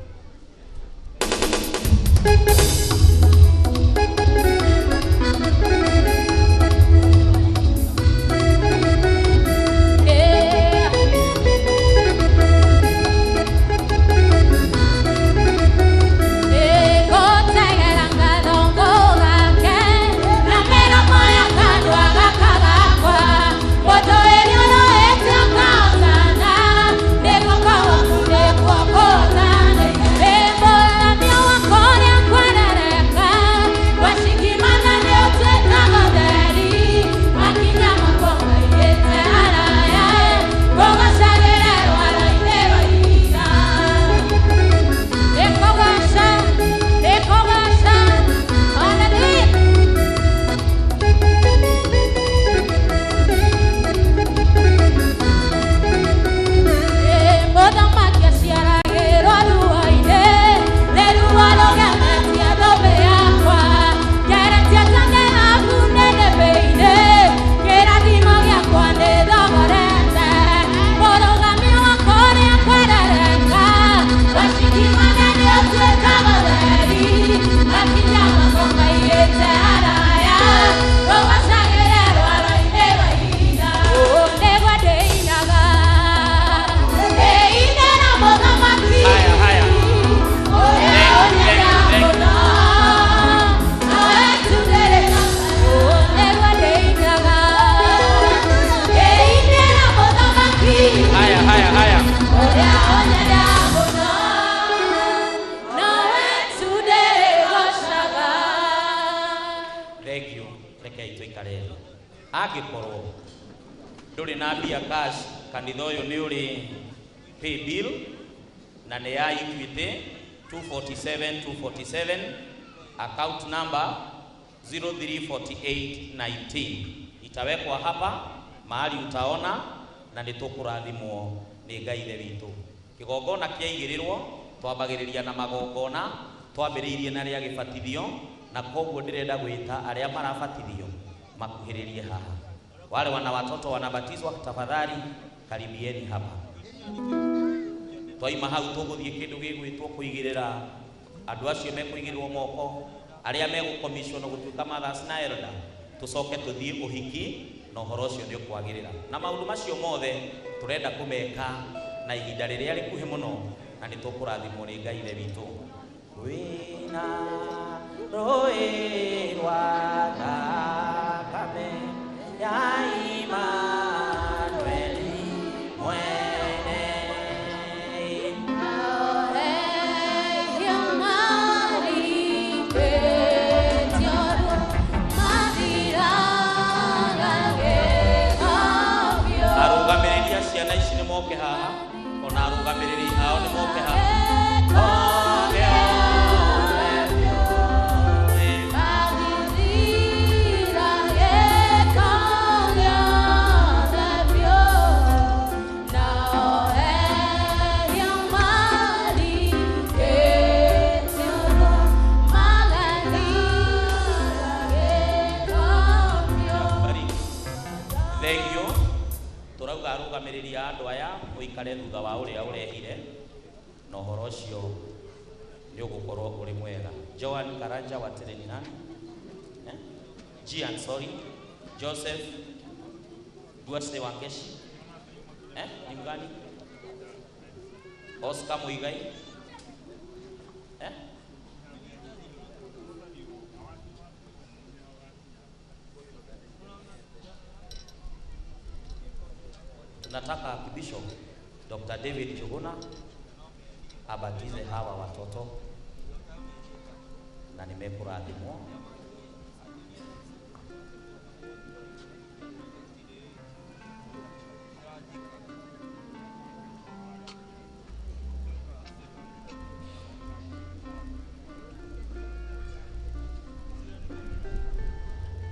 Agikorwo nduri na bia cash kanitha uyu ni uri pay bill na ni ya Equity 247 account number 034819 itawekwa hapa mahali utaona na nitukurathimwo ni Ngai ithe witu. Kigongona kiaigirirwo twambagiriria na magongona twambiriirie na ria gibatithio na koguo ndirenda gwita aria marabatithio makuhiririe haha. Wale wana watoto wanabatizwa tafadhali karibieni hapa. Twaima hau tuguthie kindu gigwitwo kuigirira andu acio mekuigirwo moko aria megukomishwo gutuika mothers na elder tucoke tuthie uhiki na uhoro ucio ni ukwagirira na maundu macio mothe turenda kumeka na ihinda riria rikuhi muno na nitukurathimwo ni Ngai ithe witu. Wina roi rwa thakame ya Imanueli mwene arugamiria ciana ici ni moke haha ona arugamiriri ao ni moke haha. Arugamiria andu aya uikare thutha wa uria urehire na uhoro ucio ni ugukorwo uri mwega. Joan Karanja wa Tereni nani Gian sorry Joseph Duarte Wangeshi ni mgani Oscar Muigai nataka Bishop Dr. David Chuguna abatize hawa watoto na nimekuradhimwa.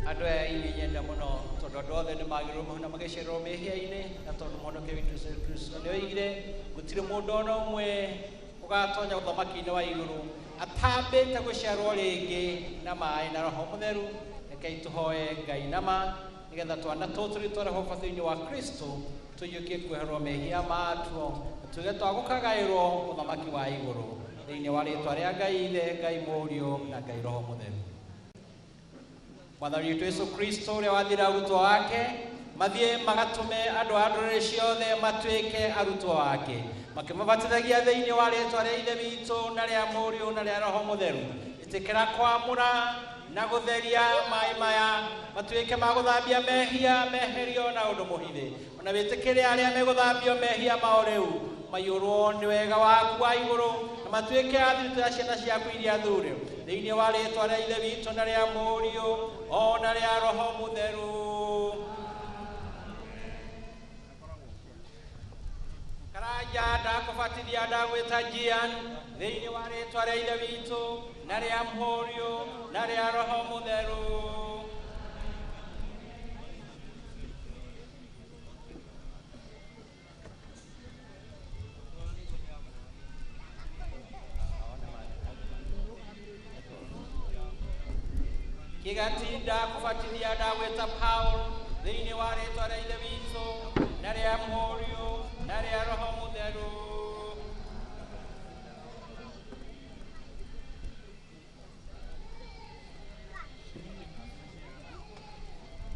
Andũ aya inyenda muno tondu andu othe ni magirwo na magicirwo mehia-ini na tondu mwonoke witu Yesu Kristo ni oigire gutire mundu ona umwe ugatonya uthamaki-ini wa iguru atambĩte gũciarwo rĩngĩ na maĩ na Roho Mũtheru. Rekei tũhoe Ngai nama nĩgetha twana tũtũ tũrehwo thĩinĩ wa Kristo tũiyũkie kweherwo mehia matuo tuge twagũkagaĩrwo ũthamaki wa igũrũ thĩinĩ wa rĩĩtwa rĩa Ngai Ithe, Ngai Mũriũ na Ngai Roho Mũtheru. Mwathani witũ Yesu Kristo ũrĩa wathire arutwo ake mathiĩ magatũme andũ a ndũrĩrĩ ciothe matuĩke arutwo ake, makĩmabatithagia thĩinĩ wa rĩĩtwa rĩa Ithe witũ na rĩa Mũriũ na rĩa Roho Mũtheru. Ĩtĩkĩra kwamũra na gũtheria maĩ maya matuĩke ma gũthambia mehia meherio na ũndũ mũhithe, ona wĩtĩkĩre arĩa megũthambio mehia mao rĩu maiyũrwo nĩ wega waku wa igũrũ na matuĩke athiritũ ya ciana ciaku iria thure thĩinĩ wa rĩĩtwa rĩa Ithe witũ na rĩa Mũriũ o na rĩa Roho Mũtheru. Karanja ndakũbatithia ndagwĩta Jian thĩinĩ wa rĩĩtwa rĩa Ithe witũ na rĩa Mũriũ na rĩa Roho Mũtheru. Kigati ndakũbatithia ndagwĩta Paul thĩinĩ wa rĩĩtwa rĩa Ithe witũ na rĩa Mũriũ na rĩa Roho Mũtheru.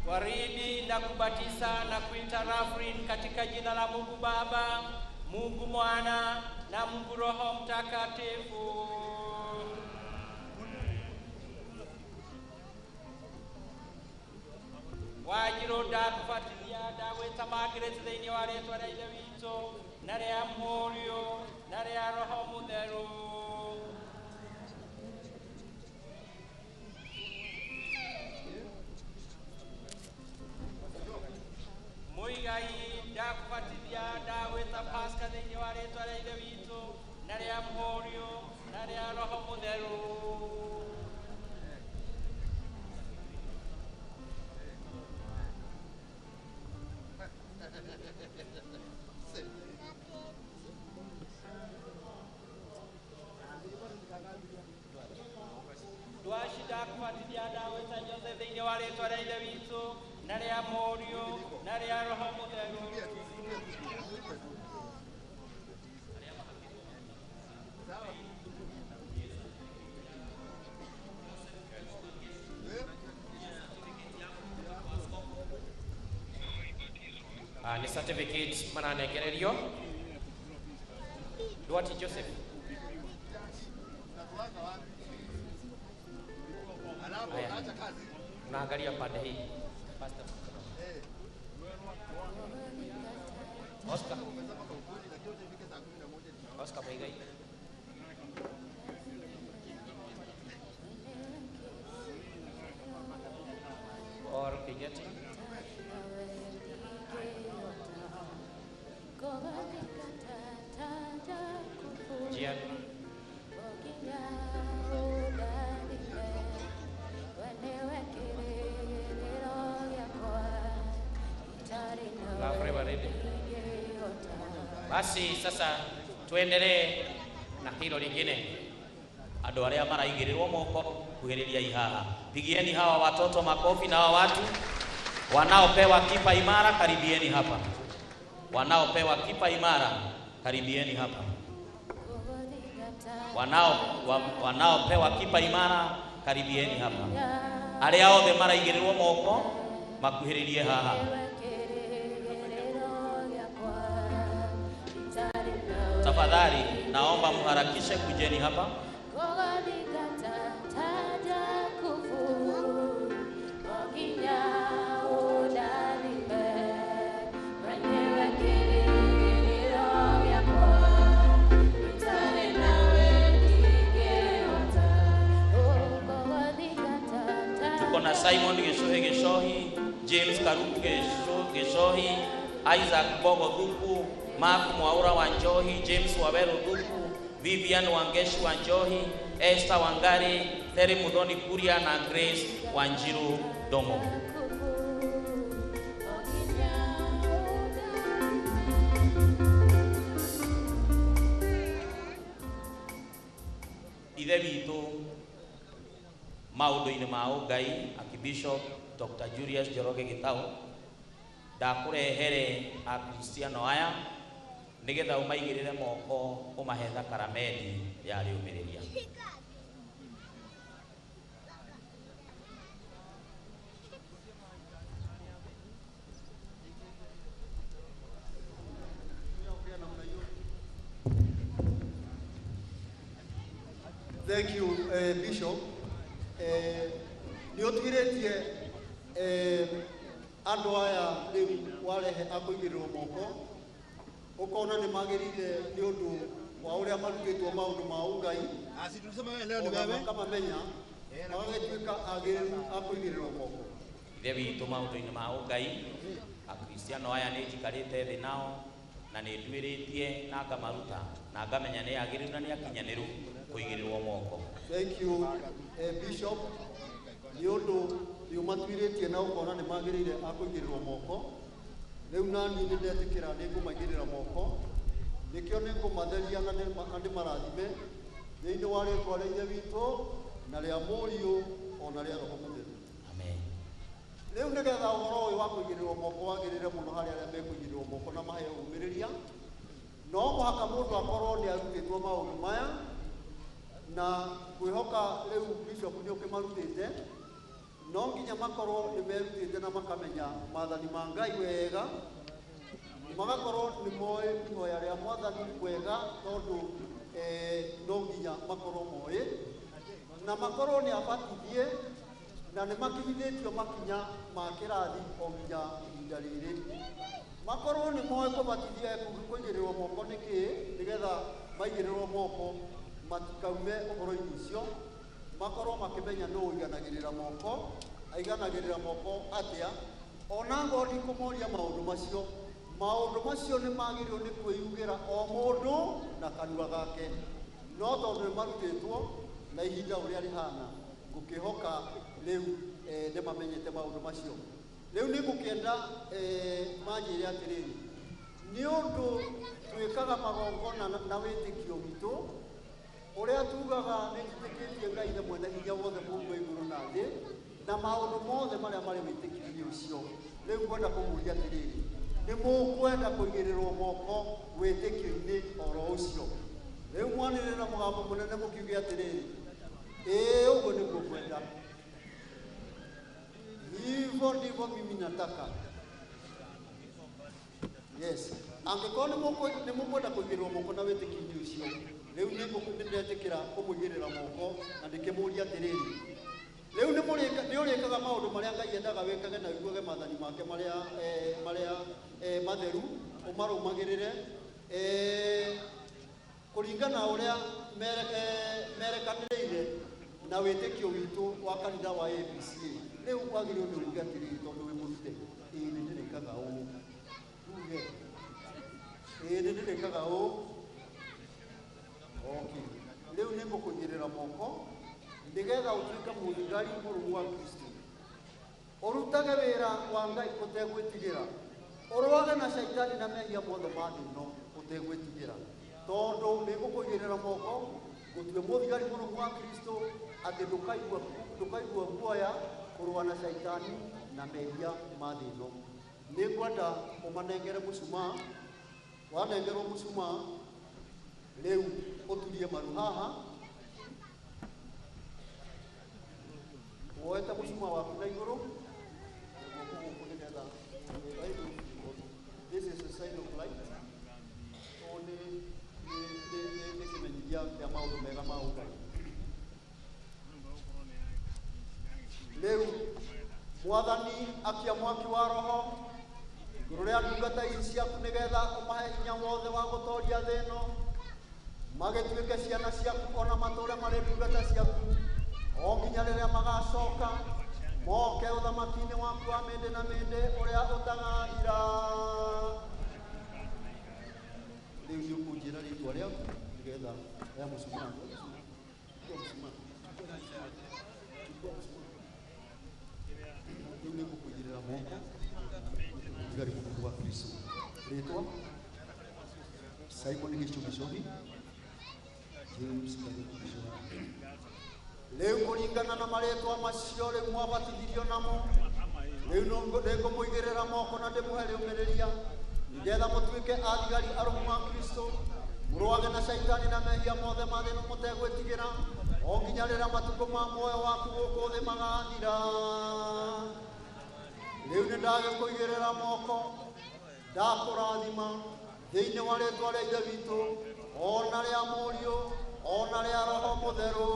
Waridi na kubatiza na kuita Rafrin katika jina la Mungu Baba, Mungu Mwana na Mungu Roho Mtakatifu. Wajiro ndakũbatithia ndagwĩta Margaret thĩinĩ wa rĩĩtwa rĩa Ithe witũ na rĩa Mũriũ na rĩa Roho Mũtheru. Muigai ndakũbatithia ndagwĩta Pasca thĩinĩ wa rĩĩtwa rĩa Ithe witũ na rĩa Mũriũ na rĩa Roho Mũtheru. Dwashi ndakũbatithia ndagwĩta Jose thĩinĩ wa rĩĩtwa rĩa Ithe witũ na rĩa Mũriũ na rĩa Roho Mũtheru. Ni certificate mananegererio Duarte Joseph. Naangalia pande hii. Pastor. Oscar. Oscar Baigai. Or Pigeti. Jian. Basi sasa tuendelee na hilo lingine. Andũ arĩa maraigĩrĩrwo moko kuhĩrĩria ihaha, pigieni hawa watoto makofi, na hawa watu wanaopewa kipa imara karibieni hapa. Wanaopewa kipa imara karibieni hapa. Wanaopewa kipa imara karibieni hapa. Arĩa othe maraigĩrĩrwo moko makuhĩrĩrie haha. Tafadhali naomba mharakishe, kujeni hapa. Tuko na Simon Geshohi, James Karuku Geshohi, Isaac Bogo Duku, Mark Mwaura Wanjohi, James Wabero Duku, Vivian Wangeshi Wanjohi, Esther Wangari, Terry Mudhoni Kuria na Grace Wanjiru Domo. ithe witũ maũndũ-inĩ ma ũngai Archbishop Dr. Julius Njoroge Gĩtaũ ndakũrehere akristiano aya nĩgetha ũmaigĩrĩre moko ũmahe thakramenti ya rĩũmĩrĩria. Thank you, Bishop. Nĩ ũtigĩrĩtie andũ aya rĩu warehe akũigĩrĩrwo moko ũkona nĩ magĩrĩire nĩ ũndũ wa ũrĩa marutĩtwo maũndũ ma ũngai makamamenya magagĩtuĩka agĩrĩru akũigĩrĩrwo moko. Ithe witũ maũndũ-inĩ ma ũngai akristiano aya nĩ njikarĩte thĩ nao na nĩ nduĩrĩtie na ngamaruta na ngamenya nĩ agĩrĩru na nĩ akinyanĩru kũigĩrĩrwo moko. Thank you, Bishop. Nĩ ũndũ nĩ ũmatuĩrĩtie na ũkona nĩ magĩrĩire akũigĩrĩrwo moko. Rĩu nani nĩ ndetĩkĩra nĩ ngũmaigĩrĩra moko, nĩkĩo nĩ ngũmatheria na ndĩmarathime thĩinĩ wa rĩĩtwa rĩa Ithe witũ na rĩa Mũriũ ona rĩa Roho Mũtheru. Amen. Rĩu nĩgetha ũhoro ũyũ wa kũigĩrĩrwo moko wagĩrĩre mũno harĩ arĩa mekũigĩrĩrwo moko na maheo ũmĩrĩria, no mũhaka mũndũ akorwo nĩ arutĩtwo maũndũ maya na kwĩhoka rĩu Bishop nĩ ũkĩmarutĩte, no nginya makorwo nĩ merutĩte na makamenya maathani ma Ngai wega, magakorwo nĩ moĩ ihoya rĩa Mwathani wega tondũ no nginya makorwo moĩ, na makorwo nĩ abatithie na nĩ makinyithĩtio makinya ma kĩrathi o nginya ihinda rĩrĩ. Makorwo nĩ moĩ kũbatithia kũigĩrĩrwo moko nĩkĩ, nĩgetha maigĩrĩrwo moko matikaume ũhoro-inĩ ũcio, makorwo makĩmenya nũ ũiganagĩrĩra moko, aiganagĩrĩra moko atĩa. Ona ngo ndikũmoria maũndũ macio, maũndũ macio nĩ magĩrĩirwo nĩ kwĩyugĩra o mũndũ na kanua gake, no tondũ nĩ marutĩtwo na ihinda ũrĩa rĩhana, ngũkĩhoka rĩu nĩ mamenyete maũndũ macio. Rĩu nĩ ngũkĩenda manjĩre atĩrĩrĩ, nĩ ũndũ twĩkaga magongona na wĩtĩkio witũ ũrĩa tugaga nĩ twĩtĩkĩtie Ngai nĩ mwene hinya wothe Mũmbi wa igũrũ na thĩ na maũndũ mothe marĩa marĩ wĩtĩkio-inĩ ũcio. Rĩu ngwenda kũmũria atĩrĩrĩ, nĩ mũkwenda kũigĩrĩrwo moko wĩtĩkio-inĩ oro ũcio? Rĩu mwanĩrĩra mũgambo mũnene mũkiuge atĩrĩrĩ, ĩĩ ũguo nĩguo kwenda. Hivyo ndivyo mimi nataka. Yes. Angĩkorwo nĩ mũkwenda kũigĩrĩrwo moko na wĩtĩkio-inĩ ũcio, rĩu nĩ ndetĩkĩra kũmũigĩrĩra moko na ndĩkĩmũria atĩrĩrĩ, rĩu nĩ ũrĩkaga maũndũ marĩa Ngai endaga wĩkage na wĩiguage maathani make marĩa matheru, ũmarũmagĩrĩre kũringana ũrĩa merekanĩrĩire na wĩtĩkio witũ wa kanitha wa APCA. Rĩu kwagĩrĩirwo nĩ uge atĩrĩrĩ tondũ wĩ mũrute, ĩĩ nĩ ndĩrĩkaga ũũ, uge ĩĩ nĩ ndĩrĩkaga ũũ. Okay. Rĩu nĩ ngũkũigĩrĩra moko nĩgetha ũtuĩke mũthigari mũrũmu wa Kristo, ũrutage wĩra wa Ngai ũtegwĩtigĩra, ũrũage na caitani na mehia mothe ma thĩ ĩno ũtegwĩtigĩra, tondũ nĩ ngũkũigĩrĩra moko gũtue mũthigari mũrũmu wa Kristo atĩ ndũkaigua guoya kũrũa na caitani na mehia ma thĩ ĩno. Nĩ ngwenda ũmanengere mũcumaa, wanengerwo mũcumaa rĩu ũturie maru haha, woete mũcumaa waku na igũrũ, this is a sign of light. Nĩ kĩmenyithia kĩa maũndũ mega ma Ngai. Rĩu Mwathani akia mwaki wa Roho igũrũ rĩa ndungata ici ciaku nĩgetha ũmahe hinya wothe wa gũtooria thĩ ĩno, magĩtuĩke ciana ciaku ona matũũre marĩ ndungata ciaku o nginya rĩrĩa magacoka moke ũthamaki-inĩ waku wa mĩndĩ na mĩndĩ ũrĩa ũtang'athira. Rĩu nĩ ũkũnjĩra rĩĩtwa rĩaku nĩgetha ya mũcumaa rĩu nĩ ngũkũigĩrĩra moko mũthigari mũrũmu wa Kristo. Rĩĩtwa Simon Gichũgicũgi, Leo kuringana na maretwa macio rĩu mwabatithirio namo rĩu nĩngũmũigĩrĩra moko na ndĩmũhe rĩũmĩrĩria nĩgetha mũtuĩke athigari arũmu a Kristo mũrũage na caitani na mehia mothe ma thĩ mũtegwĩtigĩra o nginya rĩrĩa matukũ ma muoyo waku gũkũ thĩ magathira. Rĩu nĩndagĩkũigĩrĩra moko ndakũrathima thĩinĩ wa rĩtwa rĩa Ithe witũ ona rĩa Mũriũ ona rĩa Roho Mũtheru.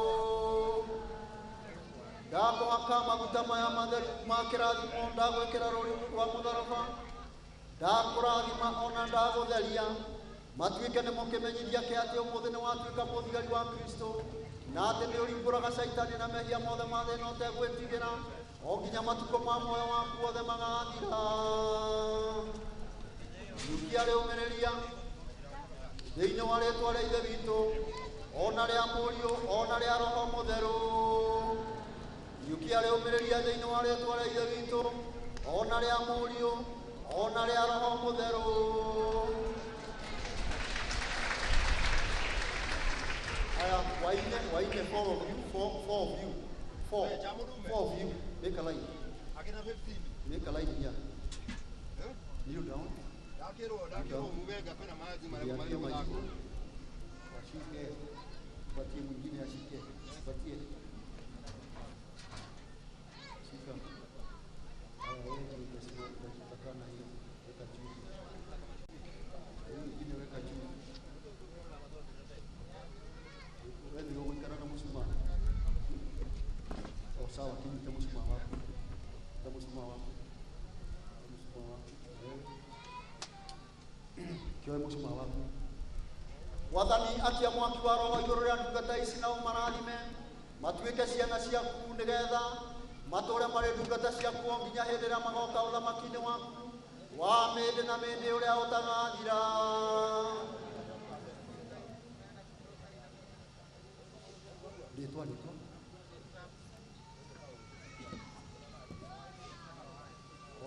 Ndakũhaka maguta maya matheru ma kĩrathimo ndagwĩkĩra rũri rwa mũtharaba ndakũrathima ona ndagũtheria matuĩke nĩmũkĩmenyithia kĩ atĩ ũmũthĩ nĩwatuĩka mũthigari wa Kristo na atĩ nĩũringũraga caitani na mehia mothe ma thĩ na ũtegwĩtigĩra o nginya matukũ ma muoyo waku othe magathira. Njukia rĩũmĩrĩria thĩinĩ wa rĩtwa rĩa Ithe witũ ona rĩa Mũriũ ona rĩa Roho Mũtheru. Njukia rĩũmĩrĩria thĩinĩ wa rĩtwa rĩa Ithe witũ ona rĩa Mũriũ ona rĩa Roho Mũtheru. Waine four of you. Make a line. Make a line here. Kneel down. Patie mwingine ashike. Patie. Shika. Wewe utakana hiyo. Weka juu. Mwingine weka juu. Wewe ndio unakarana mshumaa. Sawa, kimi mshumaa wako. Mshumaa wako. Kioe mshumaa wako. Wathani atia mwaki wa roho igũrũ rĩa ndungata ici na ũmarathime matuĩke ciana ciaku nĩgetha matũũre marĩ ndungata ciaku o nginya hĩndĩ ĩrĩa magoka ũthamaki-inĩ waku wa mĩndĩ na mĩndĩ ũrĩa ũtagathira. Rĩtwa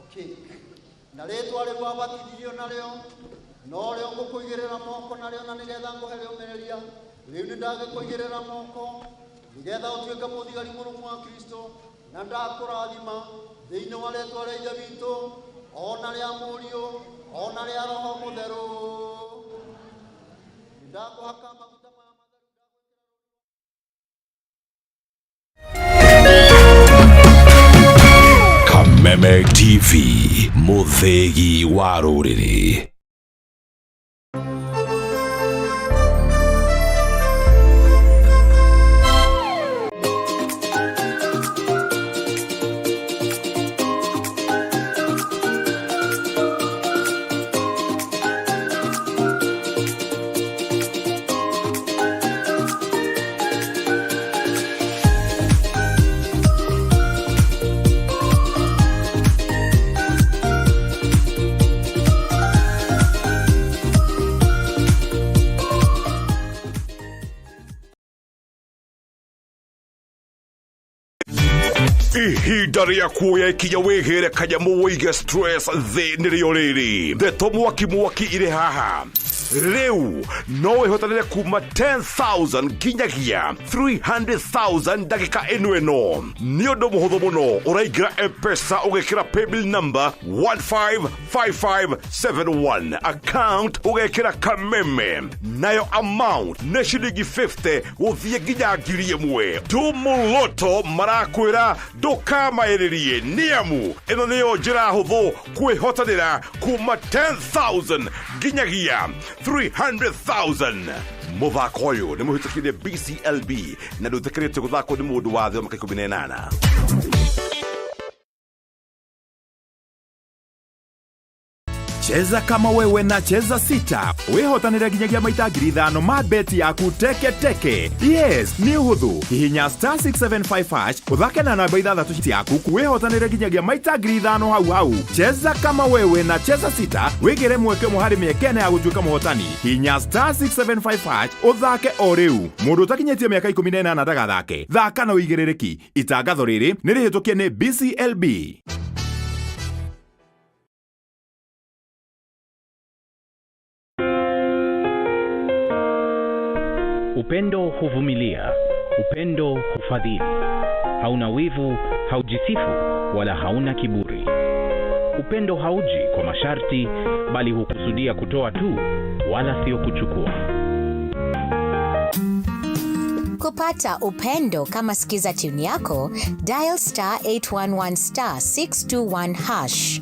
okay. Na rĩtwa rĩu wabatithirio narĩo no rĩo ngũkũigĩrĩra moko narĩo na nĩgetha ngũhe rĩũmĩrĩria. Rĩu nĩndagĩkũigĩrĩra moko nĩgetha ũtuĩke mũthigari mũrũmu wa Kristo na ndakũrathima thĩinĩ wa rĩtwa rĩa Ithe witũ ona rĩa Mũriũ ona rĩa Roho Mũtheru. Nĩndakũhaka maguta maya matheru Kameme TV, mũthĩgi wa rũrĩrĩ. Ihinda rĩa kuoya ikinya wĩgĩre kanyamu wĩige stress thĩ nĩrĩo rĩrĩ. Ndeto mwaki irĩ haha. Rĩu no wĩhotanĩre kuma 10,000 nginyagia 300,000 ndagĩka ĩno. Nĩ ũndũ mũhũthũ mũno. Ũraingĩra M-Pesa ũgekĩra paybill number 155571 account ũgekĩra Kameme, nayo amount nĩ ciringi 50 gũthiĩ nginya 1,000. Tumuloto marakwĩra ndũkamaĩrĩrie nĩamu ĩno nĩyo njĩra hũthũ kwĩhotanĩra kuma 10,000 nginyagia 300,000. Mũthako ũyũ nĩ mũhĩtũkĩire BCLB na ndũtĩkĩrĩtio gũthakwo nĩ mũndũ wa thĩ wa mĩaka 18. Cheza kama wewe na cheza sita. Wehotanĩre nginyagia maita 5,000 ma beti yaku teke teke. Yes, ni ũhũthũ. Hihinya *675# ũthake na namba 6 yaku wehotanĩre nginyagia maita 5,000 hau. Cheza kama wewe na cheza sita. Wĩgĩre mweke mũharĩ mĩekene ya gũtuĩka mũhotani. Hihinya *675# ũthake o rĩu. Mũndũ ũtakinyĩtie mĩaka 18 ndagathake. Thaka na ũigĩrĩrĩki. Itangatho rĩrĩ nĩ rĩhĩtũkie nĩ BCLB. Upendo huvumilia, upendo hufadhili. Hauna wivu, haujisifu, wala hauna kiburi. Upendo hauji kwa masharti, bali hukusudia kutoa tu, wala sio kuchukua. Kupata upendo kama sikiza tune yako, dial *811 *621#.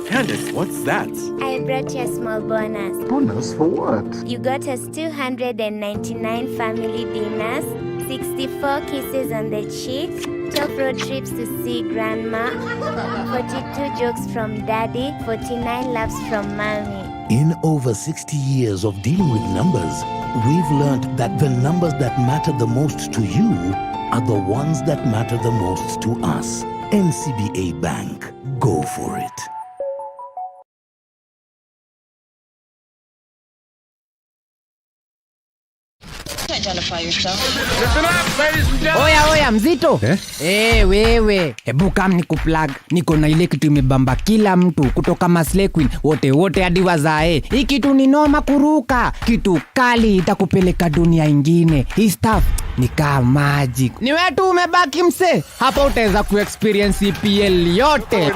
Candace, what's that? I brought you a small bonus. Bonus for what? You got us 299 family dinners, 64 kisses on the cheek, 12 road trips to see grandma, 42 jokes from daddy, 49 laughs from mommy. In over 60 years of dealing with numbers, we've learned that the numbers that matter the most to you are the ones that matter the most to us. NCBA Bank. Go for it. Identify yourself. Listen up, ladies and gentlemen. Oya mzito. Wewe. Hebu kam nikuplug. Niko na ile kitu imebamba kila mtu kutoka Maslay Queen wote hadi wazae. Hii kitu ni noma kuruka. Kitu kali itakupeleka dunia ingine. Hii stuff ni kama magic. Ni wewe tu umebaki mse. Hapa utaweza kuexperience EPL yote.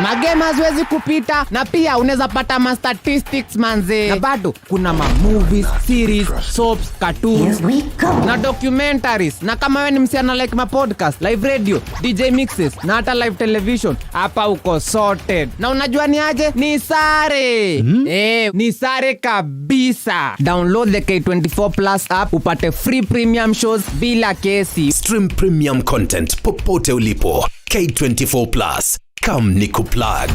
Magame haziwezi kupita na pia unaweza pata ma statistics manze. Na bado kuna ma movies, series, soaps, cartoons na documentaries. Na kama wewe ni msichana like ma podcast, live radio, DJ mixes na hata live television, hapa uko sorted. Na unajua ni aje? Ni sare. Ni sare kabisa. Download the K24 Plus app upate free premium shows bila kesi. Stream premium content popote ulipo. K24 Plus. Come Nico Plug.